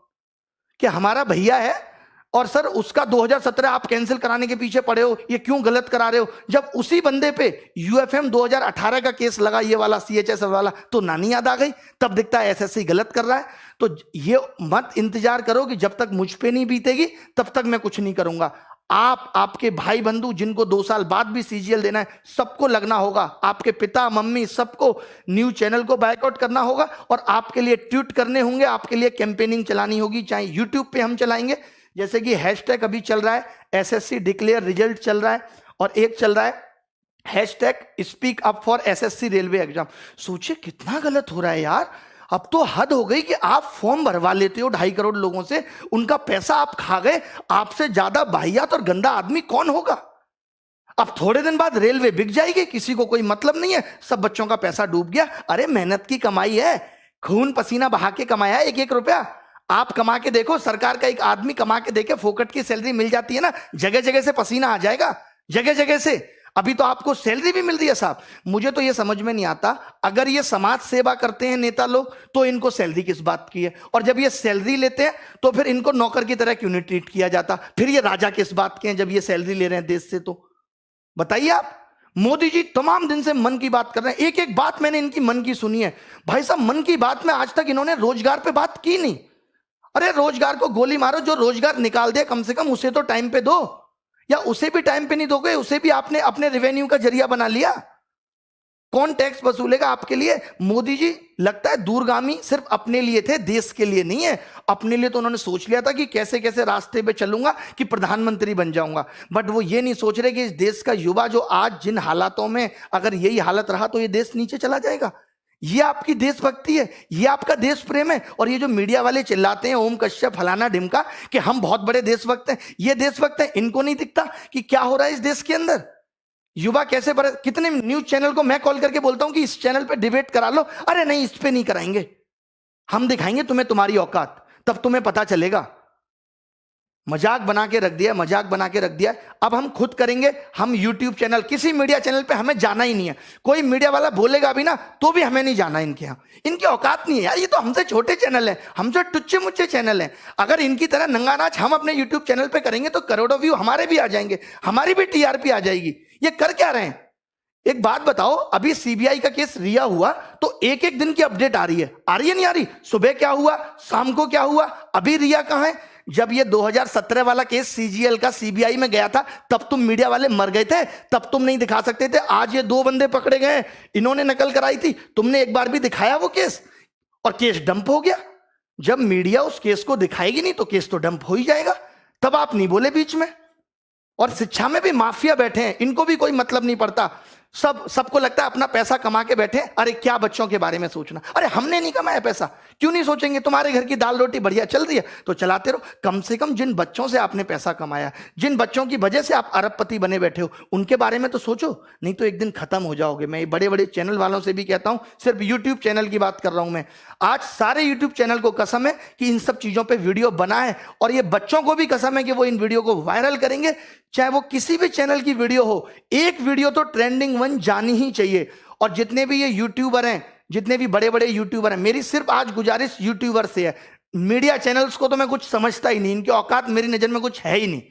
कि हमारा भैया है और सर उसका 2017 आप कैंसिल कराने के पीछे पड़े हो, ये क्यों गलत करा रहे हो। जब उसी बंदे पे UFM 2018 का केस लगा, ये वाला CHS वाला, तो नानी याद आ गई, तब दिखता है SSC गलत कर रहा है। तो ये मत इंतजार करो कि जब तक मुझ पे नहीं बीतेगी तब तक मैं कुछ नहीं करूंगा। आप, आपके भाई बंधु जिनको 2 साल बाद भी CGL देना है, सबको लगना होगा। आपके पिता मम्मी सबको न्यूज चैनल को बायकॉट करना होगा और आपके लिए ट्वीट करने होंगे, आपके लिए कैंपेनिंग चलानी होगी। चाहे यूट्यूब पे हम चलाएंगे, जैसे कि हैशटैग अभी चल रहा है SSC डिक्लेयर रिजल्ट चल रहा है, और एक चल रहा है hashtag speak up for SSC railway exam. सोचिए कितना गलत हो रहा है यार। अब तो हद हो गई कि आप फॉर्म भरवा लेते हो 2.5 करोड़ लोगों से, उनका पैसा आप खा गए। आपसे ज्यादा वाहियात और गंदा आदमी कौन होगा। अब थोड़े दिन बाद रेलवे बिक जाएगी, किसी को कोई मतलब नहीं है, सब बच्चों का पैसा डूब गया। अरे मेहनत की कमाई है, खून पसीना बहा के कमाया है 1-1 रुपया। आप कमा के देखो, सरकार का एक आदमी कमा के देखे, फोकट की सैलरी मिल जाती है ना, जगह जगह से पसीना आ जाएगा, जगह जगह से। अभी तो आपको सैलरी भी मिल रही है साहब। मुझे तो ये समझ में नहीं आता, अगर ये समाज सेवा करते हैं नेता लोग तो इनको सैलरी किस बात की है, और जब ये सैलरी लेते हैं तो फिर इनको नौकर की तरह क्यों नहीं ट्रीट किया जाता। फिर ये राजा किस बात के हैं जब ये सैलरी ले रहे हैं देश से। तो बताइए आप। मोदी जी तमाम दिन से मन की बात कर रहे हैं, एक एक बात मैंने इनकी मन की सुनी है। भाई साहब मन की बात में आज तक इन्होंने रोजगार पे बात की नहीं। अरे रोजगार को गोली मारो, जो रोजगार निकाल दे कम से कम उसे तो टाइम पे दो, या उसे भी टाइम पे नहीं दोगे, उसे भी आपने अपने रेवेन्यू का जरिया बना लिया। कौन टैक्स वसूलेगा आपके लिए। मोदी जी लगता है दूरगामी सिर्फ अपने लिए थे, देश के लिए नहीं है। अपने लिए तो उन्होंने सोच लिया था कि कैसे कैसे रास्ते पे चलूंगा कि प्रधानमंत्री बन जाऊंगा, बट वो ये नहीं सोच रहे कि इस देश का युवा जो आज जिन हालातों में, अगर यही हालत रहा तो ये देश नीचे चला जाएगा। ये आपकी देशभक्ति है, ये आपका देश प्रेम है। और ये जो मीडिया वाले चिल्लाते हैं ओम कश्यप फलाना ढिमका कि हम बहुत बड़े देशभक्त हैं, ये देशभक्त हैं, इनको नहीं दिखता कि क्या हो रहा है इस देश के अंदर। युवा कैसे बड़े, कितने न्यूज चैनल को मैं कॉल करके बोलता हूं कि इस चैनल पे डिबेट करा लो, अरे नहीं इस पे नहीं कराएंगे, हम दिखाएंगे तुम्हें तुम्हारी औकात, तब तुम्हें पता चलेगा। मजाक बना के रख दिया, मजाक बना के रख दिया। अब हम खुद करेंगे, हम यूट्यूब चैनल, किसी मीडिया चैनल पे हमें जाना ही नहीं है। कोई मीडिया वाला बोलेगा भी ना तो भी हमें नहीं जाना इनके यहाँ, इनकी औकात नहीं है यार। ये तो हमसे छोटे चैनल हैं, हमसे टुच्चे मुच्चे चैनल हैं। अगर इनकी तरह नंगा नाच हम अपने यूट्यूब चैनल पे करेंगे तो करोड़ों व्यू हमारे भी आ जाएंगे, हमारी भी टीआरपी आ जाएगी। ये कर क्या रहे हैं? एक बात बताओ, अभी सीबीआई का केस रिया हुआ तो एक एक दिन की अपडेट आ रही है नहीं आ रही? सुबह क्या हुआ, शाम को क्या हुआ, अभी रिया कहां है? जब ये 2017 वाला केस सीजीएल का सीबीआई में गया था तब तुम मीडिया वाले मर गए थे, तब तुम नहीं दिखा सकते थे। आज ये 2 बंदे पकड़े गए, इन्होंने नकल कराई थी, तुमने एक बार भी दिखाया वो केस और केस डंप हो गया। जब मीडिया उस केस को दिखाएगी नहीं तो केस तो डंप हो ही जाएगा। तब आप नहीं बोले बीच में। और शिक्षा में भी माफिया बैठे हैं, इनको भी कोई मतलब नहीं पड़ता। सबको लगता है अपना पैसा कमा के बैठे। अरे क्या बच्चों के बारे में सोचना? अरे हमने नहीं कमाया पैसा, क्यों नहीं सोचेंगे? तुम्हारे घर की दाल रोटी बढ़िया चल रही है तो चलाते रहो। कम से कम जिन बच्चों से आपने पैसा कमाया, जिन बच्चों की वजह से आप अरबपति बने बैठे हो, उनके बारे में तो सोचो, नहीं तो एक दिन खत्म हो जाओगे। मैं बड़े बड़े चैनल वालों से भी कहता हूं, सिर्फ यूट्यूब चैनल की बात कर रहा हूं मैं। आज सारे यूट्यूब चैनल को कसम है कि इन सब चीजों पर वीडियो बनाए, और ये बच्चों को भी कसम है कि वो इन वीडियो को वायरल करेंगे। चाहे वो किसी भी चैनल की वीडियो हो, एक वीडियो तो ट्रेंडिंग 1 जानी ही चाहिए। और जितने भी ये यूट्यूबर हैं, जितने भी बड़े बड़े यूट्यूबर हैं, मेरी सिर्फ आज गुजारिश यूट्यूबर से है। मीडिया चैनल्स को तो मैं कुछ समझता ही नहीं, इनकी औकात मेरी नजर में कुछ है ही नहीं।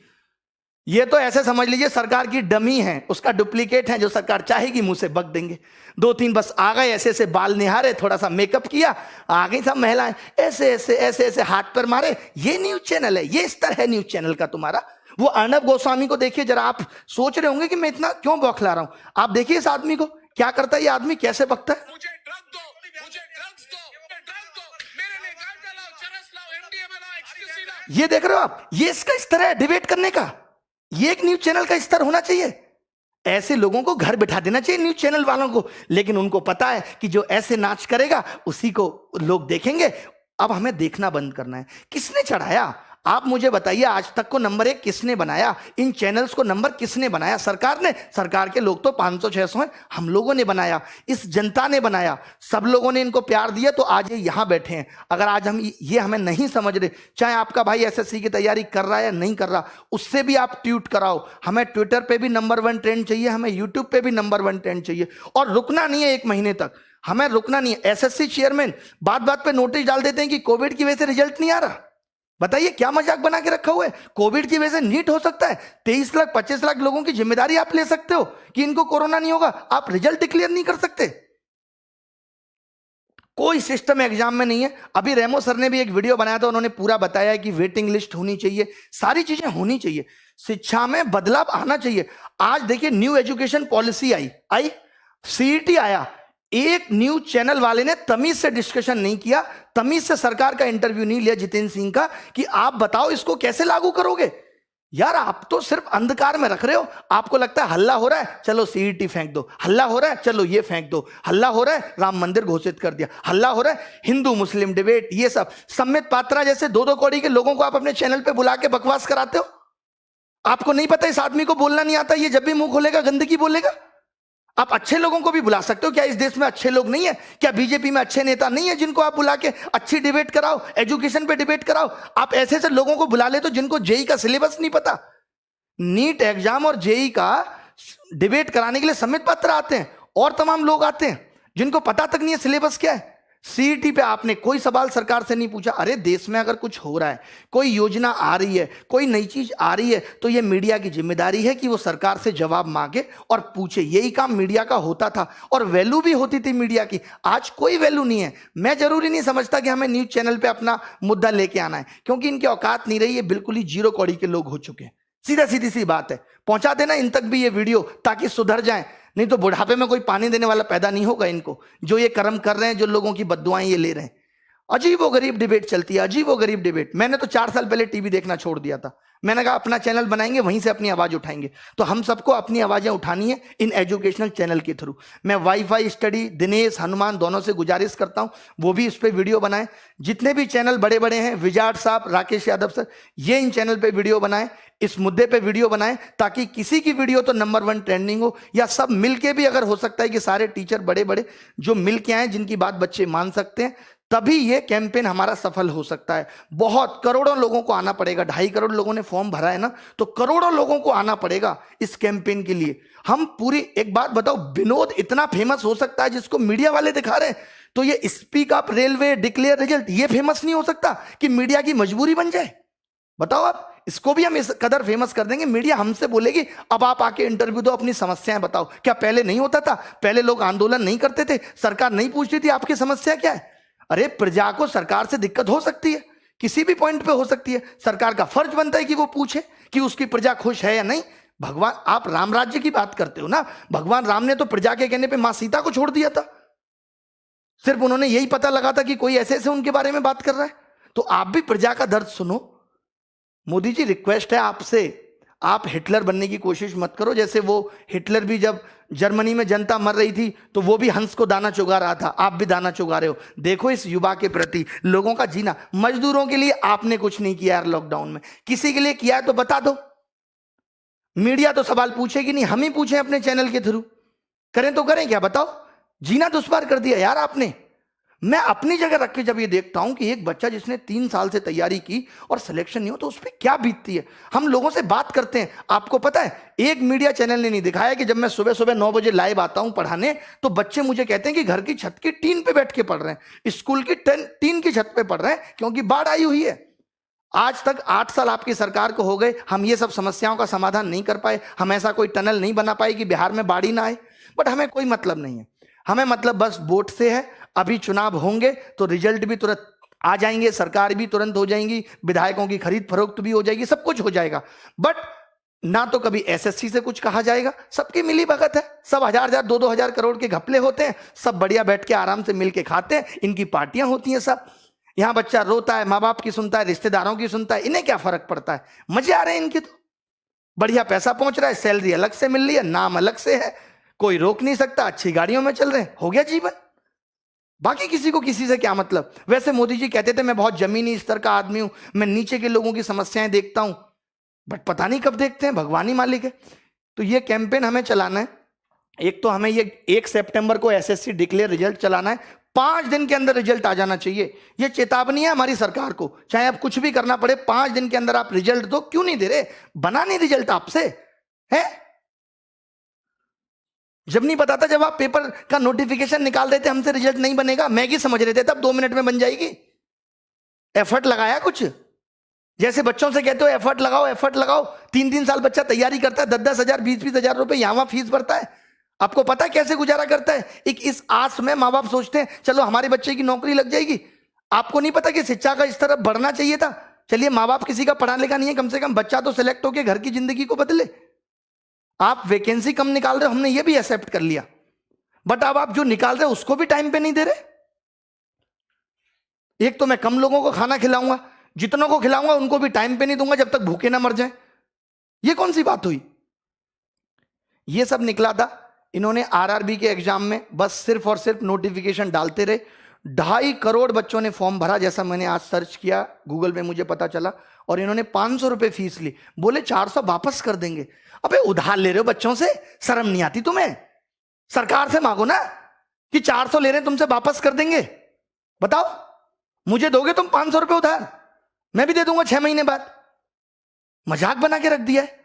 ये तो ऐसे समझ लीजिए सरकार की डमी है, उसका डुप्लीकेट है, जो सरकार चाहेगी मुंह से बक देंगे। 2-3 बस आ गए, ऐसे ऐसे बाल निहारे, थोड़ा सा मेकअप किया, आ गई सब महिलाएं, ऐसे ऐसे ऐसे ऐसे हाथ पर मारे। ये न्यूज चैनल है, ये स्तर है न्यूज चैनल का तुम्हारा। वो अर्नब गोस्वामी को देखिए जरा, आप सोच रहे होंगे कि मैं इतना क्यों बौखला रहा हूं। आप देखिए इस आदमी को, क्या करता है ये आदमी, कैसे बकता है। मुझे ड्रग दो, मुझे ड्रग्स दो, ड्रग दो, मेरे लिए गांजा लाओ, चरस लाओ, एमडीएमए लाओ, एक्सटेसी लाओ। ये देख रहे हो आप, ये इसका स्तर है डिबेट करने का। ये एक न्यूज चैनल का स्तर होना चाहिए। ऐसे लोगों को घर बिठा देना चाहिए न्यूज चैनल वालों को, लेकिन उनको पता है कि जो ऐसे नाच करेगा उसी को लोग देखेंगे। अब हमें देखना बंद करना है। किसने चढ़ाया? आप मुझे बताइए, आज तक को नंबर 1 किसने बनाया? इन चैनल्स को नंबर किसने बनाया? सरकार ने। सरकार के लोग तो 500-600 हैं, हम लोगों ने बनाया, इस जनता ने बनाया। सब लोगों ने इनको प्यार दिया तो आज ये यहां बैठे हैं। अगर आज हम ये हमें नहीं समझ रहे, चाहे आपका भाई एसएससी की तैयारी कर रहा है या नहीं कर रहा, उससे भी आप ट्वीट कराओ। हमें ट्विटर पे भी नंबर 1 ट्रेंड चाहिए, हमें यूट्यूब पे भी नंबर 1 ट्रेंड चाहिए, और रुकना नहीं है 1 महीने तक, हमें रुकना नहीं है। एसएससी चेयरमैन बात बात पे नोटिस डाल देते हैं कि कोविड की वजह से रिजल्ट नहीं आ रहा। बताइए क्या मजाक बना के रखा हुआ है? कोविड की वजह से नीट हो सकता है, 23 लाख 25 लाख लोगों की जिम्मेदारी आप ले सकते हो कि इनको कोरोना नहीं होगा, आप रिजल्ट डिक्लेयर नहीं कर सकते। कोई सिस्टम एग्जाम में नहीं है। अभी रेमो सर ने भी एक वीडियो बनाया था, उन्होंने पूरा बताया कि वेटिंग लिस्ट होनी चाहिए, सारी चीजें होनी चाहिए, शिक्षा में बदलाव आना चाहिए। आज देखिए न्यू एजुकेशन पॉलिसी आई, सीईटी आया, एक न्यूज चैनल वाले ने तमीज से डिस्कशन नहीं किया, तमीज से सरकार का इंटरव्यू नहीं लिया जितेंद्र सिंह का, कि आप बताओ इसको कैसे लागू करोगे। यार आप तो सिर्फ अंधकार में रख रहे हो। आपको लगता है हल्ला हो रहा है, चलो सीईटी फेंक दो, हल्ला हो रहा है चलो ये फेंक दो, हल्ला हो रहा है राम मंदिर घोषित कर दिया, हल्ला हो रहा है हिंदू मुस्लिम डिबेट, ये सब। सम्मित पात्रा जैसे 2-2 कौड़ी के लोगों को आप अपने चैनल पे बुला के बकवास कराते हो। आपको नहीं पता इस आदमी को बोलना नहीं आता, ये जब भी मुंह खोलेगा गंदगी बोलेगा। आप अच्छे लोगों को भी बुला सकते हो। क्या इस देश में अच्छे लोग नहीं है? क्या बीजेपी में अच्छे नेता नहीं है जिनको आप बुला के अच्छी डिबेट कराओ, एजुकेशन पे डिबेट कराओ? आप ऐसे ऐसे लोगों को बुला ले तो जिनको जेई का सिलेबस नहीं पता, नीट एग्जाम और जेई का डिबेट कराने के लिए सम्मित पात्रा आते हैं, और तमाम लोग आते हैं जिनको पता तक नहीं है सिलेबस क्या है। सीईटी पे आपने कोई सवाल सरकार से नहीं पूछा। अरे देश में अगर कुछ हो रहा है, कोई योजना आ रही है, कोई नई चीज आ रही है, तो ये मीडिया की जिम्मेदारी है कि वो सरकार से जवाब मांगे और पूछे। यही काम मीडिया का होता था और वैल्यू भी होती थी मीडिया की। आज कोई वैल्यू नहीं है। मैं जरूरी नहीं समझता कि हमें न्यूज चैनल पे अपना मुद्दा लेके आना है, क्योंकि इनकी औकात नहीं रही है, बिल्कुल ही 0 कौड़ी के लोग हो चुके हैं। सीधी सी बात है। पहुंचा देना इन तक भी ये वीडियो, ताकि सुधर जाए, नहीं तो बुढ़ापे में कोई पानी देने वाला पैदा नहीं होगा इनको, जो ये कर्म कर रहे हैं, जो लोगों की बद्दुआएं ये ले रहे हैं। अजीब व गरीब डिबेट चलती है, अजीब व गरीब डिबेट। मैंने तो 4 साल पहले टीवी देखना छोड़ दिया था। मैंने कहा अपना चैनल बनाएंगे, वहीं से अपनी आवाज उठाएंगे। तो हम सबको अपनी आवाजें उठानी है इन एजुकेशनल चैनल के थ्रू। मैं वाईफाई स्टडी, दिनेश, हनुमान दोनों से गुजारिश करता हूं वो भी इस पे वीडियो बनाएं। जितने भी चैनल बड़े बड़े हैं, विजाट साहब, राकेश यादव सर, ये इन चैनल पे वीडियो बनाएं, इस मुद्दे पे वीडियो बनाएं, ताकि किसी की वीडियो तो नंबर 1 ट्रेंडिंग हो। या सब मिलके भी, अगर हो सकता है कि सारे टीचर बड़े बड़े जो मिलके आए, जिनकी बात बच्चे मान सकते हैं, तभी ये कैंपेन हमारा सफल हो सकता है। बहुत करोड़ों लोगों को आना पड़ेगा, 2.5 करोड़ लोगों ने फॉर्म भरा है ना, तो करोड़ों लोगों को आना पड़ेगा इस कैंपेन के लिए। हम पूरी, एक बात बताओ, विनोद इतना फेमस हो सकता है जिसको मीडिया वाले दिखा रहे हैं, तो ये speak up railway declare result ये फेमस नहीं हो सकता कि मीडिया की मजबूरी बन जाए? बताओ आप, इसको भी हम इस कदर फेमस कर देंगे, मीडिया हमसे बोलेगी अब आप आके इंटरव्यू दो, अपनी समस्याएं बताओ। क्या पहले नहीं होता था? पहले लोग आंदोलन नहीं करते थे, सरकार नहीं पूछती थी आपकी समस्या क्या है? अरे प्रजा को सरकार से दिक्कत हो सकती है, किसी भी पॉइंट पे हो सकती है, सरकार का फर्ज बनता है कि वो पूछे कि उसकी प्रजा खुश है या नहीं। भगवान, आप राम राज्य की बात करते हो ना, भगवान राम ने तो प्रजा के कहने पे मां सीता को छोड़ दिया था, सिर्फ उन्होंने यही पता लगा था कि कोई ऐसे ऐसे उनके बारे में बात कर रहा है। तो आप भी प्रजा का दर्द सुनो। मोदी जी, रिक्वेस्ट है आपसे, आप हिटलर बनने की कोशिश मत करो। जैसे वो हिटलर भी जब जर्मनी में जनता मर रही थी तो वो भी हंस को दाना चुगा रहा था, आप भी दाना चुगा रहे हो। देखो इस युवा के प्रति, लोगों का जीना, मजदूरों के लिए आपने कुछ नहीं किया यार लॉकडाउन में, किसी के लिए किया है तो बता दो। मीडिया तो सवाल पूछेगी नहीं, हम ही पूछे अपने चैनल के थ्रू, करें तो करें क्या? बताओ, जीना दुश्वार कर दिया यार आपने। मैं अपनी जगह रख के जब ये देखता हूं कि एक बच्चा जिसने 3 साल से तैयारी की और सिलेक्शन नहीं हो, तो उस पर क्या बीतती है। हम लोगों से बात करते हैं, आपको पता है एक मीडिया चैनल ने नहीं दिखाया कि जब मैं सुबह सुबह 9 बजे लाइव आता हूं पढ़ाने, तो बच्चे मुझे कहते हैं कि घर की छत की टीन पे बैठ के पढ़ रहे हैं, स्कूल की टीन की छत पे पढ़ रहे हैं क्योंकि बाढ़ आई हुई है। आज तक 8 साल आपकी सरकार को हो गए, हम ये सब समस्याओं का समाधान नहीं कर पाए, हम ऐसा कोई टनल नहीं बना पाए कि बिहार में बाढ़ ही ना आए। बट हमें कोई मतलब नहीं है, हमें मतलब बस वोट से है। अभी चुनाव होंगे तो रिजल्ट भी तुरंत आ जाएंगे, सरकार भी तुरंत हो जाएंगी, विधायकों की खरीद फरोख्त भी हो जाएगी, सब कुछ हो जाएगा। बट ना तो कभी एसएससी से कुछ कहा जाएगा, सबकी मिली भगत है, सब 1000 2-2 हजार करोड़ के घपले होते हैं, सब बढ़िया बैठ के आराम से मिल के खाते हैं, इनकी पार्टियां होती हैं सब। यहां बच्चा रोता है, माँ बाप की सुनता है, रिश्तेदारों की सुनता है, इन्हें क्या फर्क पड़ता है? मजे आ रहे हैं इनके, तो बढ़िया पैसा पहुंच रहा है, सैलरी अलग से मिल रही है, नाम अलग से है, कोई रोक नहीं सकता, अच्छी गाड़ियों में चल रहे हैं, हो गया जीवन। बाकी किसी को किसी से क्या मतलब। वैसे मोदी जी कहते थे मैं बहुत जमीनी स्तर का आदमी हूं, मैं नीचे के लोगों की समस्याएं देखता हूं, बट पता नहीं कब देखते हैं, भगवान ही मालिक है। तो ये कैंपेन हमें चलाना है। एक तो हमें ये 1 सितंबर को एसएससी डिक्लेयर रिजल्ट चलाना है, 5 दिन के अंदर रिजल्ट आ जाना चाहिए। ये चेतावनी है हमारी सरकार को, चाहे अब कुछ भी करना पड़े, 5 दिन के अंदर आप रिजल्ट दो। क्यों नहीं दे रहे? बना नहीं रिजल्ट आपसे है? जब नहीं पता था, जब आप पेपर का नोटिफिकेशन निकाल देते हमसे रिजल्ट नहीं बनेगा, मैगी समझ रहे थे, तब 2 मिनट में बन जाएगी। एफर्ट लगाया कुछ? जैसे बच्चों से कहते हो एफर्ट लगाओ, एफर्ट लगाओ, 3-3 साल बच्चा तैयारी करता है, 10-10 हजार 20-20 हजार रुपए यहां फीस भरता है। आपको पता है कैसे गुजारा करता है? एक इस आस में माँ बाप सोचते हैं चलो हमारे बच्चे की नौकरी लग जाएगी। आपको नहीं पता कि शिक्षा का इस तरफ बढ़ना चाहिए था। चलिए माँ बाप किसी का पढ़ा लिखा नहीं है, कम से कम बच्चा तो सिलेक्ट होकर घर की जिंदगी को बदले। आप वैकेंसी कम निकाल रहे हो, हमने ये भी एक्सेप्ट कर लिया, बट अब आप जो निकाल रहे हो उसको भी टाइम पे नहीं दे रहे। एक तो मैं कम लोगों को खाना खिलाऊंगा, जितनों को खिलाऊंगा उनको भी टाइम पे नहीं दूंगा जब तक भूखे ना मर जाए। ये कौन सी बात हुई? ये सब निकला था इन्होंने आरआरबी के एग्जाम में, बस सिर्फ और सिर्फ नोटिफिकेशन डालते रहे। 2.5 करोड़ बच्चों ने फॉर्म भरा, जैसा मैंने आज सर्च किया गूगल में मुझे पता चला, और इन्होंने 500 रुपए फीस ली, बोले 400 वापस कर देंगे। अबे उधार ले रहे हो बच्चों से, शर्म नहीं आती तुम्हें? सरकार से मांगो ना कि 400 ले रहे हैं तुमसे वापस कर देंगे। बताओ, मुझे दोगे तुम 500 रुपए उधार, मैं भी दे दूंगा 6 महीने बाद। मजाक बना के रख दिया है।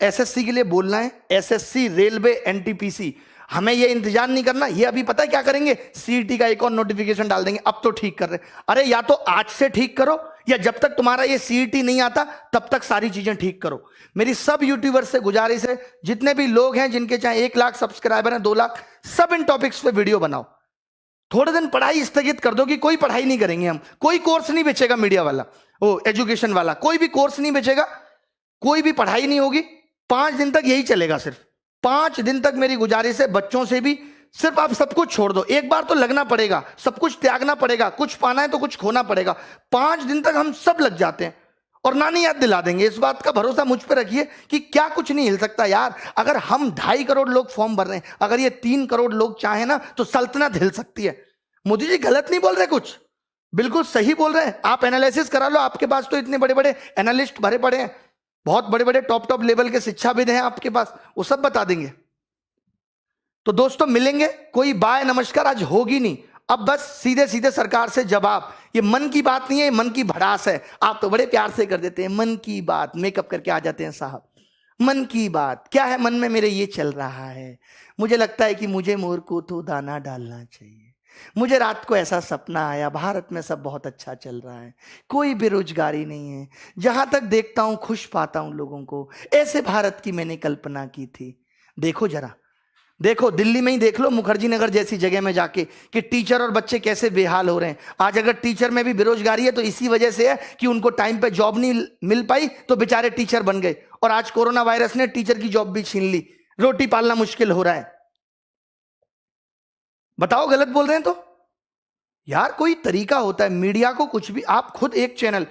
एसएससी के लिए बोलना है, एसएससी रेलवे एनटीपीसी, हमें ये इंतजार नहीं करना। ये अभी पता है क्या करेंगे? सीईटी का एक और नोटिफिकेशन डाल देंगे। अब तो ठीक कर रहे, अरे या तो आज से ठीक करो, या जब तक तुम्हारा ये सीईटी नहीं आता तब तक सारी चीजें ठीक करो। मेरी सब यूट्यूबर से गुजारिश है, जितने भी लोग हैं जिनके चाहे 1 लाख सब्सक्राइबर हैं, 2 लाख, सब इन टॉपिक्स पे वीडियो बनाओ। थोड़े दिन पढ़ाई स्थगित कर दो कि कोई पढ़ाई नहीं करेंगे हम, कोई कोर्स नहीं बेचेगा मीडिया वाला, ओ एजुकेशन वाला, कोई भी कोर्स नहीं बेचेगा, कोई भी पढ़ाई नहीं होगी। 5 दिन तक यही चलेगा, सिर्फ 5 दिन तक मेरी गुजारिश है। बच्चों से भी सिर्फ आप सब कुछ छोड़ दो, एक बार तो लगना पड़ेगा, सब कुछ त्यागना पड़ेगा, कुछ पाना है तो कुछ खोना पड़ेगा। 5 दिन तक हम सब लग जाते हैं और नानी याद दिला देंगे। इस बात का भरोसा मुझ पर रखिए कि क्या कुछ नहीं हिल सकता यार। अगर हम 2.5 करोड़ लोग फॉर्म भर रहे हैं, अगर ये 3 करोड़ लोग चाहे ना तो सल्तनत हिल सकती है। मोदी जी गलत नहीं बोल रहे, कुछ बिल्कुल सही बोल रहे हैं। आप एनालिसिस करा लो, आपके पास तो इतने बड़े बड़े एनालिस्ट भरे पड़े हैं, बहुत बड़े बड़े टॉप लेवल के शिक्षाविद हैं आपके पास, वो सब बता देंगे। तो दोस्तों मिलेंगे, कोई बाय नमस्कार आज होगी नहीं। अब बस सीधे सीधे सरकार से जवाब। ये मन की बात नहीं है, मन की भड़ास है। आप तो बड़े प्यार से कर देते हैं मन की बात, मेकअप करके आ जाते हैं साहब। मन की बात क्या है? मन में मेरे ये चल रहा है, मुझे लगता है कि मुझे मोर को तो दाना डालना चाहिए। मुझे रात को ऐसा सपना आया, भारत में सब बहुत अच्छा चल रहा है, कोई बेरोजगारी नहीं है, जहां तक देखता हूं खुश पाता हूं लोगों को। ऐसे भारत की मैंने कल्पना की थी। देखो जरा, देखो दिल्ली में ही देख लो, मुखर्जी नगर जैसी जगह में जाके कि टीचर और बच्चे कैसे बेहाल हो रहे हैं। आज अगर टीचर में भी बेरोजगारी है तो इसी वजह से है कि उनको टाइम पे जॉब नहीं मिल पाई, तो बेचारे टीचर बन गए। और आज कोरोना वायरस ने टीचर की जॉब भी छीन ली, रोटी पालना मुश्किल हो रहा है। बताओ गलत बोल रहे हैं तो? यार कोई तरीका होता है। मीडिया को कुछ भी, आप खुद एक चैनल,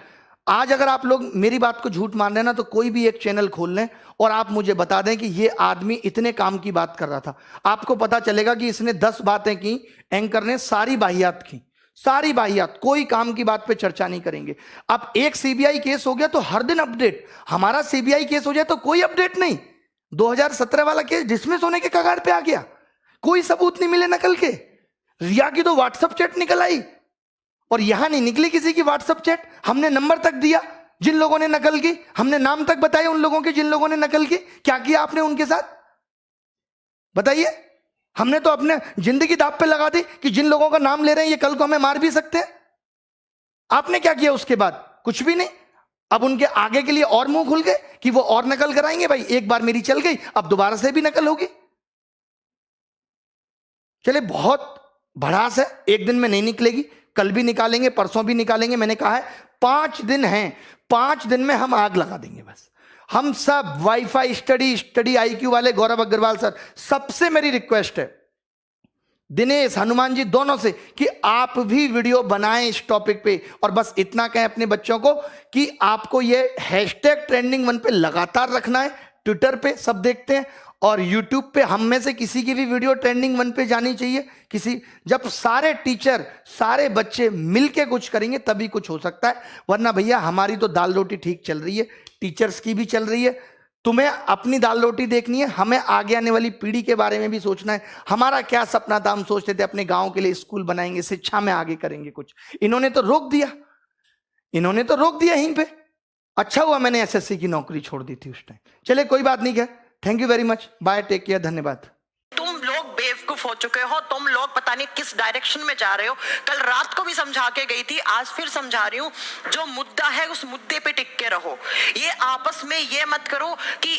आज अगर आप लोग मेरी बात को झूठ मान रहे हैं ना, तो कोई भी एक चैनल खोल लें और आप मुझे बता दें कि ये आदमी इतने काम की बात कर रहा था, आपको पता चलेगा कि इसने 10 बातें की, एंकर ने सारी बाहियात की, सारी बाहियात, कोई काम की बात पे चर्चा नहीं करेंगे। अब एक सीबीआई केस हो गया तो हर दिन अपडेट, हमारा सीबीआई केस हो जाए तो कोई अपडेट नहीं। 2017 वाला केस डिसमिस होने के कगार पे आ गया, कोई सबूत नहीं मिले नकल के। रिया की तो व्हाट्सएप चैट निकल आई, और यहां नहीं निकली किसी की व्हाट्सएप चैट। हमने नंबर तक दिया जिन लोगों ने नकल की, हमने नाम तक बताए उन लोगों के जिन लोगों ने नकल की। क्या किया आपने उनके साथ बताइए? हमने तो अपने जिंदगी दांव पे लगा दी कि जिन लोगों का नाम ले रहे हैं ये कल को हमें मार भी सकते हैं। आपने क्या किया उसके बाद? कुछ भी नहीं। अब उनके आगे के लिए और मुंह खुल गए कि वो और नकल कराएंगे। भाई एक बार मेरी चल गई, अब दोबारा से भी नकल होगी। चले, बहुत भड़ास है, एक दिन में नहीं निकलेगी, कल भी निकालेंगे, परसों भी निकालेंगे। मैंने कहा है 5 दिन हैं, 5 दिन में हम आग लगा देंगे। बस हम सब वाईफाई स्टडी आईक्यू वाले, गौरव अग्रवाल सर, सबसे मेरी रिक्वेस्ट है, दिनेश, हनुमान जी दोनों से, कि आप भी वीडियो बनाएं इस टॉपिक पे। और बस इतना कहें अपने बच्चों को कि आपको ये हैशटैग ट्रेंडिंग 1 पे लगातार रखना है। ट्विटर पे सब देखते हैं और यूट्यूब पे हम में से किसी की भी वीडियो ट्रेंडिंग 1 पे जानी चाहिए। किसी, जब सारे टीचर सारे बच्चे मिलके कुछ करेंगे तभी कुछ हो सकता है, वरना भैया हमारी तो दाल रोटी ठीक चल रही है, टीचर्स की भी चल रही है। तुम्हें अपनी दाल रोटी देखनी है, हमें आगे आने वाली पीढ़ी के बारे में भी सोचना है। हमारा क्या सपना था, हम सोचते थे अपने गांव के लिए स्कूल बनाएंगे, शिक्षा में आगे करेंगे कुछ। इन्होंने तो रोक दिया, इन्होंने तो रोक दिया यहीं पे। अच्छा हुआ मैंने एसएससी की नौकरी छोड़ दी थी उस टाइम। चले कोई बात नहीं, क्या, thank you very much, bye, take care, धन्यवाद। तुम लोग बेवकूफ हो चुके हो, तुम लोग पता नहीं किस डायरेक्शन में जा रहे हो। कल रात को भी समझा के गई थी, आज फिर समझा रही हूँ, जो मुद्दा है उस मुद्दे पे टिक के रहो। ये आपस में ये मत करो कि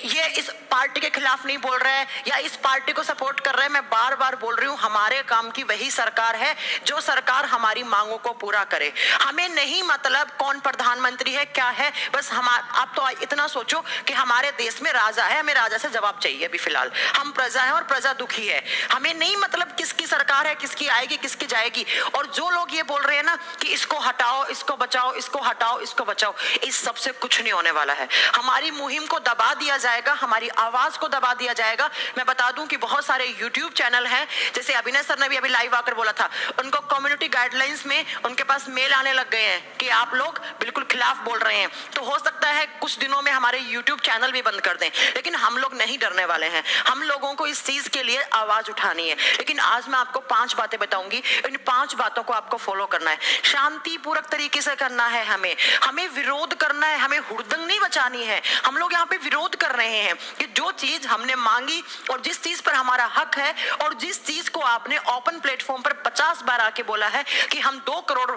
ये इस पार्टी के खिलाफ नहीं बोल रहा है या इस पार्टी को सपोर्ट कर रहा है। मैं बार बार बोल रही हूँ, हमारे काम की वही सरकार है जो सरकार हमारी मांगों को पूरा करे। हमें नहीं मतलब कौन प्रधानमंत्री है क्या है, बस आप तो इतना सोचो कि हमारे देश में राजा है, हमें राजा से जवाब चाहिए। अभी फिलहाल हम प्रजा है और प्रजा दुखी है। हमें नहीं मतलब किसकी सरकार है, किसकी आएगी, किसकी जाएगी। और जो लोग ये बोल रहे हैं ना कि इसको हटाओ, इसको बचाओ, इसको हटाओ, इसको बचाओ, इस सबसे कुछ नहीं होने वाला है। हमारी मुहिम को दबा दिया जाएगा, हमारी आवाज को दबा दिया जाएगा। मैं बता दूं कि बहुत सारे यूट्यूब चैनल हैं, जैसे अभिनय सर ने भी अभी लाइव आकर बोला था, उनको कम्युनिटी गाइडलाइंस में उनके पास मेल आने लग गए हैं कि आप लोग बिल्कुल खिलाफ बोल रहे हैं। तो हो सकता है कुछ दिनों में हमारे यूट्यूब चैनल भी बंद कर दें, लेकिन हम लोग नहीं डरने वाले हैं। हम लोगों को इस चीज के लिए आवाज उठानी है। लेकिन आज मैं आपको 5 बातें बताऊंगी, इन 5 बातों को आपको फॉलो करना है, शांतिपूर्वक तरीके से करना है। हमें विरोध करना है, हमें हुड़दंग नहीं बचानी है। हम लोग यहाँ पे विरोध कर रहे हैं कि जो चीज हमने मांगी और जिस चीज पर हमारा हक है और जिस चीज को आपने ओपन प्लेटफॉर्म पर 50 बार आके बोला है कि हम 2 करोड़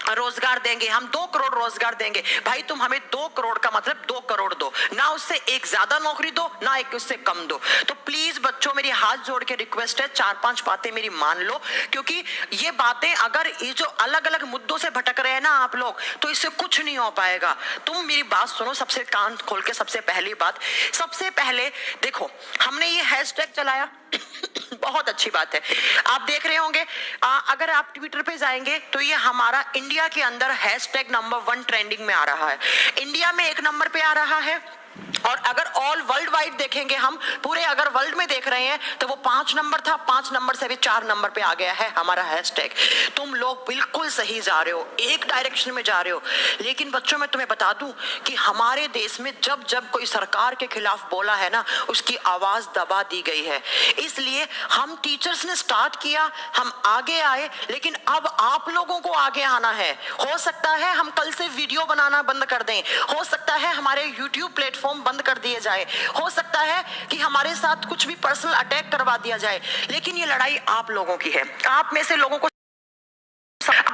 रोजगार देंगे, हम 2 करोड़ रोजगार देंगे। भाई तुम हमें 2 करोड़ का मतलब 2 करोड़ दो ना, उससे एक ज्यादा नौकरी दो ना एक उससे कम दो। तो प्लीज बच्चों मेरी हाथ जोड़ के रिक्वेस्ट है, 4-5 बातें मेरी मान लो, क्योंकि ये बातें अगर ये जो अलग अलग मुद्दों से भटक रहे हैं ना आप लोग, तो इससे कुछ नहीं हो पाएगा। तुम मेरी बात सुनो, सबसे कान खोल के। सबसे पहली बात, सबसे पहले देखो, हमने ये हैशटैग चलाया बहुत अच्छी बात है। आप देख रहे होंगे, अगर आप ट्विटर पे जाएंगे तो ये हमारा इंडिया के अंदर हैशटैग नंबर 1 ट्रेंडिंग में आ रहा है। इंडिया में 1 नंबर पे आ रहा है, और अगर ऑल वर्ल्ड वाइड देखेंगे, हम पूरे अगर वर्ल्ड में देख रहे हैं तो वो 5 नंबर था, 5 नंबर से भी 4 नंबर पे आ गया है हमारा हैशटैग। तुम लोग बिल्कुल सही जा रहे हो, एक डायरेक्शन में जा रहे हो। लेकिन बच्चों मैं तुम्हें बता दूं कि हमारे देश में जब जब कोई सरकार के खिलाफ बोला है ना, उसकी आवाज दबा दी गई है। इसलिए हम टीचर्स ने स्टार्ट किया, हम आगे आए, लेकिन अब आप लोगों को आगे आना है। हो सकता है हम कल से वीडियो बनाना बंद कर दें, हो सकता है हमारे यूट्यूब प्लेटफॉर्म बंद कर दिए जाए, हो सकता है कि हमारे साथ कुछ भी पर्सनल अटैक करवा दिया जाए, लेकिन ये लड़ाई आप लोगों की है। आप में से लोगों को,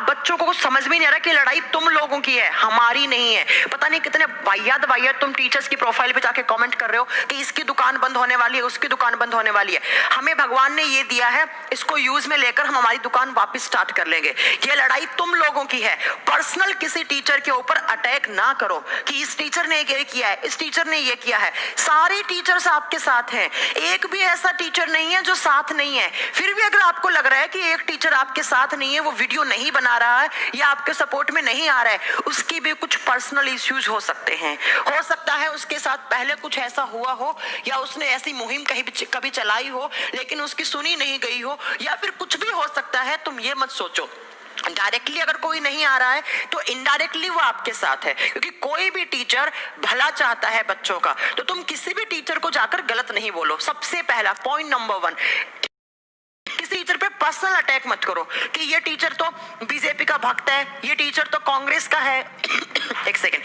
बच्चों को कुछ समझ में नहीं आ रहा कि लड़ाई तुम लोगों की है, हमारी नहीं है। पता नहीं कितने वाहियात तुम टीचर्स की प्रोफाइल पे जाके कमेंट कर रहे हो कि इसकी दुकान बंद होने वाली है, उसकी दुकान बंद होने वाली है। हमें भगवान ने ये दिया है, इसको यूज में लेकर हम हमारी दुकान वापस स्टार्ट कर लेंगे। ये लड़ाई तुम लोगों की है। पर्सनल किसी टीचर के ऊपर अटैक ना करो कि इस टीचर ने ये किया है, इस टीचर ने ये किया है। सारे टीचर्स आपके साथ हैं, एक भी ऐसा टीचर नहीं है जो साथ नहीं है। फिर भी अगर आपको लग रहा है कि एक टीचर आपके साथ नहीं है, वो वीडियो नहीं बना रहा है या आपके सपोर्ट में नहीं आ रहा है, उसकी भी कुछ पर्सनल इश्यूज हो सकते हैं। हो सकता है उसके साथ पहले कुछ ऐसा हुआ हो, या उसने ऐसी मुहिम कभी चलाई हो लेकिन उसकी सुनी नहीं गई हो, या फिर कुछ भी हो सकता है। तुम ये मत सोचो डायरेक्टली अगर कोई नहीं आ रहा है तो इनडायरेक्टली वो आपके साथ है, क्योंकि कोई भी टीचर भला चाहता है बच्चों का। तो तुम किसी भी टीचर को जाकर गलत नहीं बोलो। सबसे पहला पॉइंट नंबर 1, किसी टीचर पे पर्सनल अटैक मत करो कि ये टीचर तो बीजेपी का भक्त है, ये टीचर तो कांग्रेस का है। एक सेकेंड,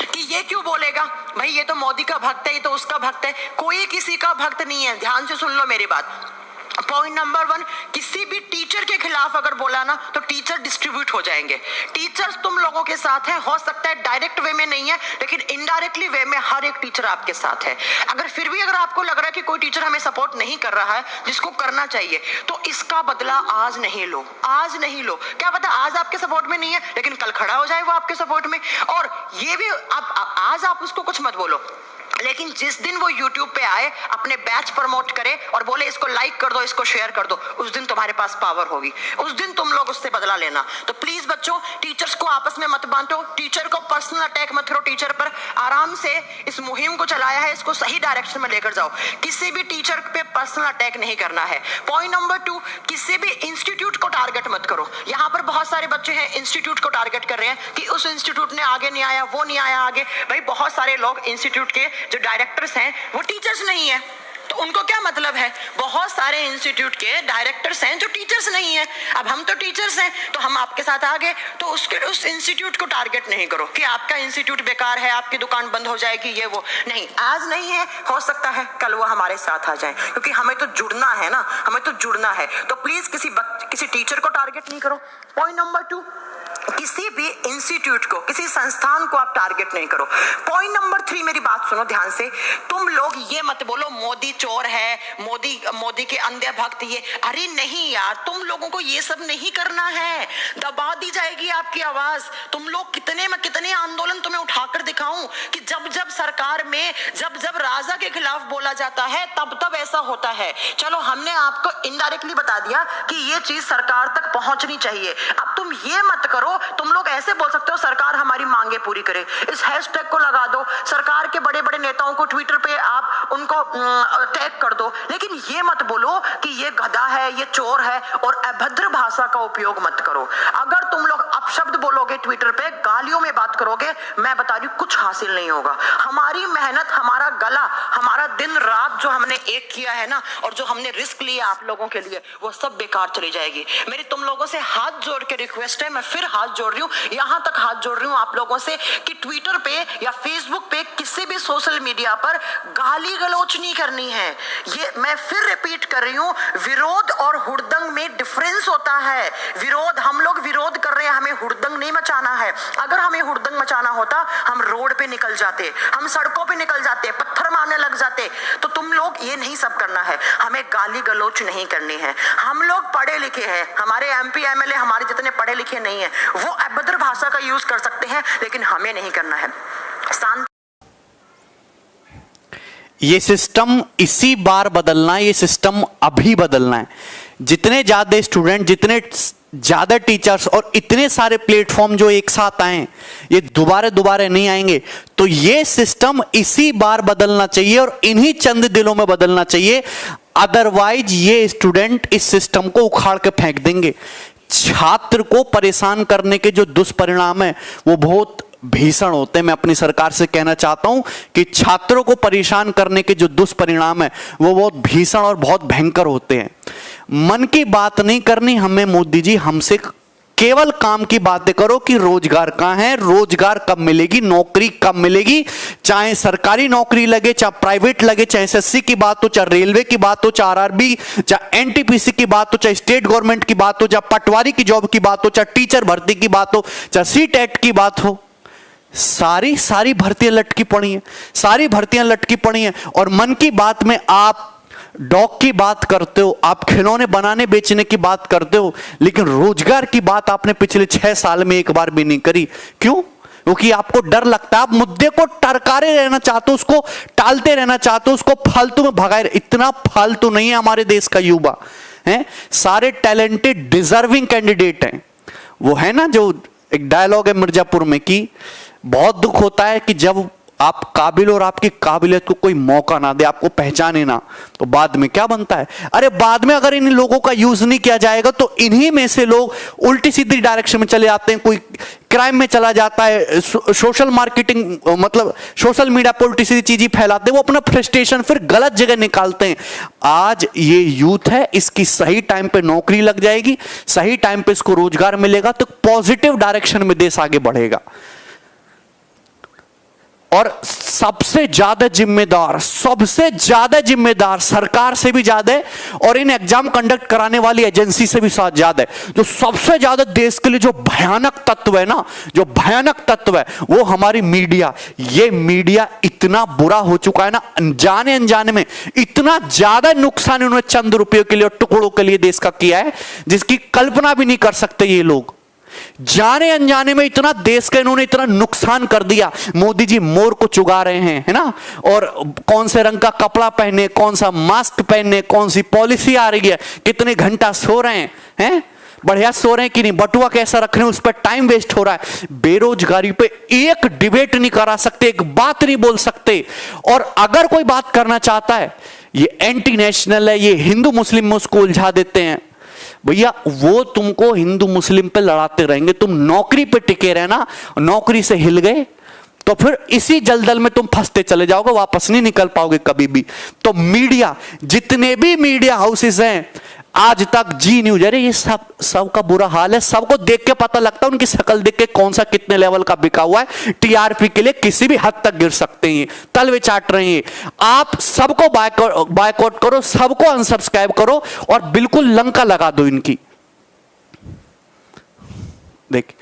कि ये क्यों बोलेगा भाई ये तो मोदी का भक्त है, ये तो उसका भक्त है। कोई किसी का भक्त नहीं है, ध्यान से सुन लो मेरी बात। पॉइंट नंबर 1, किसी भी टीचर के खिलाफ अगर बोला ना तो टीचर डिस्ट्रीब्यूट हो जाएंगे। टीचर्स तुम लोगों के साथ हैं, हो सकता है डायरेक्ट वे में नहीं है, लेकिन इनडायरेक्टली वे में हर एक टीचर आपके साथ है। अगर फिर भी अगर आपको लग रहा है कि कोई टीचर हमें सपोर्ट नहीं कर रहा है जिसको करना चाहिए, तो इसका बदला आज नहीं लो, आज नहीं लो। क्या पता आज आपके सपोर्ट में नहीं है लेकिन कल खड़ा हो जाए वो आपके सपोर्ट में। और ये भी आज आप उसको कुछ मत बोलो, लेकिन जिस दिन वो YouTube पे आए, अपने बैच प्रमोट करे और बोले इसको लाइक कर दो, इसको शेयर कर दो, उस दिन तुम्हारे पास पावर होगी, उस दिन तुम लोग उससे बदला लेना। तो प्लीज बच्चों, टीचर्स को आपस में मत बांटो, टीचर को पर्सनल अटैक मत करो। टीचर पर आराम से इस मुहिम को चलाया है, इसको सही डायरेक्शन में लेकर जाओ। किसी भी टीचर पे पर्सनल अटैक नहीं करना है। पॉइंट नंबर 2, किसी भी इंस्टीट्यूट को टारगेट मत करो। यहाँ पर बहुत सारे बच्चे हैं इंस्टीट्यूट को टारगेट कर रहे हैं कि उस इंस्टीट्यूट ने आगे नहीं आया, वो नहीं आया आगे। भाई बहुत सारे लोग इंस्टीट्यूट के जो डायरेक्टर्स हैं वो टीचर्स नहीं है, तो उनको क्या मतलब है? बहुत सारे इंस्टीट्यूट के डायरेक्टर्स हैं जो टीचर्स नहीं है। अब हम तो टीचर्स हैं तो हम आपके साथ आ गए, तो उस इंस्टीट्यूट को टारगेट नहीं करो कि आपका इंस्टीट्यूट बेकार है, आपकी दुकान बंद हो जाएगी, ये वो नहीं। आज नहीं है, हो सकता है कल वो हमारे साथ आ जाए, क्योंकि हमें तो जुड़ना है ना, हमें तो जुड़ना है। तो प्लीज किसी टीचर को टारगेट नहीं करो। पॉइंट नंबर 2, किसी भी इंस्टीट्यूट को, किसी संस्थान को आप टारगेट नहीं करो। पॉइंट नंबर 3, मेरी बात सुनो ध्यान से। तुम लोग ये मत बोलो मोदी चोर है, मोदी के अंधे भक्त ये। अरे नहीं यार, तुम लोगों को ये सब नहीं करना है, दबा दी जाएगी आपकी आवाज। तुम लोग कितने आंदोलन तुम्हें उठाकर दिखाऊं कि जब सरकार में जब राजा के खिलाफ बोला जाता है तब ऐसा होता है। चलो हमने आपको इनडायरेक्टली बता दिया कि ये चीज सरकार तक पहुंचनी चाहिए। अब तुम ये मत करो, तुम लोग ऐसे बोल सकते हो सरकार हमारी मांगे पूरी करे, इस हैशटैग को लगा दो, सरकार के बड़े बड़े नेताओं को ट्विटर पे आप उनको टैग कर दो, लेकिन ये मत बोलो कि ये गधा है, ये चोर है, और अभद्र भाषा का उपयोग मत करो। अगर तुम लोग अपशब्द बोलोगे ट्विटर पे, गालियों में बात करोगे, मैं बता रही हूं कुछ हासिल नहीं होगा। हमारी मेहनत, हमारा गला, हमारा दिन रात जो हमने एक किया है ना, और जो हमने रिस्क लिया आप लोगों के लिए, वो सब बेकार चली जाएगी। मेरी तुम लोगों से हाथ जोड़ के रिक्वेस्ट है, मैं फिर हाथ जोड़ रही हूँ, यहां तक हाथ जोड़ रही हूँ आप लोगों से कि ट्विटर पे या फेसबुक पे, किसी भी सोशल मीडिया पर गाली गलौच नहीं करनी है। ये मैं फिर रिपीट कर रही हूँ, विरोध और हुड़दंग में डिफरेंस होता है। विरोध, हम लोग विरोध कर रहे हैं, हमें हुड़दंग नहीं मचाना है। अगर हमें हुड़दंग मचाना होता हम रोड पे निकल जाते, हम सड़कों पे निकल जाते, पत्थर मारने लग जाते। तो तुम लोग ये नहीं सब करना है, हमें गाली गलौच नहीं करनी है। हम लोग पढ़े लिखे हैं, हमारे MP MLA हमारे जितने पढ़े लिखे नहीं है, वो अभद्र भाषा का यूज कर सकते हैं, लेकिन हमें नहीं करना है। शांत। ये सिस्टम इसी बार बदलना है, ये सिस्टम अभी बदलना है। जितने ज्यादा स्टूडेंट, जितने ज्यादा टीचर्स और इतने सारे प्लेटफॉर्म जो एक साथ आए, ये दोबारा नहीं आएंगे। तो ये सिस्टम इसी बार बदलना चाहिए और इन्हीं चंद दिनों में बदलना चाहिए, अदरवाइज ये स्टूडेंट इस सिस्टम को उखाड़ के फेंक देंगे। छात्र को परेशान करने के जो दुष्परिणाम है वो बहुत भीषण होते हैं। मैं अपनी सरकार से कहना चाहता हूं कि छात्रों को परेशान करने के जो दुष्परिणाम है वो बहुत भीषण और बहुत भयंकर होते हैं। मन की बात नहीं करनी हमें मोदी जी, हमसे केवल काम की बातें करो कि रोजगार कहां है, रोजगार कब मिलेगी, नौकरी कब मिलेगी, चाहे सरकारी नौकरी लगे, चाहे प्राइवेट लगे, चाहे एसएससी की बात हो, चाहे रेलवे की बात हो, चाहे आरआरबी, चाहे एनटीपीसी की बात हो, चाहे स्टेट गवर्नमेंट की बात हो, चाहे पटवारी की जॉब की बात हो, चाहे टीचर भर्ती की बात हो, चाहे सीटेट की बात हो, सारी भर्तियां लटकी पड़ी हैं, सारी भर्तियां लटकी पड़ी हैं। और मन की बात में आप डॉग की बात करते हो, आप खिलौने बनाने बेचने की बात करते हो, लेकिन रोजगार की बात आपने पिछले 6 साल में एक बार भी नहीं करी। क्यों? क्योंकि आपको डर लगता है, आप मुद्दे को टरकारे रहना चाहते हो, उसको टालते रहना चाहते हो, उसको फालतू में भगाए। इतना फालतू नहीं है हमारे देश का युवा, है सारे टैलेंटेड डिजर्विंग कैंडिडेट हैं। वो है ना जो एक डायलॉग है मिर्जापुर में कि बहुत दुख होता है कि जब आप काबिल और आपकी काबिलियत को कोई मौका ना दे, आपको पहचाने ना, तो बाद में क्या बनता है। अरे बाद में अगर इन लोगों का यूज नहीं किया जाएगा तो इन्हीं में से लोग उल्टी सीधी डायरेक्शन में चले जाते हैं, कोई क्राइम में चला जाता है, सोशल मार्केटिंग मतलब सोशल मीडिया पर उल्टी सीधी चीजें फैलाते हैं, वो अपना फ्रस्ट्रेशन फिर गलत जगह निकालते हैं। आज ये यूथ है, इसकी सही टाइम पे नौकरी लग जाएगी, सही टाइम पे इसको रोजगार मिलेगा तो पॉजिटिव डायरेक्शन में देश आगे बढ़ेगा। और सबसे ज्यादा जिम्मेदार सरकार से भी ज्यादा है और इन एग्जाम कंडक्ट कराने वाली एजेंसी से भी ज्यादा है। जो सबसे ज्यादा देश के लिए जो भयानक तत्व है ना, जो भयानक तत्व है वो हमारी मीडिया। ये मीडिया इतना बुरा हो चुका है ना, जाने अनजाने में इतना ज्यादा नुकसान उन्होंने चंद रुपयों के लिए और टुकड़ों के लिए देश का किया है जिसकी कल्पना भी नहीं कर सकते ये लोग। जाने अनजाने में इतना देश का इन्होंने इतना नुकसान कर दिया। मोदी जी मोर को चुगा रहे हैं, है ना, और कौन से रंग का कपड़ा पहने, कौन सा मास्क पहने, कौन सी पॉलिसी आ रही है, कितने घंटा सो रहे हैं, बढ़िया सो रहे हैं कि नहीं, बटुआ कैसा रख रहे हैं, उस पर टाइम वेस्ट हो रहा है। बेरोजगारी पे एक डिबेट नहीं करा सकते, एक बात नहीं बोल सकते। और अगर कोई बात करना चाहता है ये एंटी नेशनल है, ये हिंदू मुस्लिम में उसको उलझा देते हैं। भैया वो तुमको हिंदू मुस्लिम पे लड़ाते रहेंगे, तुम नौकरी पे टिके रहना, नौकरी से हिल गए तो फिर इसी जलदल में तुम फंसते चले जाओगे, वापस नहीं निकल पाओगे कभी भी। तो मीडिया, जितने भी मीडिया हाउसेस हैं आज तक जी न्यूज, अरे ये सब का बुरा हाल है। सबको देख के पता लगता है, उनकी शक्ल देख के कौन सा कितने लेवल का बिका हुआ है। टीआरपी के लिए किसी भी हद तक गिर सकते हैं, तलवे चाट रहे हैं। आप सबको बायकॉट करो, सबको अनसब्सक्राइब करो और बिल्कुल लंका लगा दो इनकी। देख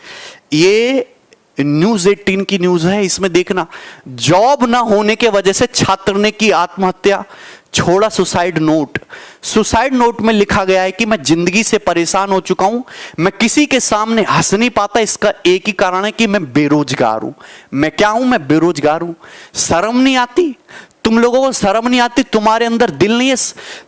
ये न्यूज 18 की न्यूज है, इसमें देखना, जॉब ना होने के वजह से छात्र ने की आत्महत्या, छोड़ा सुसाइड नोट। सुसाइड नोट में लिखा गया है कि मैं जिंदगी से परेशान हो चुका हूं, मैं किसी के सामने हंस नहीं पाता, इसका एक ही कारण है कि मैं बेरोजगार हूं। मैं क्या हूं? मैं बेरोजगार हूं। शर्म नहीं आती तुम लोगों को? शर्म नहीं आती? तुम्हारे अंदर दिल नहीं है?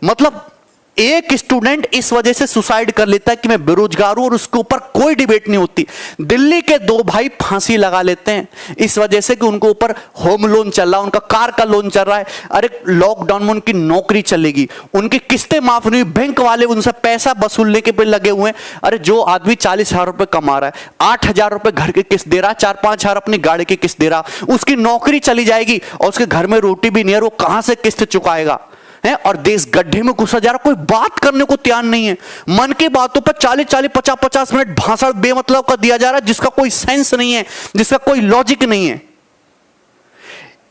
मतलब एक स्टूडेंट इस वजह से सुसाइड कर लेता है कि मैं बेरोजगार हूं और उसके ऊपर कोई डिबेट नहीं होती। दिल्ली के 2 भाई फांसी लगा लेते हैं इस वजह से कि उनको ऊपर होम लोन चल रहा है, उनका कार का लोन चल रहा है। अरे लॉकडाउन में उनकी नौकरी चलेगी, उनकी किस्तें माफ नहीं, बैंक वाले उनसे पैसा वसूलने के पे लगे हुए हैं। अरे जो आदमी 40,000 रुपए कमा रहा है, 8,000 रुपए घर की किस्त दे रहा है, 4-5 हजार अपनी गाड़ी की किस्त दे रहा, उसकी नौकरी चली जाएगी और उसके घर में रोटी भी नहीं है, वो कहां से किस्त चुकाएगा? है, और देश गड्ढे में घुसा जा रहा, कोई बात करने को तैयार नहीं है। मन की बातों पर 40-40, 50-50 मिनट भाषण बेमतलब का दिया जा रहा है, जिसका कोई सेंस नहीं है, जिसका कोई लॉजिक नहीं है।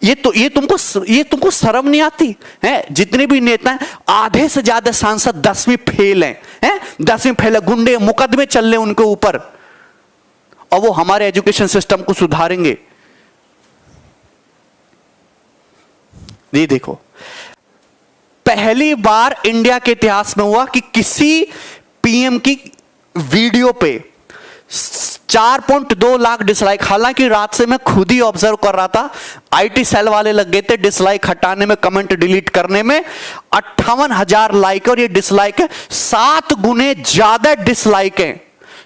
ये तुमको शर्म नहीं आती है? जितने भी नेता हैं, आधे से ज्यादा सांसद 10वीं फेल हैं, 10वीं फेल है, गुंडे मुकदमे चल रहे उनके ऊपर, और वो हमारे एजुकेशन सिस्टम को सुधारेंगे? ये देखो, पहली बार इंडिया के इतिहास में हुआ कि किसी पीएम की वीडियो पे 4.2 लाख डिसलाइक। हालांकि रात से मैं खुद ही ऑब्जर्व कर रहा था, आईटी सेल वाले लग गए थे डिसलाइक हटाने में, कमेंट डिलीट करने में। 58,000 लाइक और ये डिसलाइक है 7 गुने ज्यादा डिसलाइक है,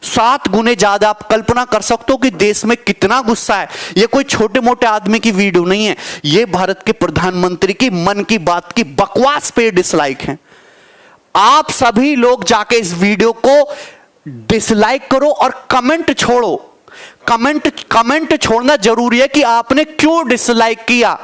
7 गुने ज्यादा। आप कल्पना कर सकते हो कि देश में कितना गुस्सा है। ये कोई छोटे मोटे आदमी की वीडियो नहीं है, ये भारत के प्रधानमंत्री की मन की बात की बकवास पे डिसलाइक है। आप सभी लोग जाके इस वीडियो को डिसलाइक करो और कमेंट छोड़ो। कमेंट छोड़ना जरूरी है कि आपने क्यों डिसलाइक किया।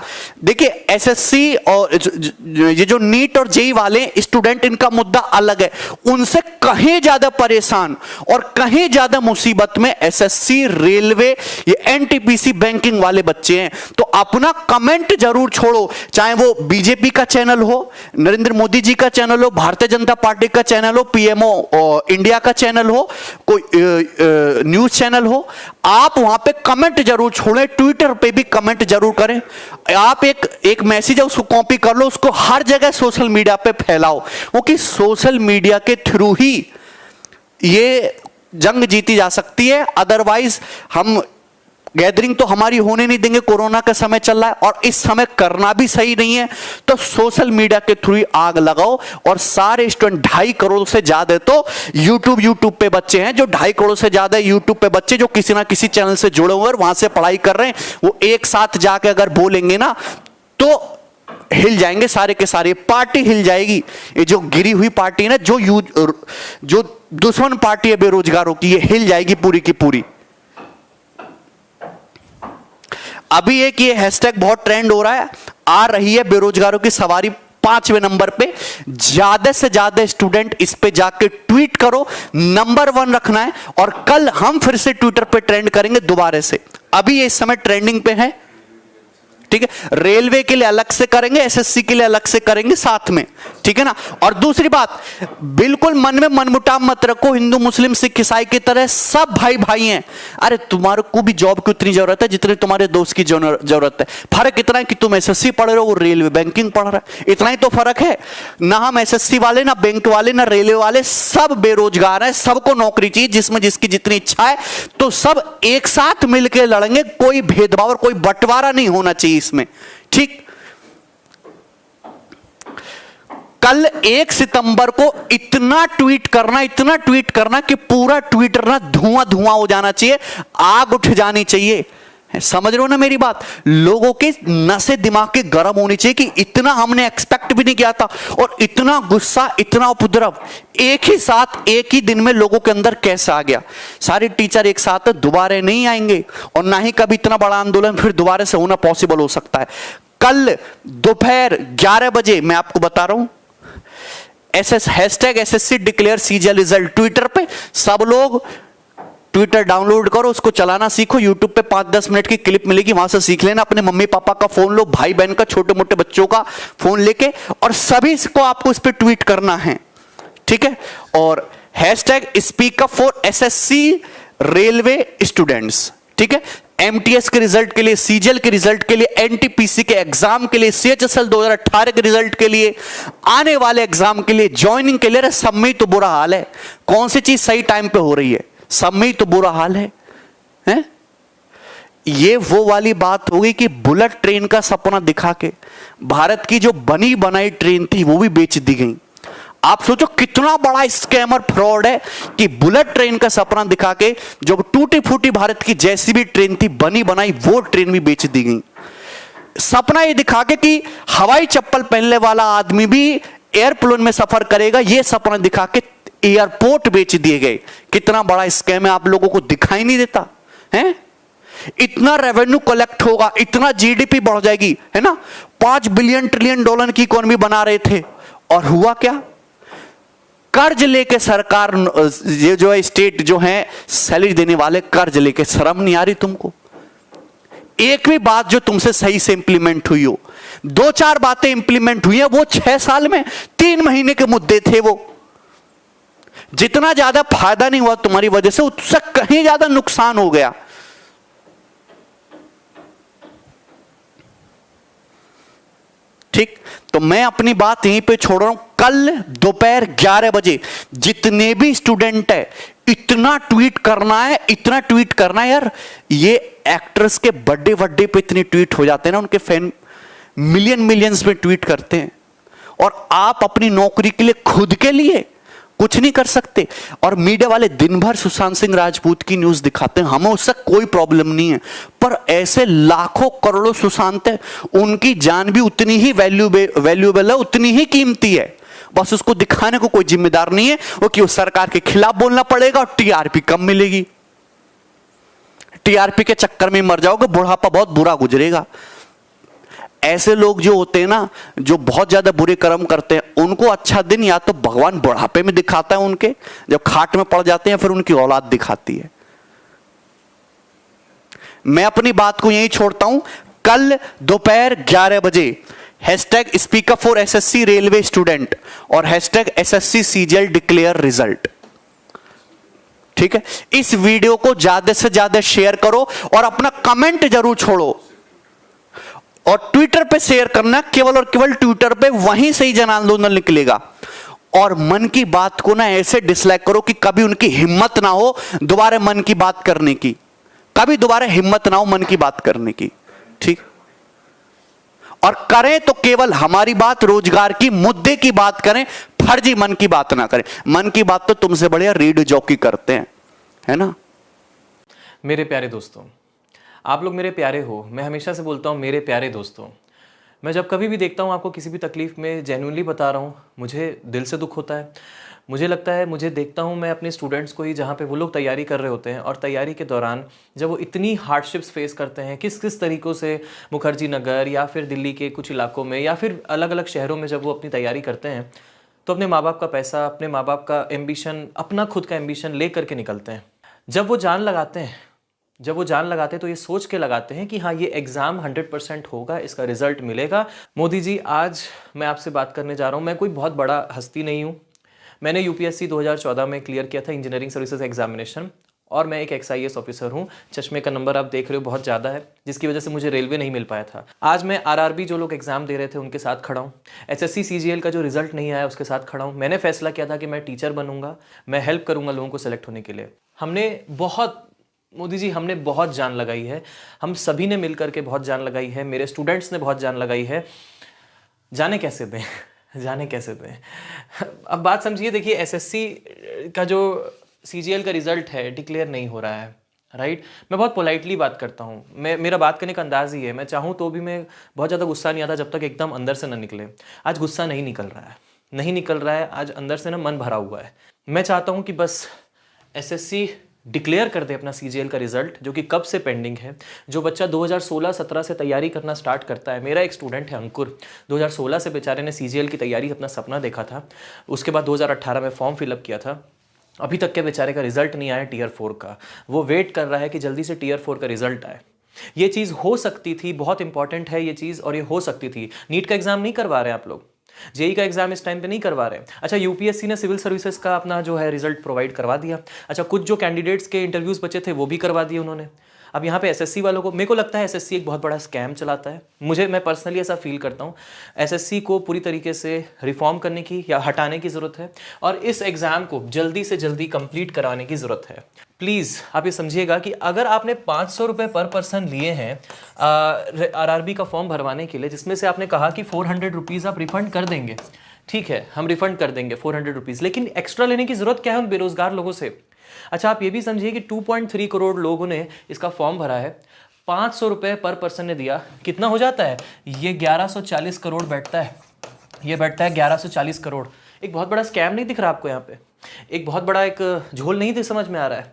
देखिए एसएससी और ये जो नीट और जेई वाले स्टूडेंट, इनका मुद्दा अलग है। उनसे कहीं ज्यादा परेशान और कहीं ज्यादा मुसीबत में एसएससी, रेलवे, ये एनटीपीसी बैंकिंग वाले बच्चे हैं। तो अपना कमेंट जरूर छोड़ो, चाहे वो बीजेपी का चैनल हो, नरेंद्र मोदी जी का चैनल हो, भारतीय जनता पार्टी का चैनल हो, पीएमओ इंडिया का चैनल हो, कोई न्यूज चैनल हो, आप वहां पे कमेंट जरूर छोड़ें। ट्विटर पे भी कमेंट जरूर करें। आप एक मैसेज है उसको कॉपी कर लो, उसको हर जगह सोशल मीडिया पे फैलाओ, क्योंकि सोशल मीडिया के थ्रू ही ये जंग जीती जा सकती है। अदरवाइज हम गैदरिंग तो हमारी होने नहीं देंगे। कोरोना का समय चल रहा है और इस समय करना भी सही नहीं है। तो सोशल मीडिया के थ्रू ही आग लगाओ। और सारे स्टूडेंट 2.5 करोड़ से ज्यादा तो यूट्यूब पे बच्चे हैं, जो 2.5 करोड़ से ज्यादा यूट्यूब पे बच्चे जो किसी ना किसी चैनल से जुड़े हुए और वहां से पढ़ाई कर रहे हैं, वो एक साथ जाके अगर बोलेंगे ना तो हिल जाएंगे सारे के सारे। पार्टी हिल जाएगी। ये जो गिरी हुई पार्टी है ना, जो दुश्मन पार्टी है बेरोजगारों की, ये हिल जाएगी पूरी की पूरी। अभी एक ये हैशटैग बहुत ट्रेंड हो रहा है, आ रही है बेरोजगारों की सवारी 5वें नंबर पे। ज्यादा से ज्यादा स्टूडेंट इस पे जाके ट्वीट करो, नंबर 1 रखना है। और कल हम फिर से ट्विटर पे ट्रेंड करेंगे दोबारा से। अभी ये इस समय ट्रेंडिंग पे है, ठीक है। रेलवे के लिए अलग से करेंगे, एसएससी के लिए अलग से करेंगे साथ में, ठीक है ना। और दूसरी बात, बिल्कुल मन में मनमुटाव मत रखो। हिंदू, मुस्लिम, सिख, ईसाई की तरह सब भाई भाई हैं। अरे तुम्हारे को भी जॉब की उतनी जरूरत है जितनी तुम्हारे दोस्त की जरूरत है। फर्क इतना है कि तुम एसएससी पढ़ रहे हो, वो रेलवे बैंकिंग पढ़ रहा है, इतना ही तो फर्क है ना। हम एसएससी वाले, ना बैंक वाले, ना रेलवे वाले, सब बेरोजगार हैं, सबको नौकरी चाहिए, जिसमें जिसकी जितनी इच्छा है। तो सब एक साथ मिलकर लड़ेंगे, कोई भेदभाव और कोई बंटवारा नहीं होना चाहिए इसमें, ठीक। कल 1 सितंबर को इतना ट्वीट करना कि पूरा ट्विटर ना धुआं धुआं हो जाना चाहिए, आग उठ जानी चाहिए। समझ रहे हो ना मेरी बात। लोगों के नसें दिमाग के गर्म होनी चाहिए कि इतना हमने एक्सपेक्ट भी नहीं किया था। और इतना गुस्सा, इतना उपद्रव एक ही साथ एक ही दिन में लोगों के अंदर कैसे आ गया। सारे टीचर एक साथ दोबारा नहीं आएंगे और ना ही कभी इतना बड़ा आंदोलन फिर दोबारा से होना पॉसिबल हो सकता है। कल दोपहर 11 बजे मैं आपको बता रहा हूं, hashtag SSC declare CGL result Twitter पे। सब लोग ट्विटर डाउनलोड करो, उसको चलाना सीखो। यूट्यूब पे 5-10 मिनट की क्लिप मिलेगी, वहां से सीख लेना। अपने मम्मी पापा का फोन लो, भाई बहन का, छोटे मोटे बच्चों का फोन लेके, और सभी को आपको इस पे ट्वीट करना है, ठीक है। और hashtag speak up for SSC railway students, ठीक है। एमटीएस के रिजल्ट के लिए, सीजीएल के रिजल्ट के लिए, एनटीपीसी के एग्जाम के लिए, सीएचएसएल 2018 के रिजल्ट के लिए, आने वाले एग्जाम के लिए, ज्वाइनिंग के लिए। सब में तो बुरा हाल है। कौन सी चीज सही टाइम पे हो रही है? सब में तो बुरा हाल है, हैं? ये वो वाली बात होगी कि बुलेट ट्रेन का सपना दिखा के भारत की जो बनी बनाई ट्रेन थी वो भी बेच दी गई। आप सोचो कितना बड़ा स्कैमर फ्रॉड है कि बुलेट ट्रेन का सपना दिखा के जो टूटी फूटी भारत की जैसी भी ट्रेन थी बनी बनाई, वो ट्रेन भी बेच दी गई। सपना ये दिखा के कि हवाई चप्पल पहनने वाला आदमी भी एयरप्लेन में सफर करेगा, ये सपना दिखा के एयरपोर्ट बेच दिए गए। कितना बड़ा स्कैम है, आप लोगों को दिखाई नहीं देता है? इतना रेवेन्यू कलेक्ट होगा, इतना जीडीपी बढ़ जाएगी, है ना। 5 बिलियन ट्रिलियन डॉलर की इकोनॉमी बना रहे थे और हुआ क्या? कर्ज लेके सरकार, ये जो है स्टेट जो है सैलरी देने वाले कर्ज लेके, शर्म नहीं आ रही तुमको? एक भी बात जो तुमसे सही से इंप्लीमेंट हुई हो? 2-4 बातें इंप्लीमेंट हुई है, वो 6 साल में 3 महीने के मुद्दे थे। वो जितना ज्यादा फायदा नहीं हुआ तुम्हारी वजह से, उससे कहीं ज्यादा नुकसान हो गया। ठीक, तो मैं अपनी बात यहीं पे छोड़ रहा हूं। कल दोपहर 11 बजे जितने भी स्टूडेंट है इतना ट्वीट करना है, इतना ट्वीट करना है यार। ये एक्ट्रेस के बर्थडे पे इतनी ट्वीट हो जाते हैं ना, उनके फैन मिलियंस में ट्वीट करते हैं, और आप अपनी नौकरी के लिए, खुद के लिए कुछ नहीं कर सकते। और मीडिया वाले दिन भर सुशांत सिंह राजपूत की न्यूज दिखाते हैं, हमें उससे कोई प्रॉब्लम नहीं है, पर ऐसे लाखों करोड़ों सुशांत है, उनकी जान भी उतनी ही वैल्यूएबल है, उतनी ही कीमती है। बस उसको दिखाने को कोई जिम्मेदार नहीं है, वो कि उस सरकार के खिलाफ बोलना पड़ेगा और टीआरपी कम मिलेगी। टीआरपी के चक्कर में मर जाओगे, बुढ़ापा बहुत बुरा गुजरेगा। ऐसे लोग जो होते हैं ना, जो बहुत ज्यादा बुरे कर्म करते हैं, उनको अच्छा दिन या तो भगवान बुढ़ापे में दिखाता है, उनके जब खाट में पड़ जाते हैं, फिर उनकी औलाद दिखाती है। मैं अपनी बात को यहीं छोड़ता हूं। कल दोपहर 11 बजे hashtag speak up for SSC railway student और hashtag SSC CGL declare result, ठीक है, इस वीडियो को ज्यादा से ज्यादा शेयर करो और अपना कमेंट जरूर छोड़ो, और ट्विटर पे शेयर करना, केवल और केवल ट्विटर पे, वहीं से ही जन आंदोलन निकलेगा। और मन की बात को ना ऐसे डिसलाइक करो कि कभी उनकी हिम्मत ना हो दोबारा मन की बात करने की, कभी दोबारा हिम्मत ना हो मन की बात करने की, ठीक। और करें तो केवल हमारी बात, रोजगार की, मुद्दे की बात करें, फर्जी मन की बात ना करें। मन की बात तो तुमसे बढ़िया रेडियो जॉकी करते हैं, है ना। मेरे प्यारे दोस्तों, आप लोग मेरे प्यारे हो। मैं हमेशा से बोलता हूँ मेरे प्यारे दोस्तों। मैं जब कभी भी देखता हूँ आपको किसी भी तकलीफ़ में, जेन्युइनली बता रहा हूँ, मुझे दिल से दुख होता है। मुझे लगता है, मुझे देखता हूँ मैं अपने स्टूडेंट्स को ही, जहाँ पे वो लोग तैयारी कर रहे होते हैं, और तैयारी के दौरान जब वो इतनी हार्डशिप्स फेस करते हैं, किस किस तरीक़ों से मुखर्जी नगर या फिर दिल्ली के कुछ इलाकों में या फिर अलग अलग शहरों में जब वो अपनी तैयारी करते हैं, तो अपने माँ बाप का पैसा, अपने माँ बाप का एम्बिशन, अपना खुद का एम्बिशन ले करके निकलते हैं। जब वो जान लगाते हैं तो ये सोच के लगाते हैं कि हाँ, ये एग्ज़ाम 100% होगा, इसका रिजल्ट मिलेगा। मोदी जी, आज मैं आपसे बात करने जा रहा हूँ। मैं कोई बहुत बड़ा हस्ती नहीं हूँ। मैंने यूपीएससी 2014 में क्लियर किया था, इंजीनियरिंग सर्विसेज एग्जामिनेशन, और मैं एक एक्सआईएएस ऑफिसर हूँ। चश्मे का नंबर आप देख रहे हो बहुत ज़्यादा है, जिसकी वजह से मुझे रेलवे नहीं मिल पाया था। आज मैं आरआरबी जो लोग एग्जाम दे रहे थे उनके साथ खड़ा हूँ। एसएससी सीजीएल का जो रिजल्ट नहीं आया उसके साथ खड़ा हूँ। मैंने फैसला किया था कि मैं टीचर बनूंगा, मैं हेल्प करूंगा लोगों को सेलेक्ट होने के लिए। मोदी जी, हमने बहुत जान लगाई है, हम सभी ने मिलकर के बहुत जान लगाई है, मेरे स्टूडेंट्स ने बहुत जान लगाई है। जाने कैसे दें। अब बात समझिए, देखिए, एसएससी का जो सीजीएल का रिजल्ट है डिक्लेयर नहीं हो रहा है, राइट। मैं बहुत पोलाइटली बात करता हूँ, मेरा बात करने का अंदाज ही है। मैं चाहूँ तो भी मैं बहुत ज़्यादा गुस्सा नहीं आता जब तक एकदम अंदर से ना निकले। आज गुस्सा नहीं निकल रहा है, आज अंदर से ना मन भरा हुआ है। मैं चाहता हूँ कि बस एसएससी डिक्लेयर कर दे अपना सीजीएल का रिजल्ट, जो कि कब से पेंडिंग है। जो बच्चा 2016-17 से तैयारी करना स्टार्ट करता है, मेरा एक स्टूडेंट है अंकुर, 2016 से बेचारे ने सीजीएल की तैयारी अपना सपना देखा था, उसके बाद 2018 में फॉर्म फिलअप किया था, अभी तक के बेचारे का रिजल्ट नहीं आया टीयर 4 का। वो वेट कर रहा है कि जल्दी से टीयर 4 का रिजल्ट आए। ये चीज़ हो सकती थी, बहुत इंपॉर्टेंट है ये चीज़, और ये हो सकती थी। नीट का एग्जाम नहीं करवा रहे हैं आप लोग, जेई का एग्जाम इस टाइम पे नहीं करवा रहे। अच्छा, यूपीएससी ने सिविल सर्विसेज का अपना जो है रिजल्ट प्रोवाइड करवा दिया। अच्छा, कुछ जो कैंडिडेट्स के इंटरव्यूज बचे थे वो भी करवा दिए उन्होंने। अब यहाँ पे एसएससी वालों को, मेरे को लगता है एसएससी एक बहुत बड़ा स्कैम चलाता है। मैं पर्सनली ऐसा फील करता हूँ। एसएससी को पूरी तरीके से रिफॉर्म करने की या हटाने की ज़रूरत है, और इस एग्ज़ाम को जल्दी से जल्दी कंप्लीट कराने की ज़रूरत है। प्लीज़ आप ये समझिएगा कि अगर आपने 500 रुपये पर पर्सन लिए हैं आरआरबी का फॉर्म भरवाने के लिए, जिसमें से आपने कहा कि 400 रुपीज़ आप रिफंड कर देंगे, ठीक है, हम रिफंड कर देंगे 400 रुपीज़, लेकिन एक्स्ट्रा लेने की ज़रूरत क्या है उन बेरोज़गार लोगों से। अच्छा, आप ये भी समझिए कि 2.3 करोड़ लोगों ने इसका फॉर्म भरा है, 500 रुपये पर पर्सन ने दिया, कितना हो जाता है ये? 1140 करोड़ बैठता है, ये बैठता है 1140 करोड़। एक बहुत बड़ा स्कैम नहीं दिख रहा आपको यहाँ पे? एक बहुत बड़ा एक झोल नहीं समझ में आ रहा है?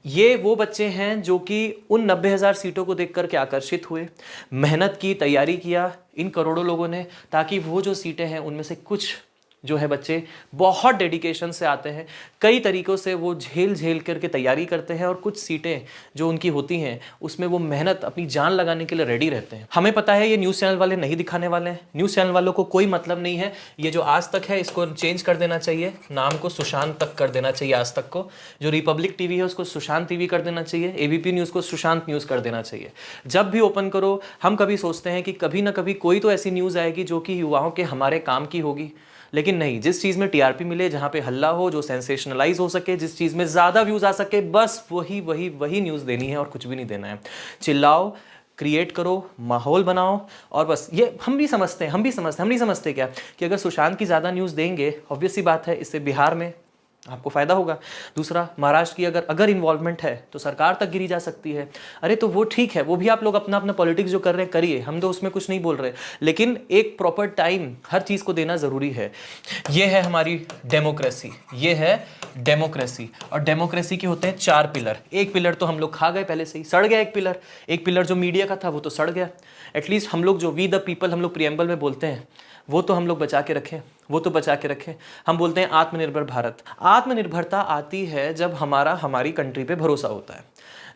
ये वो बच्चे हैं जो कि उन 90,000 सीटों को देख कर के आकर्षित हुए, मेहनत की, तैयारी किया इन करोड़ों लोगों ने, ताकि वो जो सीटें हैं उनमें से कुछ जो है बच्चे बहुत डेडिकेशन से आते हैं, कई तरीक़ों से वो झेल करके तैयारी करते हैं, और कुछ सीटें जो उनकी होती हैं उसमें वो मेहनत, अपनी जान लगाने के लिए रेडी रहते हैं। हमें पता है ये न्यूज़ चैनल वाले नहीं दिखाने वाले हैं, न्यूज़ चैनल वालों को कोई मतलब नहीं है। ये जो आज तक है इसको चेंज कर देना चाहिए, नाम को सुशांत तक कर देना चाहिए, आज तक को। जो रिपब्लिक टीवी है उसको सुशांत टीवी कर देना चाहिए, एबीपी न्यूज़ को सुशांत न्यूज़ कर देना चाहिए। जब भी ओपन करो, हम कभी सोचते हैं कि कभी ना कभी कोई तो ऐसी न्यूज़ आएगी जो कि युवाओं के, हमारे काम की होगी, लेकिन नहीं, जिस चीज़ में टीआरपी मिले, जहाँ पे हल्ला हो, जो सेंसेशनलाइज हो सके, जिस चीज़ में ज़्यादा व्यूज़ आ सके, बस वही वही वही न्यूज़ देनी है और कुछ भी नहीं देना है। चिल्लाओ, क्रिएट करो, माहौल बनाओ और बस। ये हम भी समझते हैं, हम नहीं समझते क्या कि अगर सुशांत की ज़्यादा न्यूज़ देंगे, ऑब्वियस सी बात है, इससे बिहार में आपको फायदा होगा। दूसरा, महाराष्ट्र की अगर इन्वॉल्वमेंट है तो सरकार तक गिरी जा सकती है। अरे तो वो ठीक है, वो भी आप लोग अपना अपना पॉलिटिक्स जो कर रहे हैं करिए, हम तो उसमें कुछ नहीं बोल रहे, लेकिन एक प्रॉपर टाइम हर चीज़ को देना ज़रूरी है। ये है हमारी डेमोक्रेसी, ये है डेमोक्रेसी। और डेमोक्रेसी के होते हैं 4 पिलर। एक पिलर तो हम लोग खा गए पहले से ही, सड़ गया एक पिलर जो मीडिया का था वो तो सड़ गया। एटलीस्ट हम लोग जो वी द पीपल हम लोग प्रियम्बल में बोलते हैं वो तो हम लोग बचा के रखें, हम बोलते हैं आत्मनिर्भर भारत। आत्मनिर्भरता आती है जब हमारी कंट्री पे भरोसा होता है।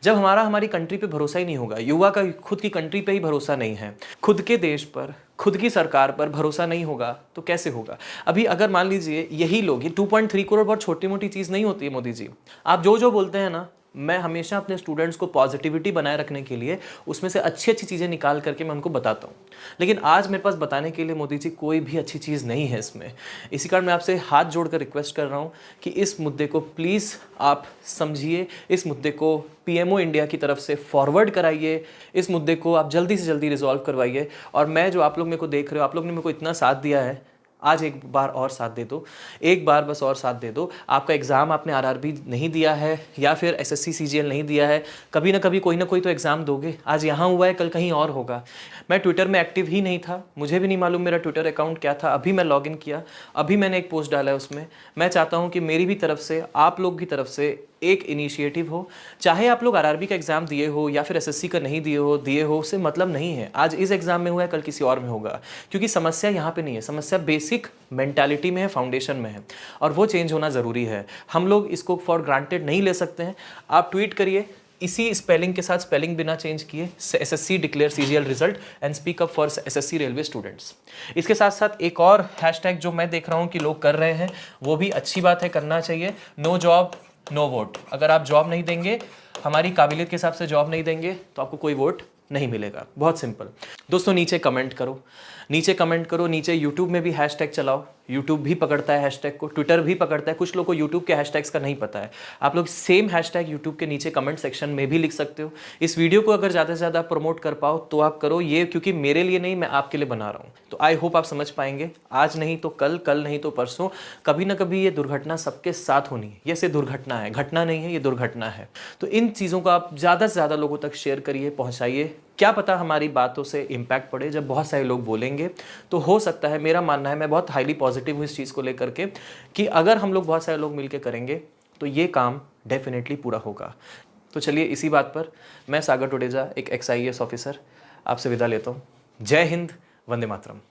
जब हमारी कंट्री पे भरोसा ही नहीं होगा, युवा का खुद की कंट्री पे ही भरोसा नहीं है, खुद के देश पर, खुद की सरकार पर भरोसा नहीं होगा तो कैसे होगा। अभी अगर मान लीजिए यही लोग, ये 2.3 करोड़ बहुत छोटी मोटी चीज़ नहीं होती है मोदी जी। आप जो बोलते हैं ना, मैं हमेशा अपने स्टूडेंट्स को पॉजिटिविटी बनाए रखने के लिए उसमें से अच्छी चीज़ें निकाल करके मैं उनको बताता हूँ, लेकिन आज मेरे पास बताने के लिए मोदी जी कोई भी अच्छी चीज़ नहीं है इसमें। इसी कारण मैं आपसे हाथ जोड़कर रिक्वेस्ट कर रहा हूँ कि इस मुद्दे को प्लीज़ आप समझिए, इस मुद्दे को पीएमओ इंडिया की तरफ से फॉरवर्ड कराइए, इस मुद्दे को आप जल्दी से जल्दी रिजॉल्व करवाइए। और मैं जो आप लोग मेरे को देख रहे हो, आप लोग ने मेरे को इतना साथ दिया है, आज एक बार और साथ दे दो, एक बार बस और साथ दे दो। आपका एग्ज़ाम आपने आरआरबी नहीं दिया है या फिर एसएससी सीजीएल नहीं दिया है, कभी ना कभी कोई ना कोई तो एग्ज़ाम दोगे। आज यहाँ हुआ है, कल कहीं और होगा। मैं ट्विटर में एक्टिव ही नहीं था, मुझे भी नहीं मालूम मेरा ट्विटर अकाउंट क्या था। अभी मैं लॉगिन किया, अभी मैंने एक पोस्ट डाला है उसमें। मैं चाहता हूँ कि मेरी भी तरफ से, आप लोग की तरफ से एक इनिशिएटिव हो। चाहे आप लोग आरआरबी का एग्ज़ाम दिए हो या फिर एसएससी का नहीं दिए हो, उससे मतलब नहीं है। आज इस एग्ज़ाम में हुआ है, कल किसी और में होगा, क्योंकि समस्या यहाँ पे नहीं है, समस्या बेसिक मेंटालिटी में है, फाउंडेशन में है, और वो चेंज होना ज़रूरी है। हम लोग इसको फॉर ग्रांटेड नहीं ले सकते हैं। आप ट्वीट करिए इसी स्पेलिंग के साथ, स्पेलिंग बिना चेंज किए, SSC declare CGL result and speak up for SSC railway students. इसके साथ साथ एक और हैशटैग जो मैं देख रहा हूँ कि लोग कर रहे हैं, वो भी अच्छी बात है, करना चाहिए। No job no vote. अगर आप जॉब नहीं देंगे, हमारी काबिलियत के हिसाब से जॉब नहीं देंगे, तो आपको कोई वोट नहीं मिलेगा। बहुत सिंपल। दोस्तों नीचे कमेंट करो, नीचे यूट्यूब में भी हैशटैग चलाओ। यूट्यूब भी पकड़ता है हैशटैग को, ट्विटर भी पकड़ता है। कुछ लोगों को यूट्यूब के हैशटैग्स का नहीं पता है। आप लोग सेम हैशटैग यूट्यूब के नीचे कमेंट सेक्शन में भी लिख सकते हो। इस वीडियो को अगर ज़्यादा से ज़्यादा प्रमोट कर पाओ तो आप करो ये, क्योंकि मेरे लिए नहीं, मैं आपके लिए बना रहा हूँ। तो आई होप आप समझ पाएंगे। आज नहीं तो कल, कल नहीं तो परसों, कभी ना कभी ये दुर्घटना सबके साथ होनी है। ये सिर्फ दुर्घटना है, घटना नहीं है, ये दुर्घटना है। तो इन चीज़ों को आप ज़्यादा से ज़्यादा लोगों तक शेयर करिए, पहुँचाइए। क्या पता हमारी बातों से इम्पैक्ट पड़े। जब बहुत सारे लोग बोलेंगे तो हो सकता है, मेरा मानना है, मैं बहुत हाईली पॉजिटिव हूँ इस चीज़ को लेकर के, कि अगर हम लोग बहुत सारे लोग मिलकर करेंगे तो ये काम डेफिनेटली पूरा होगा। तो चलिए इसी बात पर मैं सागर टोडेजा, एक XIAS ऑफिसर, आपसे विदा लेता हूँ। जय हिंद, वंदे मातरम।